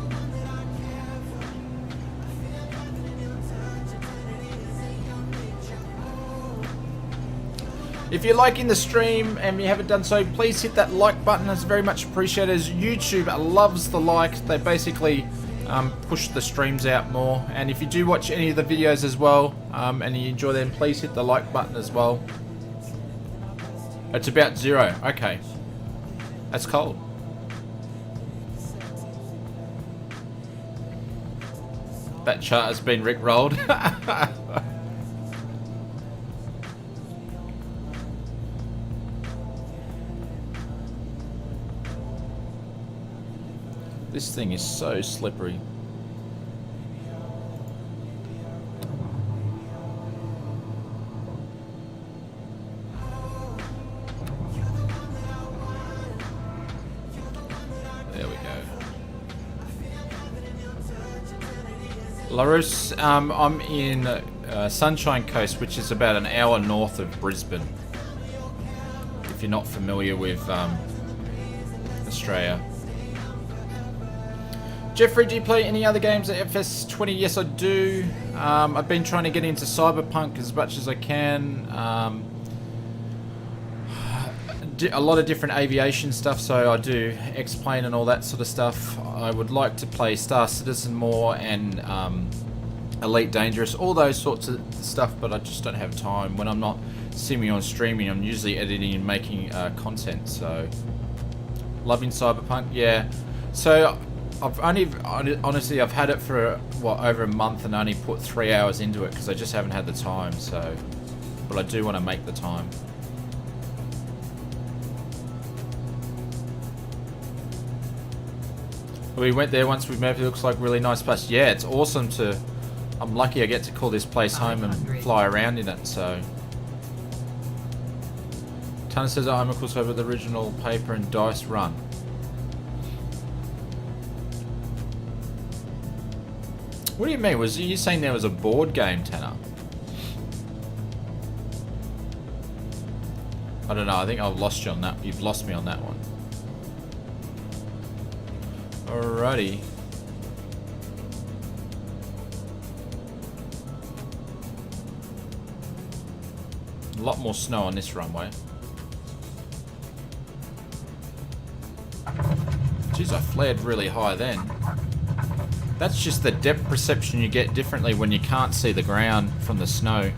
If you're liking the stream and you haven't done so, please hit that like button. It's very much appreciated, as YouTube loves the like. They basically push the streams out more. And if you do watch any of the videos as well, and you enjoy them, please hit the like button as well. It's about 0. Okay. That's cold. That chart has been rickrolled. This thing is so slippery. There we go. Larus, I'm in Sunshine Coast, which is about an hour north of Brisbane. If you're not familiar with Australia. Jeffrey, do you play any other games at FS20? Yes, I do. I've been trying to get into Cyberpunk as much as I can. A lot of different aviation stuff, so I do X-Plane and all that sort of stuff. I would like to play Star Citizen more and Elite Dangerous, all those sorts of stuff, but I just don't have time. When I'm not simming on streaming, I'm usually editing and making content, so... Loving Cyberpunk, yeah. So... honestly, I've had it for, what, over a month and only put 3 hours into it because I just haven't had the time, so... But I do want to make the time. We went there once we met. It looks like a really nice place. Yeah, it's awesome to... I'm lucky I get to call this place home and fly around in it, so... Tana says I'm of course over the original paper and dice run. What do you mean? Was you saying there was a board game, Tanner? I don't know. I think I've lost you on that. You've lost me on that one. Alrighty. A lot more snow on this runway. Jeez, I flared really high then. That's just the depth perception you get differently when you can't see the ground from the snow.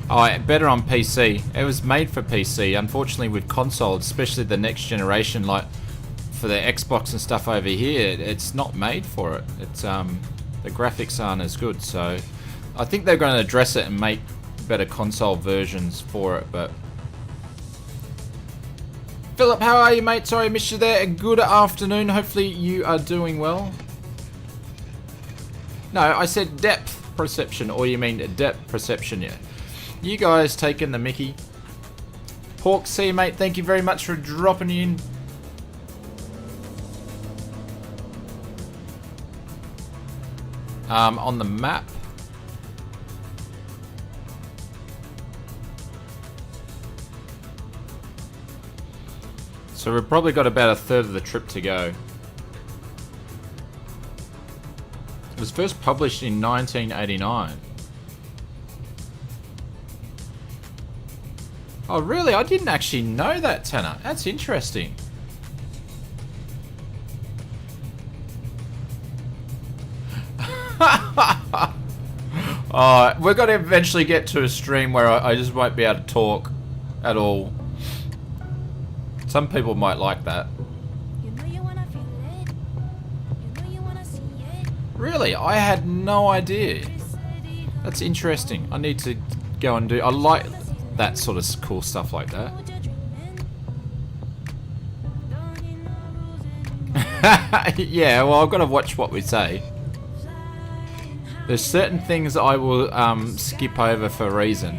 Oh, better on PC. It was made for PC. Unfortunately with consoles, especially the next generation, like for the Xbox and stuff over here, it's not made for it. It's the graphics aren't as good, so I think they're going to address it and make better console versions for it, but... Philip, how are you, mate? Sorry I missed you there. Good afternoon. Hopefully you are doing well. No, I said depth perception, or you mean depth perception, yeah. You guys taking the mickey. Hawk, see you, mate. Thank you very much for dropping in. On the map. So we've probably got about a third of the trip to go. It was first published in 1989. Oh really? I didn't actually know that, Tanner. That's interesting. Oh, we're going to eventually get to a stream where I just won't be able to talk at all. Some people might like that. Really? I had no idea. That's interesting. I need to go and do... I like that sort of cool stuff like that. Yeah, well, I've got to watch what we say. There's certain things I will skip over for a reason.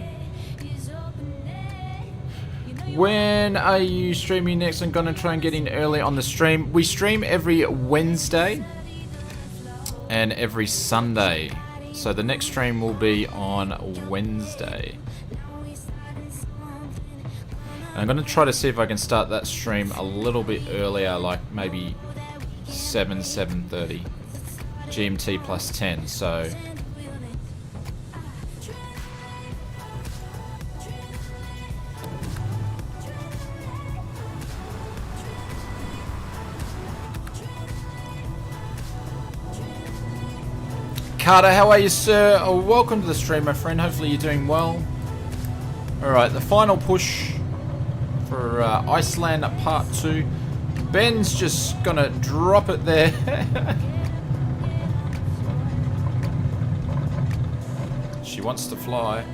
When are you streaming next? I'm gonna try and get in early on the stream. We stream every Wednesday and every Sunday. So the next stream will be on Wednesday. And I'm gonna try to see if I can start that stream a little bit earlier, like maybe 7:30 GMT plus 10. So Carter, how are you, sir? Oh, welcome to the stream, my friend. Hopefully you're doing well. Alright, the final push for ICELAND Part 2. Ben's just gonna drop it there. She wants to fly.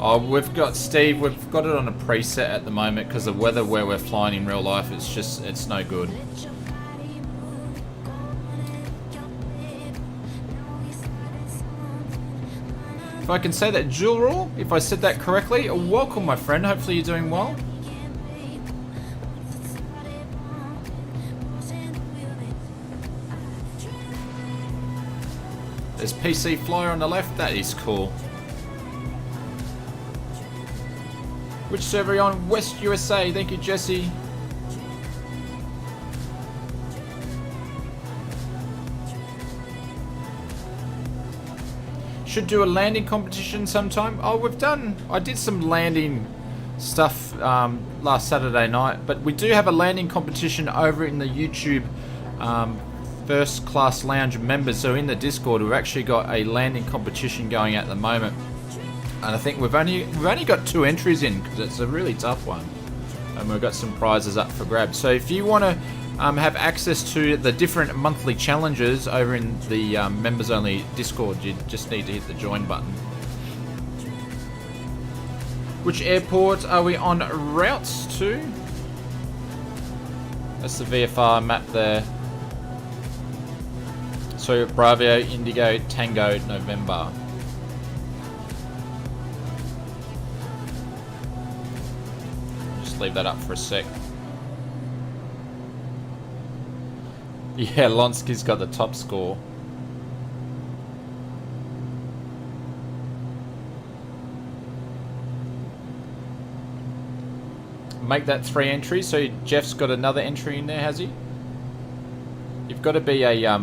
Oh, we've got Steve. We've got it on a preset at the moment because the weather where we're flying in real life, it's no good. If I can say that, Jewel, if I said that correctly, welcome, my friend. Hopefully you're doing well. There's PC Flyer on the left. That is cool. Which server are you on? West USA. Thank you, Jesse. Should do a landing competition sometime. Oh, I did some landing stuff last Saturday night, but we do have a landing competition over in the YouTube First Class Lounge members. So in the Discord, we've actually got a landing competition going at the moment. And I think we've only got 2 entries in because it's a really tough one, and we've got some prizes up for grabs. So if you want to have access to the different monthly challenges over in the members only Discord, you just need to hit the join button. Which airport are we on routes to? That's the VFR map there. So Bravo, Indigo, Tango, November. Leave that up for a sec. Yeah, Lonsky's got the top score. Make that 3 entries. So Jeff's got another entry in there, has he? You've got to be a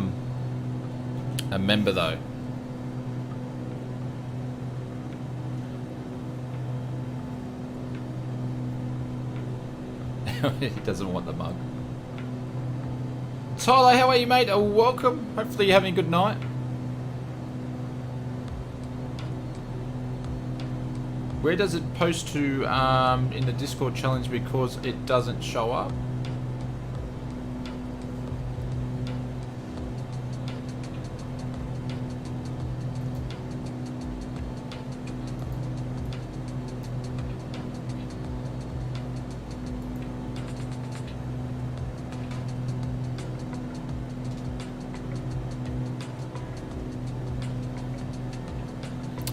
member though. He doesn't want the mug. Tyler, how are you, mate? Welcome. Hopefully you're having a good night. Where does it post to in the Discord challenge because it doesn't show up?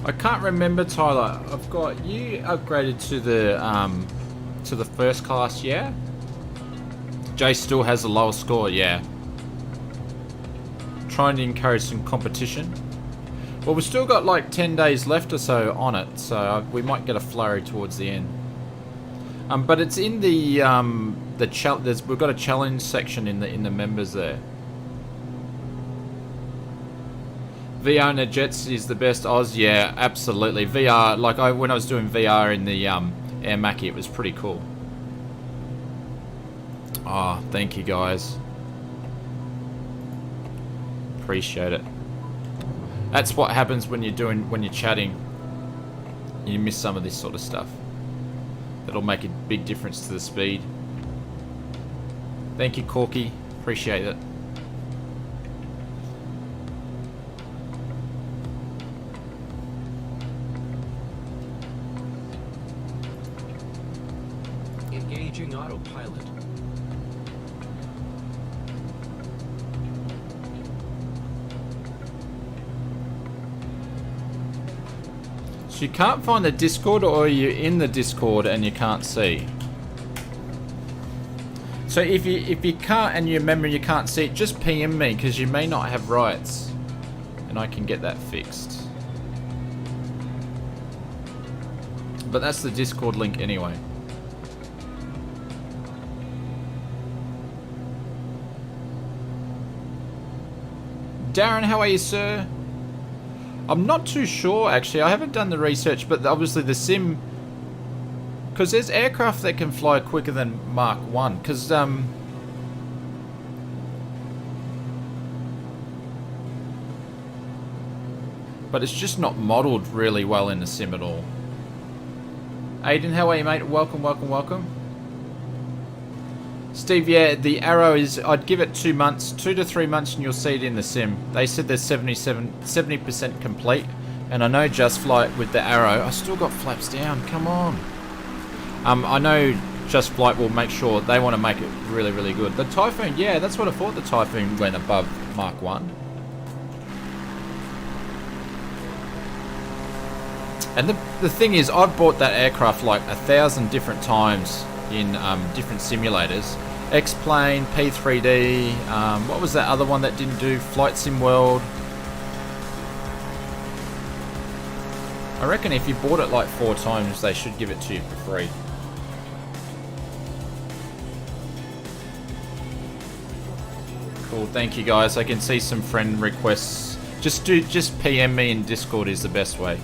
I can't remember, Tyler. I've got you upgraded to the first class, yeah? Jay still has the lowest score, yeah. Trying to encourage some competition. Well, we've still got like 10 days left or so on it, so we might get a flurry towards the end. But it's in the we've got a challenge section in the members there. VR in the jets is the best Oz, yeah, absolutely. VR, like when I was doing VR in the Air Mackie, it was pretty cool. Oh, thank you guys. Appreciate it. That's what happens when you're chatting. You miss some of this sort of stuff. That'll make a big difference to the speed. Thank you, Corky. Appreciate it. Engaging autopilot. So you can't find the Discord, or you're in the Discord and you can't see? So if you can't, and you remember you can't see it, just PM me, because you may not have rights, and I can get that fixed. But that's the Discord link anyway. Darren, how are you, sir? I'm not too sure, actually. I haven't done the research, but obviously the sim... Because there's aircraft that can fly quicker than Mark 1. Because, but it's just not modelled really well in the sim at all. Aiden, how are you, mate? Welcome, welcome, welcome. Steve, yeah, the Arrow is... I'd give it 2 months, 2 to 3 months, and you'll see it in the sim. They said they're 70% complete. And I know Just Flight with the Arrow... I still got flaps down, come on. I know Just Flight will make sure they want to make it really, really good. The Typhoon, yeah, that's what I thought. The Typhoon went above Mark 1. And the thing is, I've bought that aircraft like 1,000 different times in different simulators. X-Plane, P3D, what was that other one that didn't do? Flight Sim World. I reckon if you bought it like 4 times, they should give it to you for free. Cool, thank you guys. I can see some friend requests. Just PM me in Discord is the best way.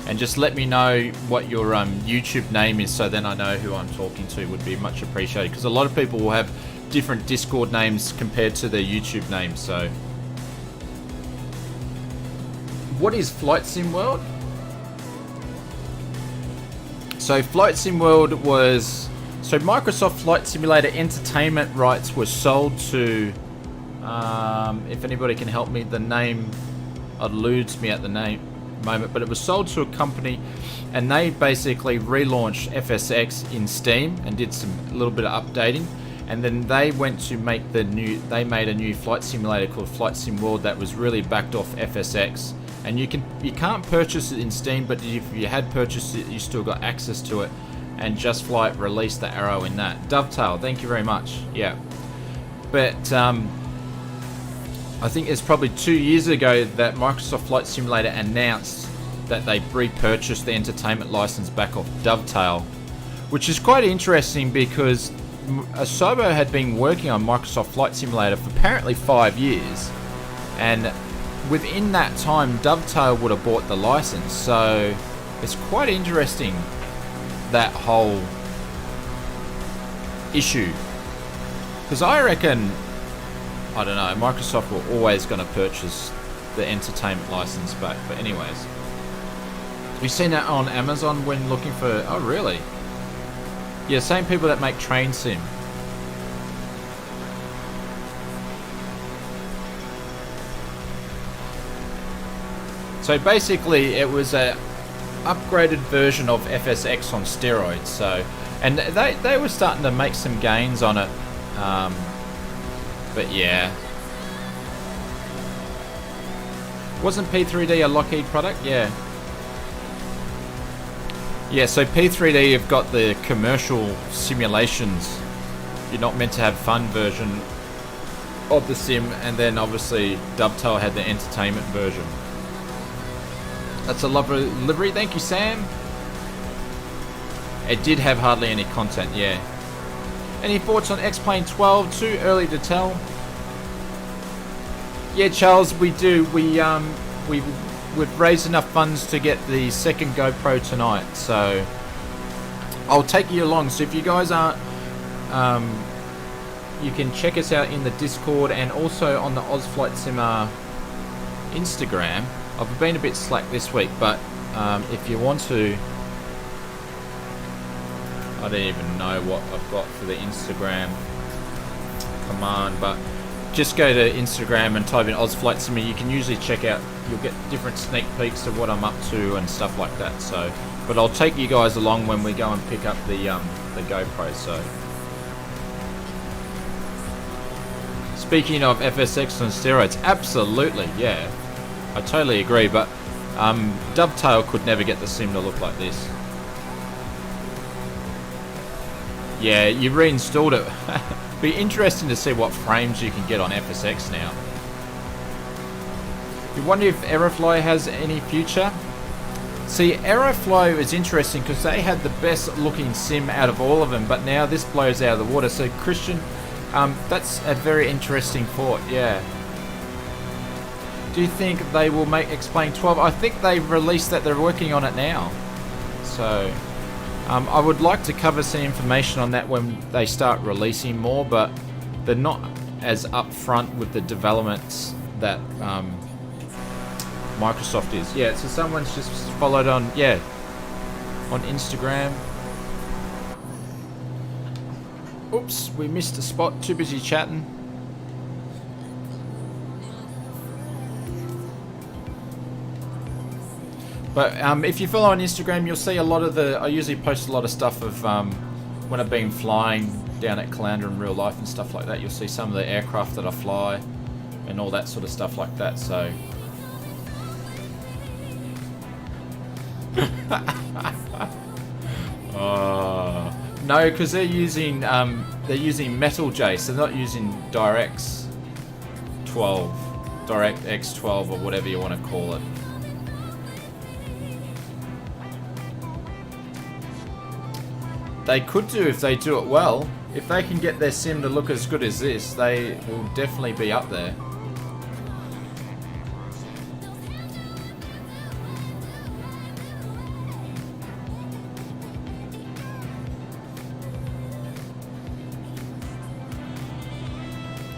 And just let me know what your YouTube name is, so then I know who I'm talking to. Would be much appreciated, because a lot of people will have different Discord names compared to their YouTube name. So, what is Flight Sim World? So Flight Sim World was... So Microsoft Flight Simulator Entertainment rights were sold to... if anybody can help me, the name eludes me at the moment, but it was sold to a company, and they basically relaunched FSX in Steam and did a little bit of updating, and then they went to make they made a new flight simulator called Flight Sim World that was really backed off FSX, and you can't purchase it in Steam, but if you had purchased it, you still got access to it. And Just Flight released the Arrow in that. Dovetail, thank you very much. Yeah, but I think it's probably 2 years ago that Microsoft Flight Simulator announced that they repurchased the entertainment license back off Dovetail, which is quite interesting because Asobo had been working on Microsoft Flight Simulator for apparently 5 years, and within that time Dovetail would have bought the license. So it's quite interesting, that whole issue, because I reckon, I don't know, Microsoft were always going to purchase the entertainment license back. But anyways, we've seen that on Amazon when looking for... Oh, really? Yeah, same people that make Train Sim. So basically, it was a upgraded version of FSX on steroids. So, and they were starting to make some gains on it. But yeah, Wasn't P3D a Lockheed product? Yeah. Yeah, so P3D have got the commercial simulations. You're not meant to have fun version of the sim, and then obviously Dovetail had the entertainment version. That's a lovely livery. Thank you, Sam. It did have hardly any content, yeah. Any thoughts on X-Plane 12? Too early to tell. Yeah, Charles, we do. We've raised enough funds to get the second GoPro tonight, so I'll take you along. So if you guys aren't, you can check us out in the Discord and also on the Ozflight Simmer Instagram. I've been a bit slack this week, but if you want to, I don't even know what I've got for the Instagram command, but just go to Instagram and type in Ozflight Simmer. You can usually check out, you'll get different sneak peeks of what I'm up to and stuff like that. So, but I'll take you guys along when we go and pick up the GoPro. So, speaking of FSX on steroids, absolutely, yeah, I totally agree. But Dovetail could never get the sim to look like this. Yeah, you reinstalled it. Be interesting to see what frames you can get on FSX now. You wonder if Aeroflow has any future? See, Aeroflow is interesting because they had the best looking sim out of all of them, but now this blows out of the water. So Christian, that's a very interesting thought, yeah. Do you think they will make X-Plane 12? I think they've released that, they're working on it now. So I would like to cover some information on that when they start releasing more, but they're not as upfront with the developments that Microsoft is. Yeah, so someone's just followed on, yeah, on Instagram. Oops, we missed a spot, too busy chatting. But if you follow on Instagram, you'll see a lot of I usually post a lot of stuff of when I've been flying down at Caloundra in real life and stuff like that. You'll see some of the aircraft that I fly and all that sort of stuff like that. So no, because they're using Metal J, so they're not using DirectX 12, DirectX 12 or whatever you want to call it. They could do if they do it well. If they can get their sim to look as good as this, they will definitely be up there.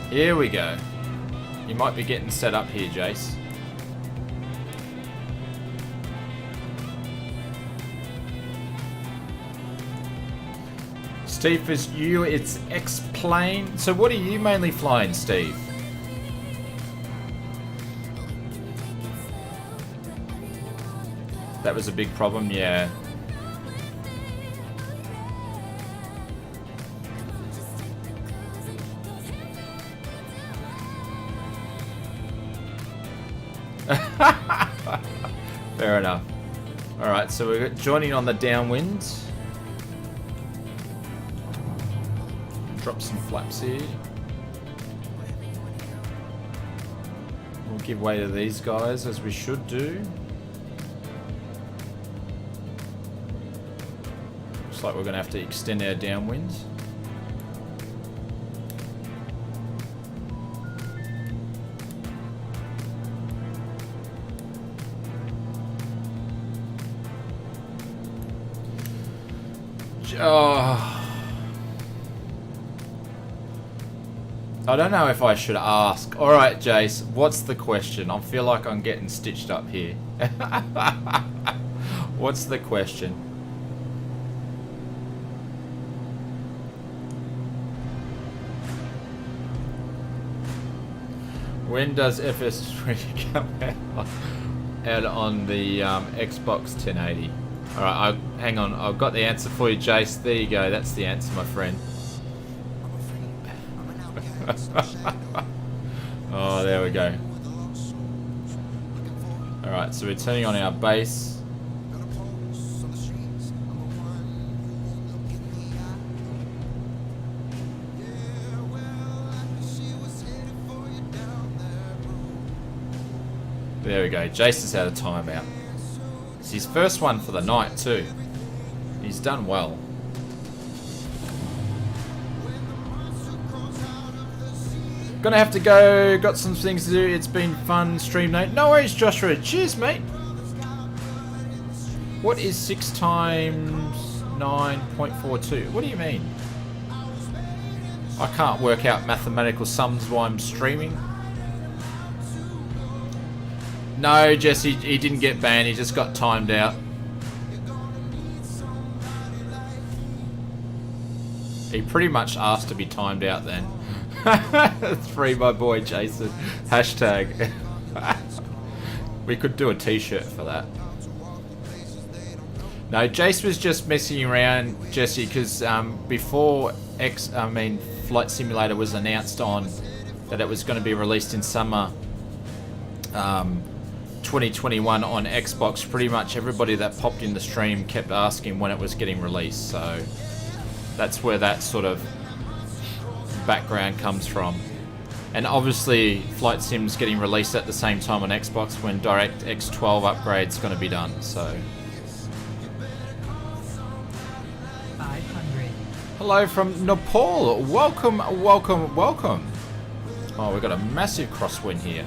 Here we go. You might be getting set up here, Jace. Steve, for you, it's X-Plane. So what are you mainly flying, Steve? That was a big problem, yeah. Fair enough. Alright, so we're joining on the downwind. Drop some flaps here. We'll give way to these guys as we should do. Looks like we're going to have to extend our downwind. Oh. I don't know if I should ask. Alright, Jace, what's the question? I feel like I'm getting stitched up here. What's the question? When does FS3 come out on the Xbox 1080? Alright, hang on. I've got the answer for you, Jace. There you go. That's the answer, my friend. Oh, there we go. Alright, so we're turning on our base. There we go. Jace has had a timeout. It's his first one for the night too. He's done well. Gonna have to go. Got some things to do. It's been fun stream night. No worries, Joshua. Cheers, mate. What is 6 times 9.42? What do you mean? I can't work out mathematical sums while I'm streaming. No, Jesse, he didn't get banned. He just got timed out. He pretty much asked to be timed out then. Free my boy Jason. Hashtag. We could do a t-shirt for that. No, Jace was just messing around, Jesse, because before Flight Simulator was announced on that it was going to be released in summer 2021 on Xbox, pretty much everybody that popped in the stream kept asking when it was getting released, so that's where that sort of background comes from. And obviously Flight Sim's getting released at the same time on Xbox when DirectX 12 upgrade's going to be done, so 500. hello from Nepal. Welcome, welcome, welcome. Oh, we've got a massive crosswind here.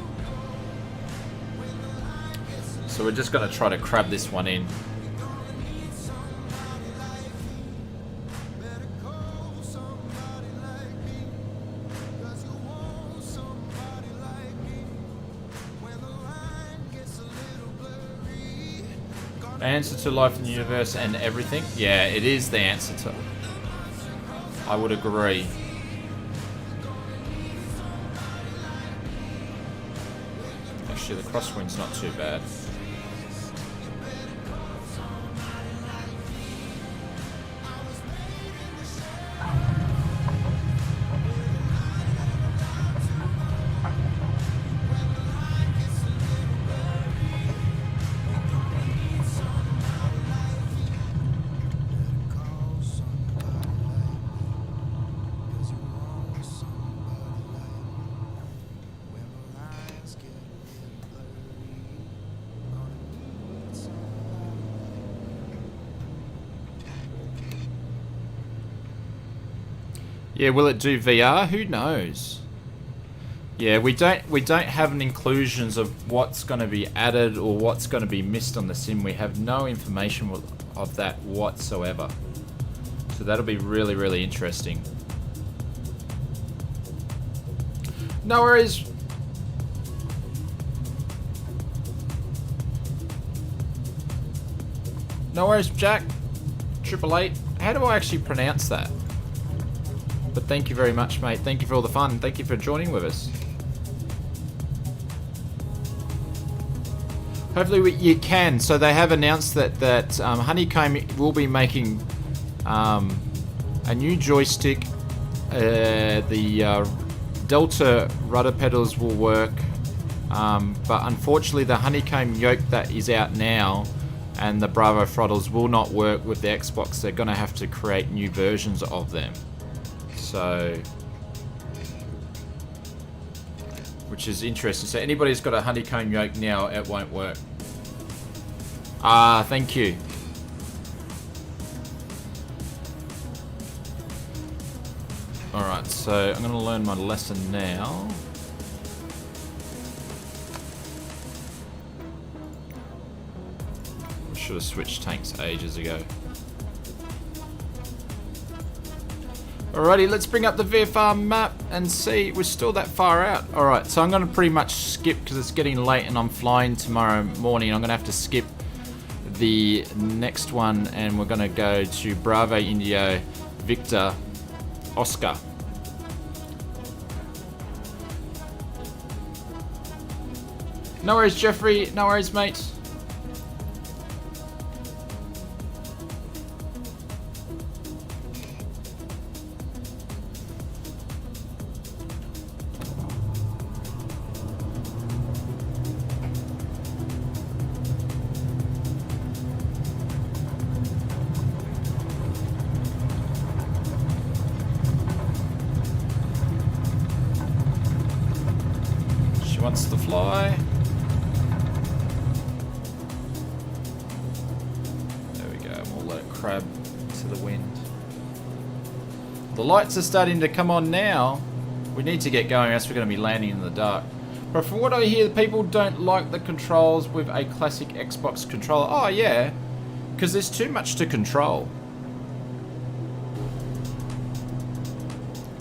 So we're just going to try to crab this one in. Answer to life in the universe and everything? Yeah, it is the answer to. I would agree. Actually, the crosswind's not too bad. Yeah, will it do VR? Who knows? Yeah, we don't have an inclusions of what's going to be added or what's going to be missed on the sim. We have no information of that whatsoever. So that'll be really, really interesting. No worries. No worries, Jack. 888. How do I actually pronounce that? But thank you very much, mate. Thank you for all the fun. Thank you for joining with us. Hopefully you can. So they have announced that Honeycomb will be making a new joystick. The Delta rudder pedals will work, but unfortunately the Honeycomb yoke that is out now and the Bravo throttles will not work with the Xbox. They're going to have to create new versions of them. So, which is interesting. So anybody who's got a Honeycomb yoke now, it won't work. Ah, thank you. Alright, so I'm going to learn my lesson now. I should have switched tanks ages ago. Alrighty, let's bring up the VFR map and see. We're still that far out. Alright, so I'm going to pretty much skip because it's getting late and I'm flying tomorrow morning. I'm going to have to skip the next one and we're going to go to Bravo, India, Victor, Oscar. No worries, Jeffrey. No worries, mate. wants to fly. There we go. We'll let it crab to the wind. The lights are starting to come on now. We need to get going, else we're going to be landing in the dark. But from what I hear, people don't like the controls with a classic Xbox controller. Oh yeah, because there's too much to control.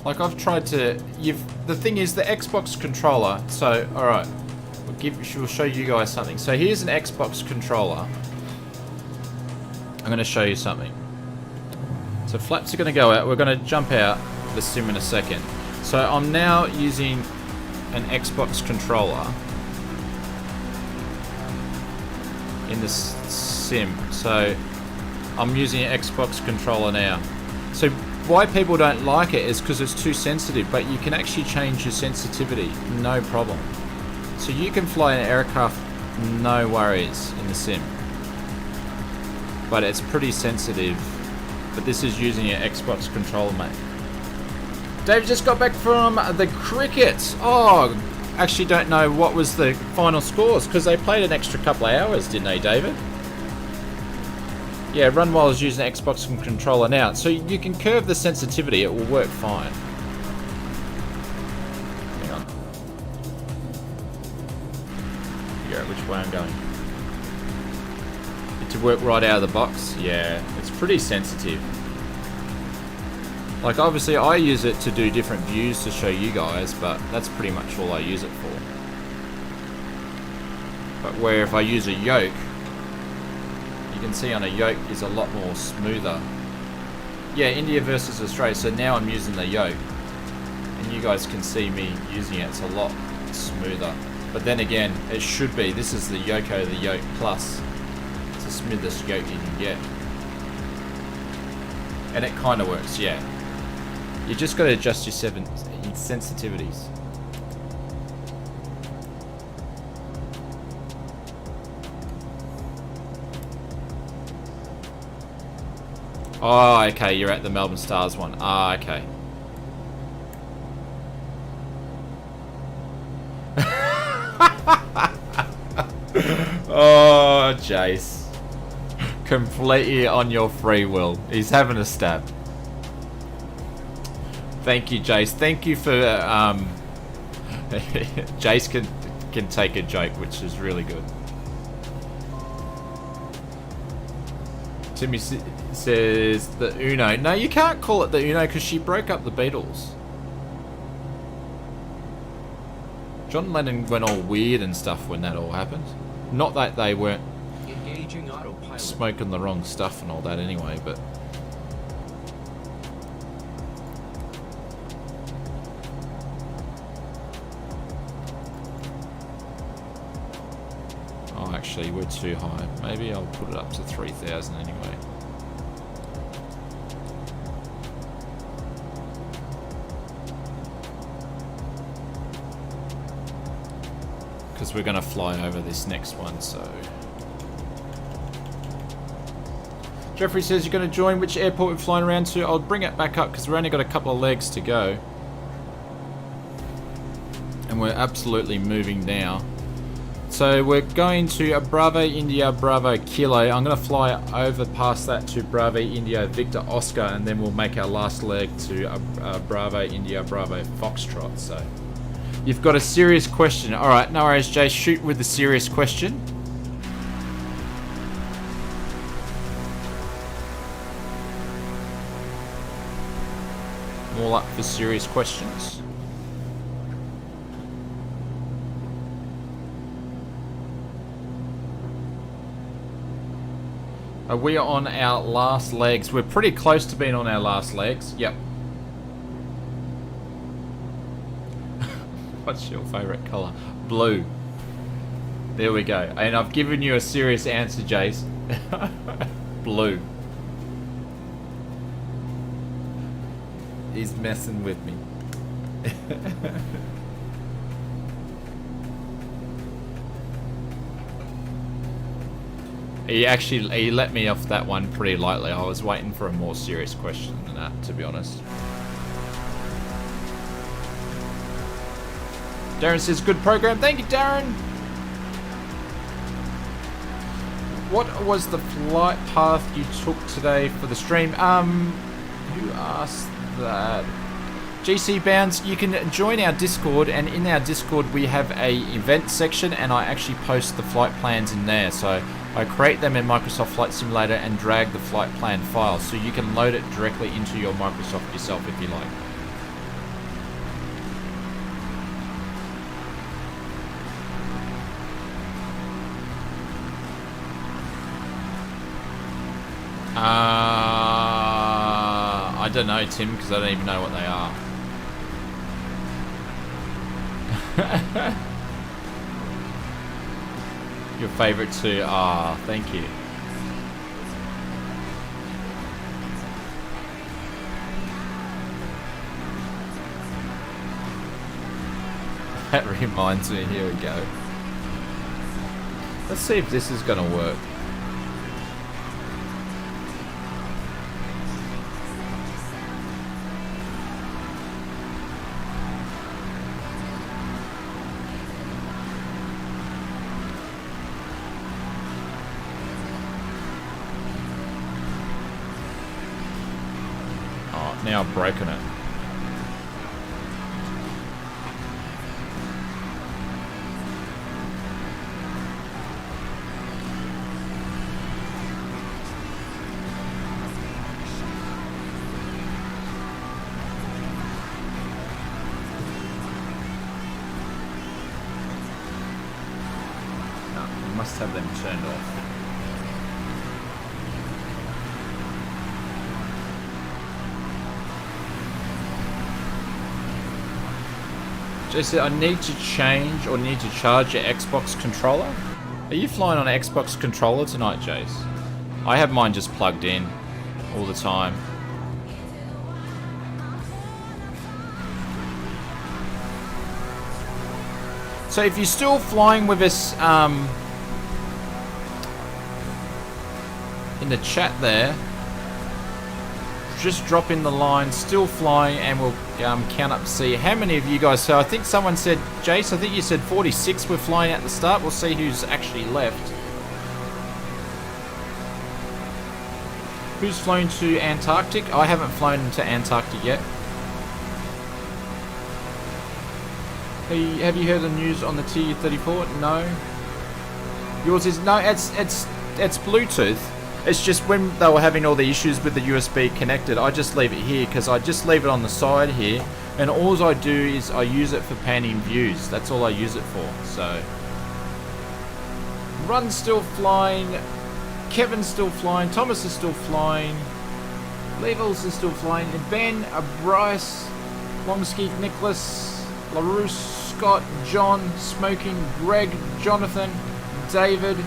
Like I've tried to, the thing is the Xbox controller, so alright, we'll show you guys something. So here's an Xbox controller. I'm going to show you something. So flaps are going to go out, we're going to jump out the sim in a second. So I'm now using an Xbox controller in this sim. So I'm using an Xbox controller now. So why people don't like it is because it's too sensitive, but you can actually change your sensitivity, no problem. So you can fly an aircraft, no worries in the sim. But it's pretty sensitive. But this is using an Xbox controller, mate. Dave just got back from the cricket. Oh, actually don't know what was the final scores because they played an extra couple of hours, didn't they, David? Yeah, Runwell is using an Xbox controller now. So you can curve the sensitivity, it will work fine. Hang on. Figure out which way I'm going. To work right out of the box, yeah, it's pretty sensitive. Like obviously I use it to do different views to show you guys, but that's pretty much all I use it for. But where if I use a yoke, you can see on a yoke is a lot more smoother. Yeah, India versus Australia, so now I'm using the yoke. And you guys can see me using it, it's a lot smoother. But then again, it should be, this is the Yoko, the Yoke Plus. Smoothest yoke you can get, and it kind of works. Yeah, you just got to adjust your sensitivities. Oh, okay, you're at the Melbourne Stars one. Ah, okay. Oh, Jace. Completely on your free will. He's having a stab. Thank you, Jace. Thank you for Jace can take a joke, which is really good. Timmy says the Uno. No, you can't call it the Uno because she broke up the Beatles. John Lennon went all weird and stuff when that all happened. Not that they weren't Engaging autopilot. smoking the wrong stuff and all that anyway, but oh, actually we're too high. Maybe I'll put it up to 3,000 anyway. Because we're going to fly over this next one, so Jeffrey says you're going to join. Which airport we're flying around to? I'll bring it back up because we've only got a couple of legs to go. And we're absolutely moving now. So we're going to Bravo India Bravo Kilo. I'm going to fly over past that to Bravo India Victor Oscar, and then we'll make our last leg to Bravo India Bravo Foxtrot. So you've got a serious question. Alright, no worries, Jay. Shoot with the serious question. All up for serious questions. Are we on our last legs? We're pretty close to being on our last legs. Yep. What's your favourite colour? Blue. There we go. And I've given you a serious answer, Jace. Blue. He's messing with me. He let me off that one pretty lightly. I was waiting for a more serious question than that, to be honest. Darren says, good program. Thank you, Darren. What was the flight path you took today for the stream? Who asked that? GC Bounds, you can join our Discord, and in our Discord we have a event section, and I actually post the flight plans in there. So I create them in Microsoft Flight Simulator and drag the flight plan file, so you can load it directly into your Microsoft yourself if you like. I don't know, Tim, because I don't even know what they are. Your favorite too? Ah, thank you. That reminds me, here we go. Let's see if this is gonna work. Now I've broken it. No, we must have them turned off. Jesse, I need to change or need to charge your Xbox controller. Are you flying on an Xbox controller tonight, Jace? I have mine just plugged in all the time. So if you're still flying with us in the chat there, just drop in the line, still flying, and we'll count up to see how many of you guys. So I think someone said, Jace, I think you said 46 were flying at the start. We'll see who's actually left. Who's flown to Antarctic? I haven't flown to Antarctic yet. Have you heard the news on the Tu-34? No. Yours is no. It's Bluetooth. It's just when they were having all the issues with the USB connected, I just leave it here because I just leave it on the side here, and all I do is I use it for panning views. That's all I use it for. So, Run's still flying, Kevin's still flying, Thomas is still flying, Levels is still flying, and Ben, Bryce, Longskeet, Nicholas, LaRousse, Scott, John, Smoking, Greg, Jonathan, David,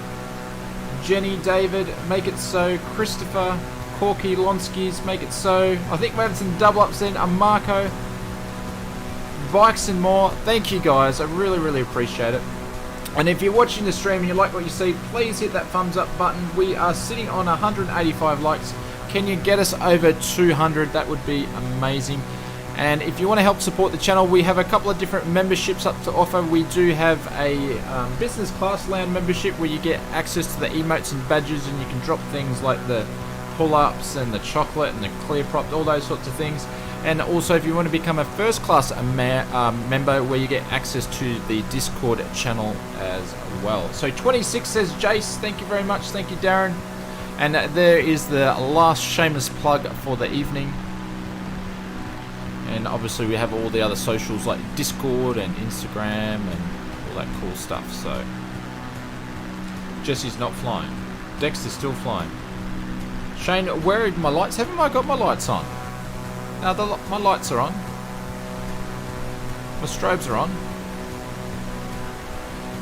Jenny, David, Make It So, Christopher, Corky, Lonskis, Make It So. I think we have some double ups in. Marco, Bikes and more. Thank you guys. I really, really appreciate it. And if you're watching the stream and you like what you see, please hit that thumbs up button. We are sitting on 185 likes. Can you get us over 200? That would be amazing. And if you want to help support the channel, we have a couple of different memberships up to offer. We do have a business class land membership where you get access to the emotes and badges, and you can drop things like the pull-ups and the chocolate and the clear prop, all those sorts of things. And also if you want to become a first class member, where you get access to the Discord channel as well. So 26 says Jace, thank you very much. Thank you, Darren. And there is the last shameless plug for the evening. And obviously we have all the other socials like Discord and Instagram and all that cool stuff. So Jesse's not flying. Dexter's still flying. Shane, where are my lights? Haven't I got my lights on? No, my lights are on. My strobes are on.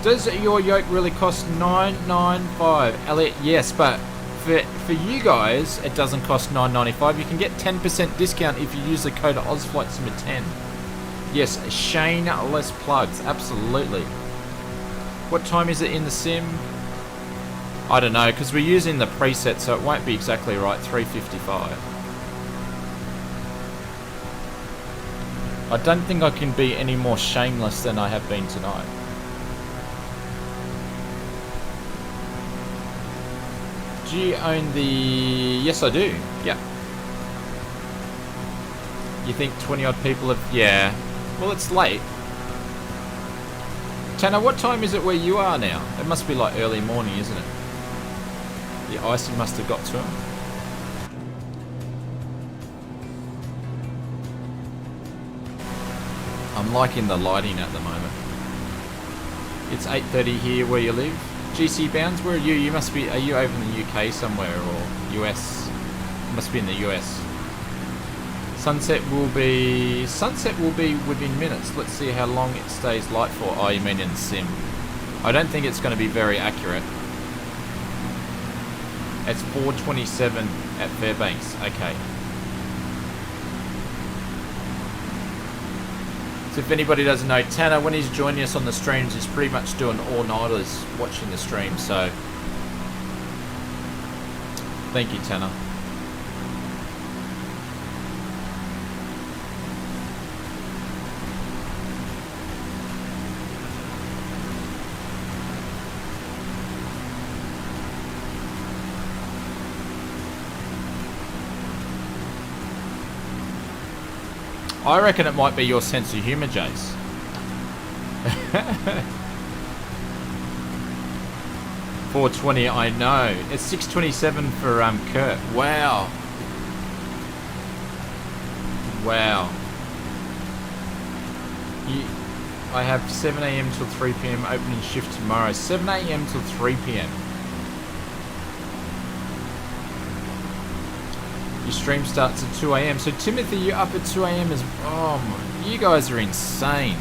Does your yoke really cost $9.95? Elliot, yes, but for you guys, it doesn't cost $9.95. You can get 10% discount if you use the code OzFlightSimmer10. Yes, Shane, less plugs, absolutely. What time is it in the sim? I don't know, because we're using the preset, so it won't be exactly right. 3:55. I don't think I can be any more shameless than I have been tonight. Do you own the... Yes, I do. Yeah. You think 20 odd people have... Yeah. Well, it's late. Tanner, what time is it where you are now? It must be like early morning, isn't it? The icy must have got to him. I'm liking the lighting at the moment. It's 8:30 here where you live. GC Bounds, where are you? You must be... Are you over in the UK somewhere or US? You must be in the US. Sunset will be within minutes. Let's see how long it stays light for. Oh, you mean in the sim? I don't think it's going to be very accurate. It's 4:27 at Fairbanks. Okay. So if anybody doesn't know, Tanner, when he's joining us on the streams, he's pretty much doing all-nighters watching the stream. So thank you, Tanner. I reckon it might be your sense of humour, Jace. $4.20, I know. It's $6.27 for Kurt. Wow. Wow. I have 7 AM till 3 PM opening shift tomorrow. 7 AM till 3 PM. Your stream starts at 2 AM. So Timothy, you're up at 2 AM as... Oh my... You guys are insane.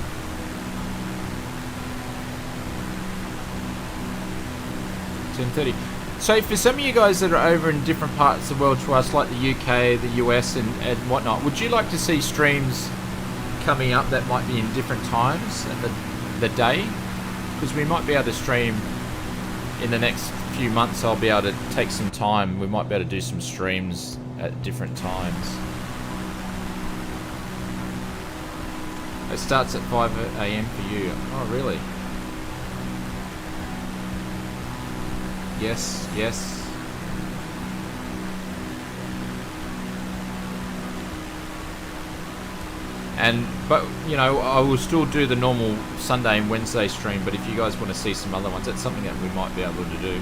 $10:30. So for some of you guys that are over in different parts of the world to us, like the UK, the US and whatnot, would you like to see streams coming up that might be in different times of the day? Because we might be able to stream in the next few months. I'll be able to take some time. We might be able to do some streams at different times. It starts at 5 AM for you. Oh, really? Yes, yes. But you know, I will still do the normal Sunday and Wednesday stream, but if you guys want to see some other ones, that's something that we might be able to do.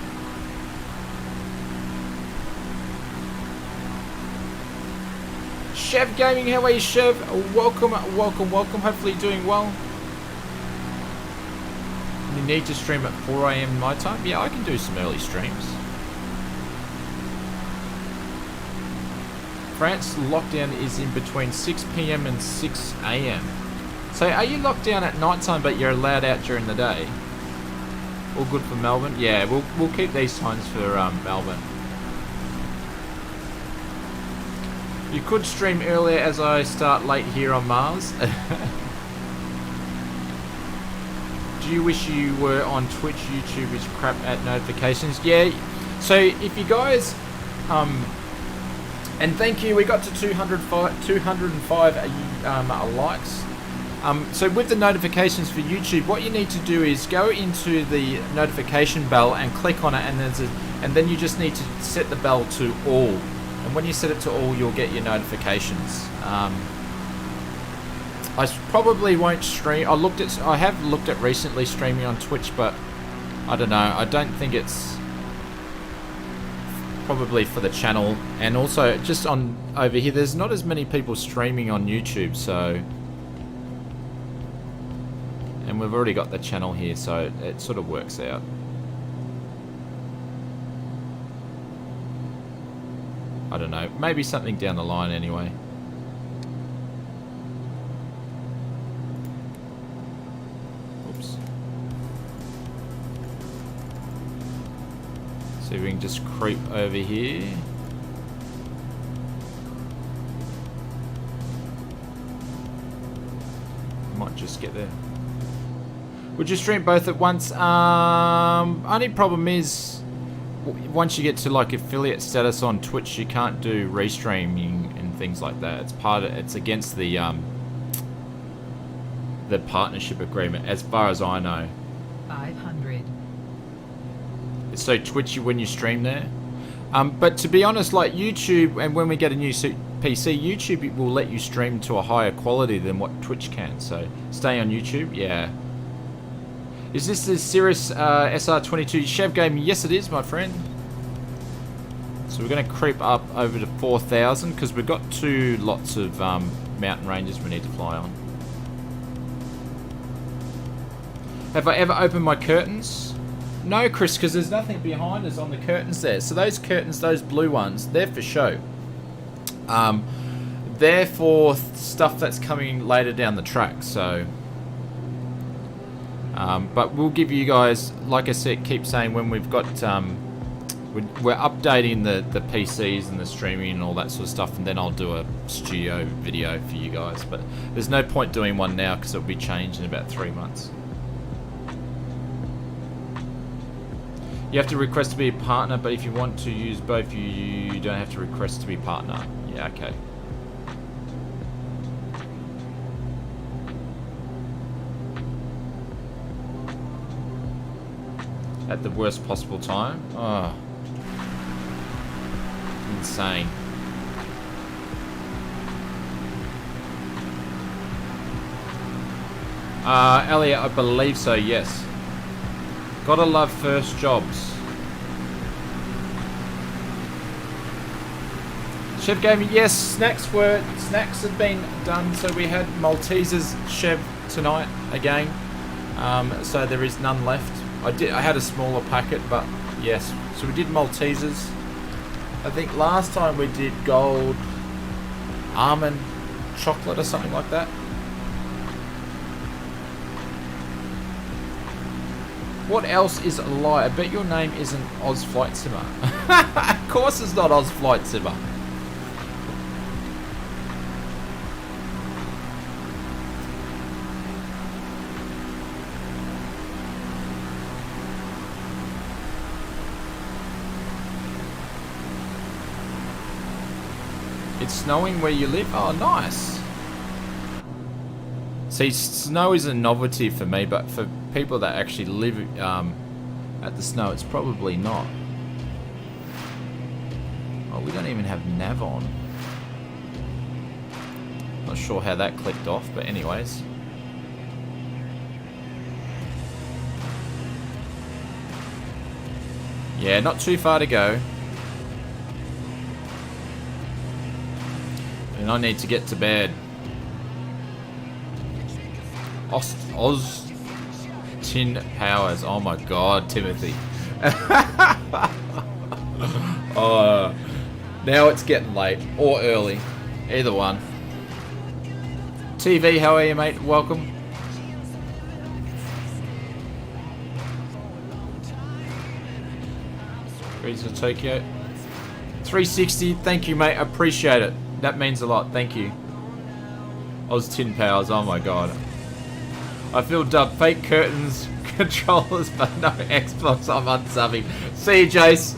Chev Gaming, how are you, Chev? Welcome, welcome, welcome. Hopefully doing well. You need to stream at 4 AM my time? Yeah, I can do some early streams. France lockdown is in between 6 PM and 6 AM. So are you locked down at night time but you're allowed out during the day? All good for Melbourne? Yeah, we'll keep these times for Melbourne. You could stream earlier as I start late here on Mars. Do you wish you were on Twitch? YouTube is crap at notifications. Yeah, so if you guys... and thank you, we got to 205 likes. So with the notifications for YouTube, what you need to do is go into the notification bell and click on it, and then you just need to set the bell to all. And when you set it to all, you'll get your notifications. I probably won't stream. I have looked at recently streaming on Twitch, but I don't know. I don't think it's probably for the channel, and also just on over here. There's not as many people streaming on YouTube, so. And we've already got the channel here, so it sort of works out. I don't know, maybe something down the line anyway. Oops. See if we can just creep over here. Might just get there. Would you stream both at once? Only problem is, once you get to like affiliate status on Twitch, you can't do restreaming and things like that. It's against the the partnership agreement, as far as I know. 500. It's so twitchy when you stream there. But to be honest, like YouTube, and when we get a new PC, YouTube will let you stream to a higher quality than what Twitch can. So stay on YouTube, yeah. Is this the Cirrus SR22 Chev game? Yes, it is, my friend. So we're going to creep up over to 4,000 because we've got 2 lots of mountain ranges we need to fly on. Have I ever opened my curtains? No, Chris, because there's nothing behind us on the curtains there. So those curtains, those blue ones, they're for show. They're for stuff that's coming later down the track. So, but we'll give you guys, like I said, keep saying when we've got, we're updating the PCs and the streaming and all that sort of stuff, and then I'll do a studio video for you guys. But there's no point doing one now because it'll be changed in about 3 months. You have to request to be a partner, but if you want to use both, you don't have to request to be partner. Yeah, okay. At the worst possible time? Oh. Insane. Elliot, I believe so, yes. Gotta love first jobs. Chev Gaming, yes, snacks have been done, so we had Maltesers Chev tonight again. So there is none left. I had a smaller packet, but yes. So we did Maltesers. I think last time we did gold almond chocolate or something like that. What else is a lie? I bet your name isn't Oz Flight Simmer. Of course it's not Oz Flight Simmer. It's snowing where you live? Oh, nice. See, snow is a novelty for me, but for people that actually live at the snow, it's probably not. Oh, we don't even have nav on. Not sure how that clicked off, but anyways. Yeah, not too far to go. And I need to get to bed. Austin Powers. Oh my god, Timothy. Oh, now it's getting late or early. Either one. TV, how are you, mate? Welcome. Reason Tokyo. 360, thank you, mate. Appreciate it. That means a lot. Thank you. Tin Powers. Oh my god. I feel dubbed fake curtains, controllers, but no Xbox. I'm unsubbing. See you, Jace.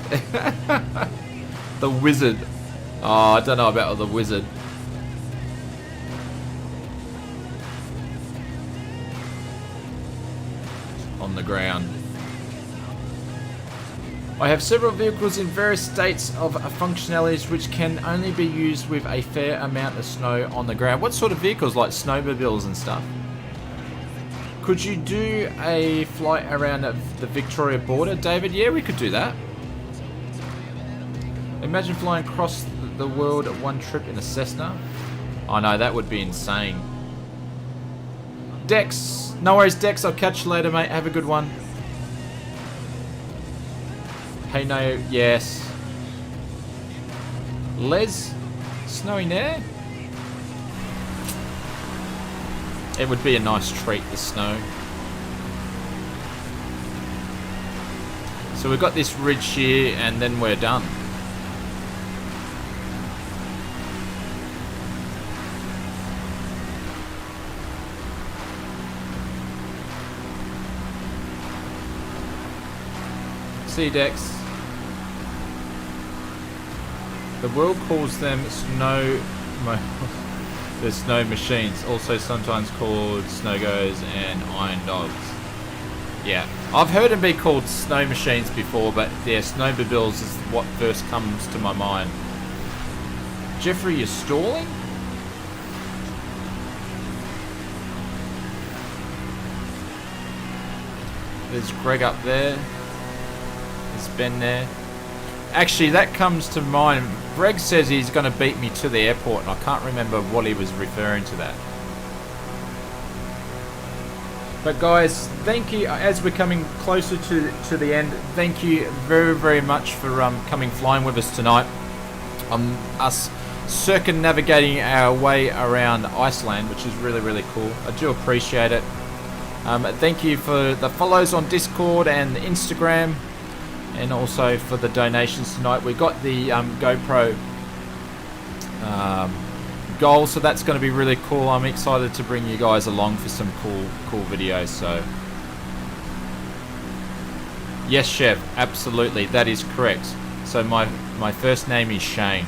The wizard. Oh, I don't know about the wizard. On the ground. I have several vehicles in various states of functionalities which can only be used with a fair amount of snow on the ground. What sort of vehicles, like snowmobiles and stuff? Could you do a flight around the Victoria border, David? Yeah, we could do that. Imagine flying across the world at one trip in a Cessna. I know, that would be insane. Dex, no worries, Dex. I'll catch you later, mate. Have a good one. Hey, no, yes. Les, snowing there? It would be a nice treat, the snow. So we've got this ridge here, and then we're done. See you, Dex. The world calls them snow. The snow machines, also sometimes called snow goes and iron dogs. Yeah, I've heard them be called snow machines before, but yeah, snowmobiles is what first comes to my mind. Jeffrey, you're stalling? There's Greg up there. There's Ben there. Actually, that comes to mind. Greg says he's going to beat me to the airport, and I can't remember what he was referring to that. But guys, thank you. As we're coming closer to the end, thank you very, very much for coming flying with us tonight. Us circumnavigating our way around Iceland, which is really, really cool. I do appreciate it. Thank you for the follows on Discord and Instagram, and also for the donations tonight. We got the GoPro goal, so that's going to be really cool. I'm excited to bring you guys along for some cool videos. So yes, Chef, absolutely, that is correct. So my first name is Shane.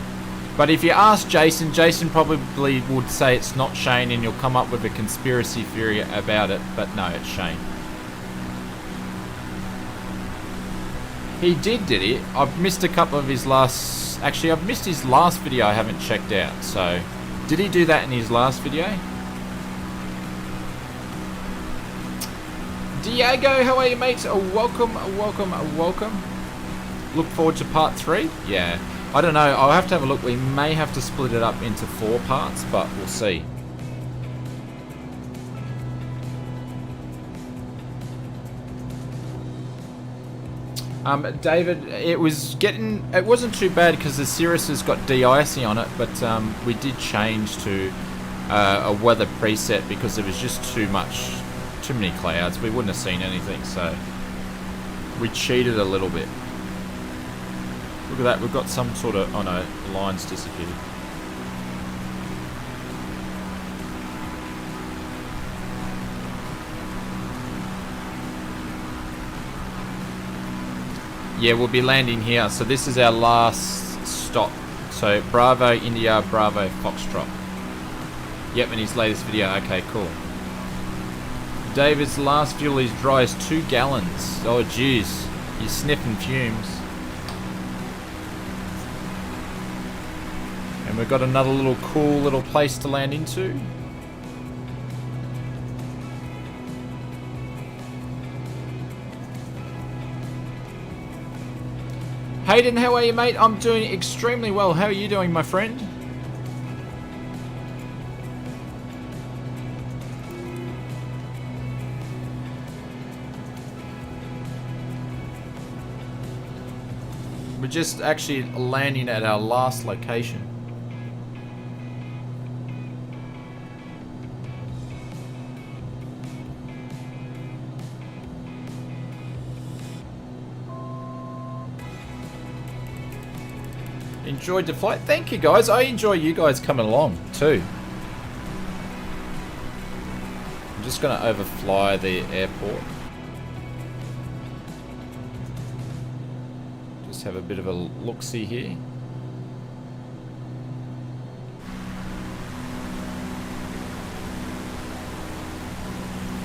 But if you ask Jason, Jason probably would say it's not Shane, and you'll come up with a conspiracy theory about it. But no, it's Shane. He did he? I've missed a couple of his last... Actually, I've missed his last video I haven't checked out. So, did he do that in his last video? Diego, how are you, mates? Welcome. Look forward to part 3? Yeah. I don't know, I'll have to have a look. We may have to split it up into 4 parts, but we'll see. David, it wasn't too bad because the Cirrus has got de-icing on it, but we did change to a weather preset because there was just too many clouds. We wouldn't have seen anything, so we cheated a little bit. Look at that, we've got some sort of... Oh no, the line's disappeared. Yeah, we'll be landing here. So this is our last stop. So Bravo, India, Bravo, Foxtrot. Yep, in his latest video. Okay, cool. David's last fuel is dry as 2 gallons. Oh jeez, you're sniffing fumes. And we've got another cool little place to land into. Hayden, how are you, mate? I'm doing extremely well. How are you doing, my friend? We're just actually landing at our last location. Enjoyed the flight. Thank you, guys. I enjoy you guys coming along too. I'm just going to overfly the airport. Just have a bit of a look-see here.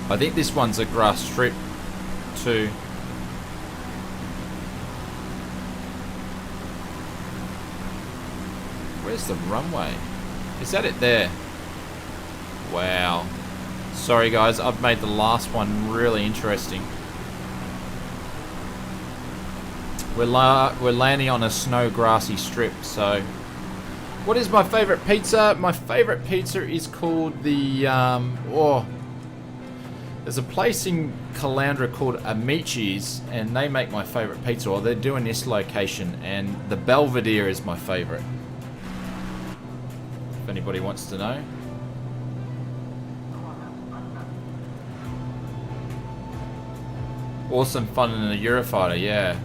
I think this one's a grass strip too. Where's the runway? Is that it there? Wow. Sorry guys, I've made the last one really interesting. We're landing on a snow grassy strip, so... What is my favourite pizza? My favourite pizza is called the... There's a place in Caloundra called Amici's, and they make my favourite pizza, or they're doing this location, and the Belvedere is my favourite. If anybody wants to know. Awesome fun in a Eurofighter, yeah.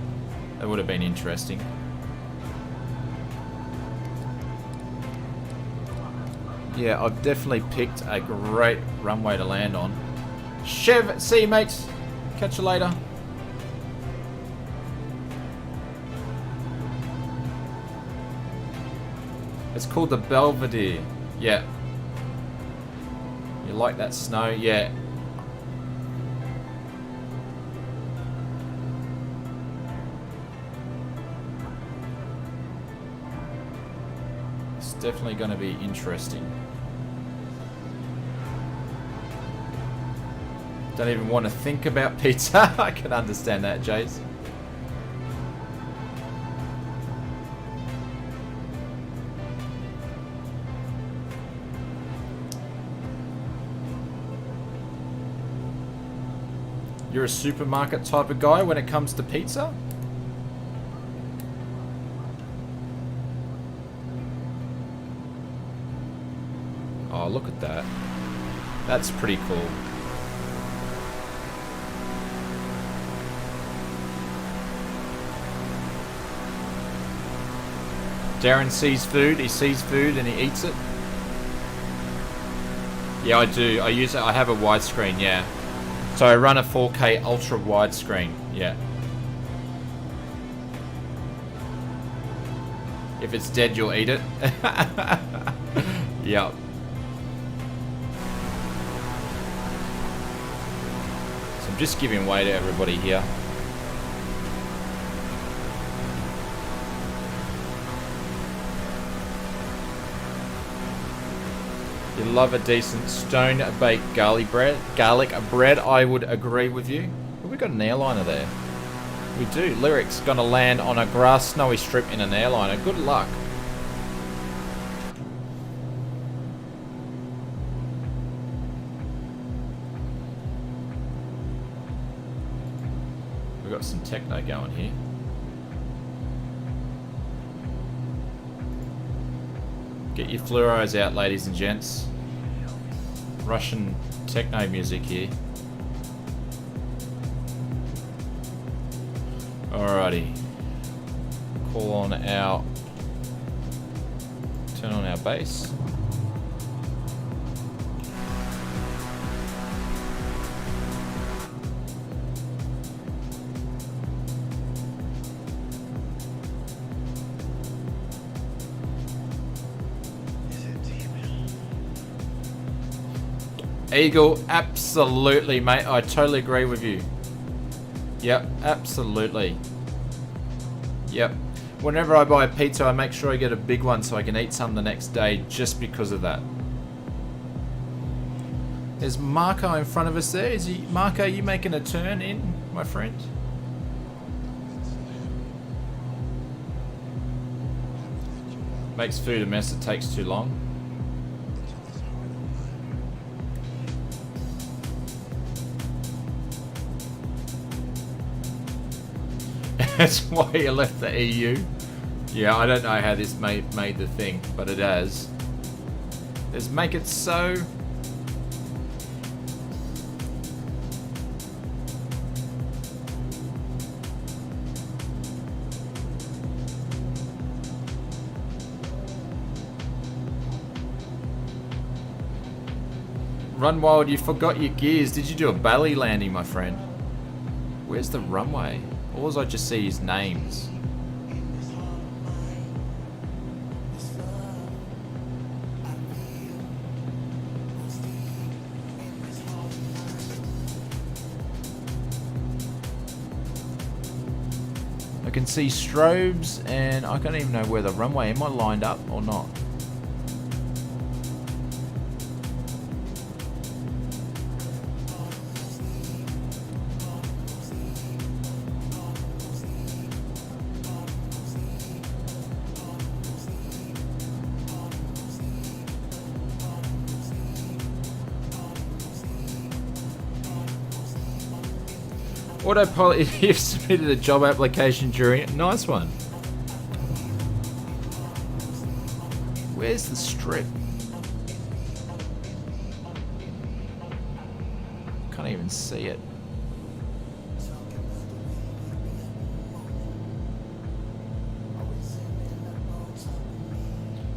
That would have been interesting. Yeah, I've definitely picked a great runway to land on. Chev, see you mates. Catch you later. It's called the Belvedere. Yeah. You like that snow? Yeah. It's definitely going to be interesting. Don't even want to think about pizza. I can understand that, Jace. You're a supermarket type of guy when it comes to pizza? Oh, look at that. That's pretty cool. Darren sees food, he sees food and he eats it. Yeah, I do. I use it. I have a widescreen, yeah. So I run a 4K ultra widescreen, yeah. If it's dead, you'll eat it. Yep. So I'm just giving way to everybody here. You love a decent stone-baked garlic bread. I would agree with you. Well, we got an airliner there. We do. Lyric's gonna land on a grass snowy strip in an airliner. Good luck. We've got some techno going here. Get your fluoros out, ladies and gents. Russian techno music here. Alrighty. Call on our... Turn on our bass. Eagle, absolutely, mate. I totally agree with you. Yep, absolutely. Yep. Whenever I buy a pizza, I make sure I get a big one so I can eat some the next day just because of that. There's Marco in front of us there. Is he, Marco, are you making a turn in, my friend? Makes food a mess, it takes too long. That's why you left the EU. Yeah, I don't know how this made the thing, but it has. Let's make it so. Run wild, you forgot your gears. Did you do a belly landing, my friend? Where's the runway? All I just see is names. I can see strobes and I don't even know where the runway, am I lined up or not? Autopilot, you've submitted a job application during it. Nice one. Where's the strip? Can't even see it.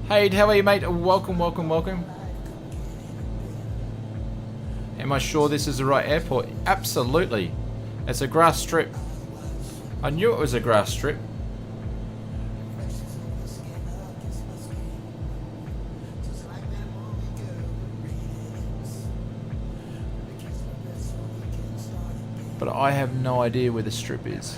Hey, how are you, mate? Welcome, welcome, welcome. Am I sure this is the right airport? Absolutely. It's a grass strip. I knew it was a grass strip. I have no idea where the strip is.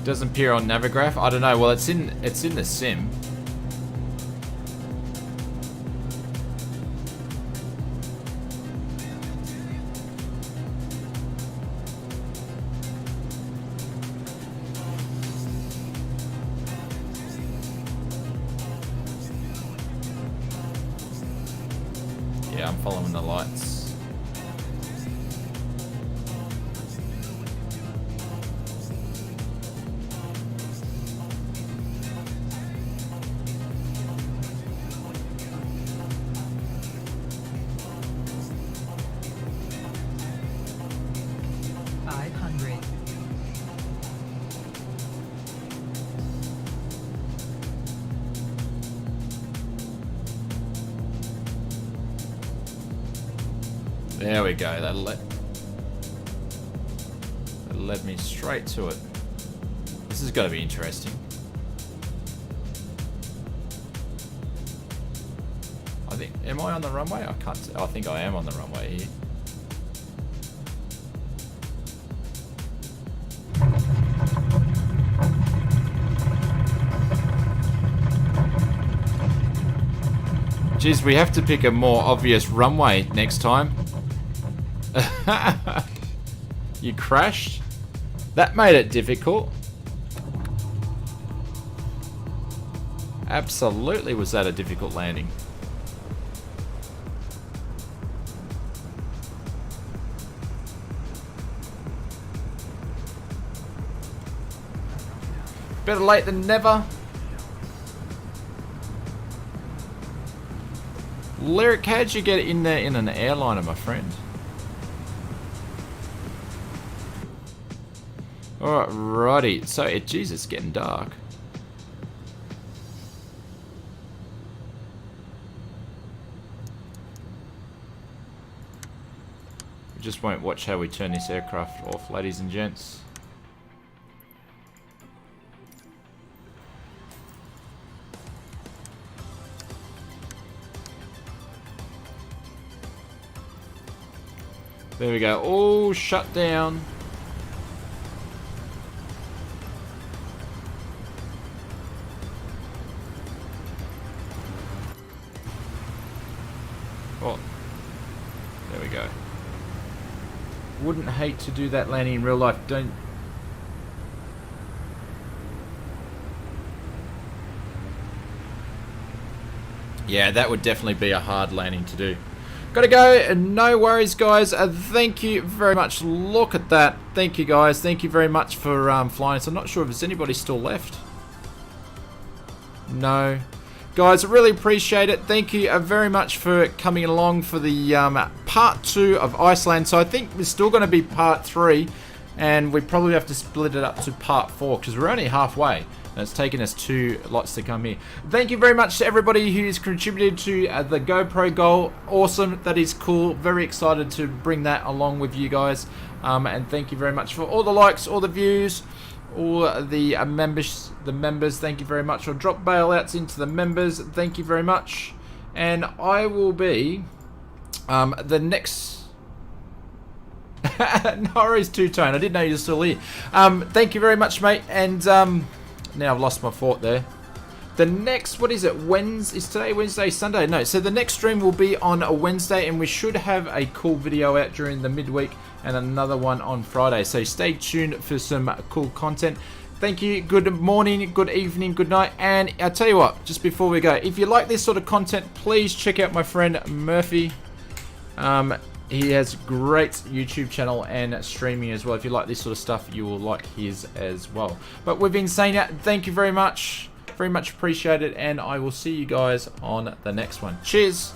Doesn't appear on Navigraph. I don't know. Well, it's in the sim. Yeah, I'm following the lights. There we go. That led me straight to it. This has got to be interesting. I think. Am I on the runway? I can't. I think I am on the runway here. Geez, we have to pick a more obvious runway next time. You crashed? That made it difficult. Absolutely was that a difficult landing. Better late than never. Lyric, how'd you get in there in an airliner, my friend? Alright, righty. So, geez, it's getting dark. We just won't watch how we turn this aircraft off, ladies and gents. There we go. All shut down. Oh, there we go. Wouldn't hate to do that landing in real life. Don't. Yeah, that would definitely be a hard landing to do. Gotta go. No worries, guys. Thank you very much. Look at that. Thank you, guys. Thank you very much for flying. So I'm not sure if there's anybody still left. No. Guys, I really appreciate it. Thank you very much for coming along for the part 2 of ICELAND. So I think there's still going to be part 3. And we probably have to split it up to part 4 because we're only halfway. And it's taken us 2 lots to come here. Thank you very much to everybody who's contributed to the GoPro goal. Awesome. That is cool. Very excited to bring that along with you guys. And thank you very much for all the likes, all the views, all the members. Thank you very much. I'll drop bailouts into the members. Thank you very much. And I will be the next... Norris two-tone. I didn't know you were still here. Thank you very much, mate. And... now I've lost my thought there. The next, what is it? Is today Wednesday, Sunday? No, so the next stream will be on a Wednesday and we should have a cool video out during the midweek and another one on Friday. So stay tuned for some cool content. Thank you. Good morning, good evening, good night. And I'll tell you what, just before we go, if you like this sort of content, please check out my friend Murphy. He has a great YouTube channel and streaming as well. If you like this sort of stuff, you will like his as well. But we've been saying that. Thank you very much. Very much appreciated. And I will see you guys on the next one. Cheers.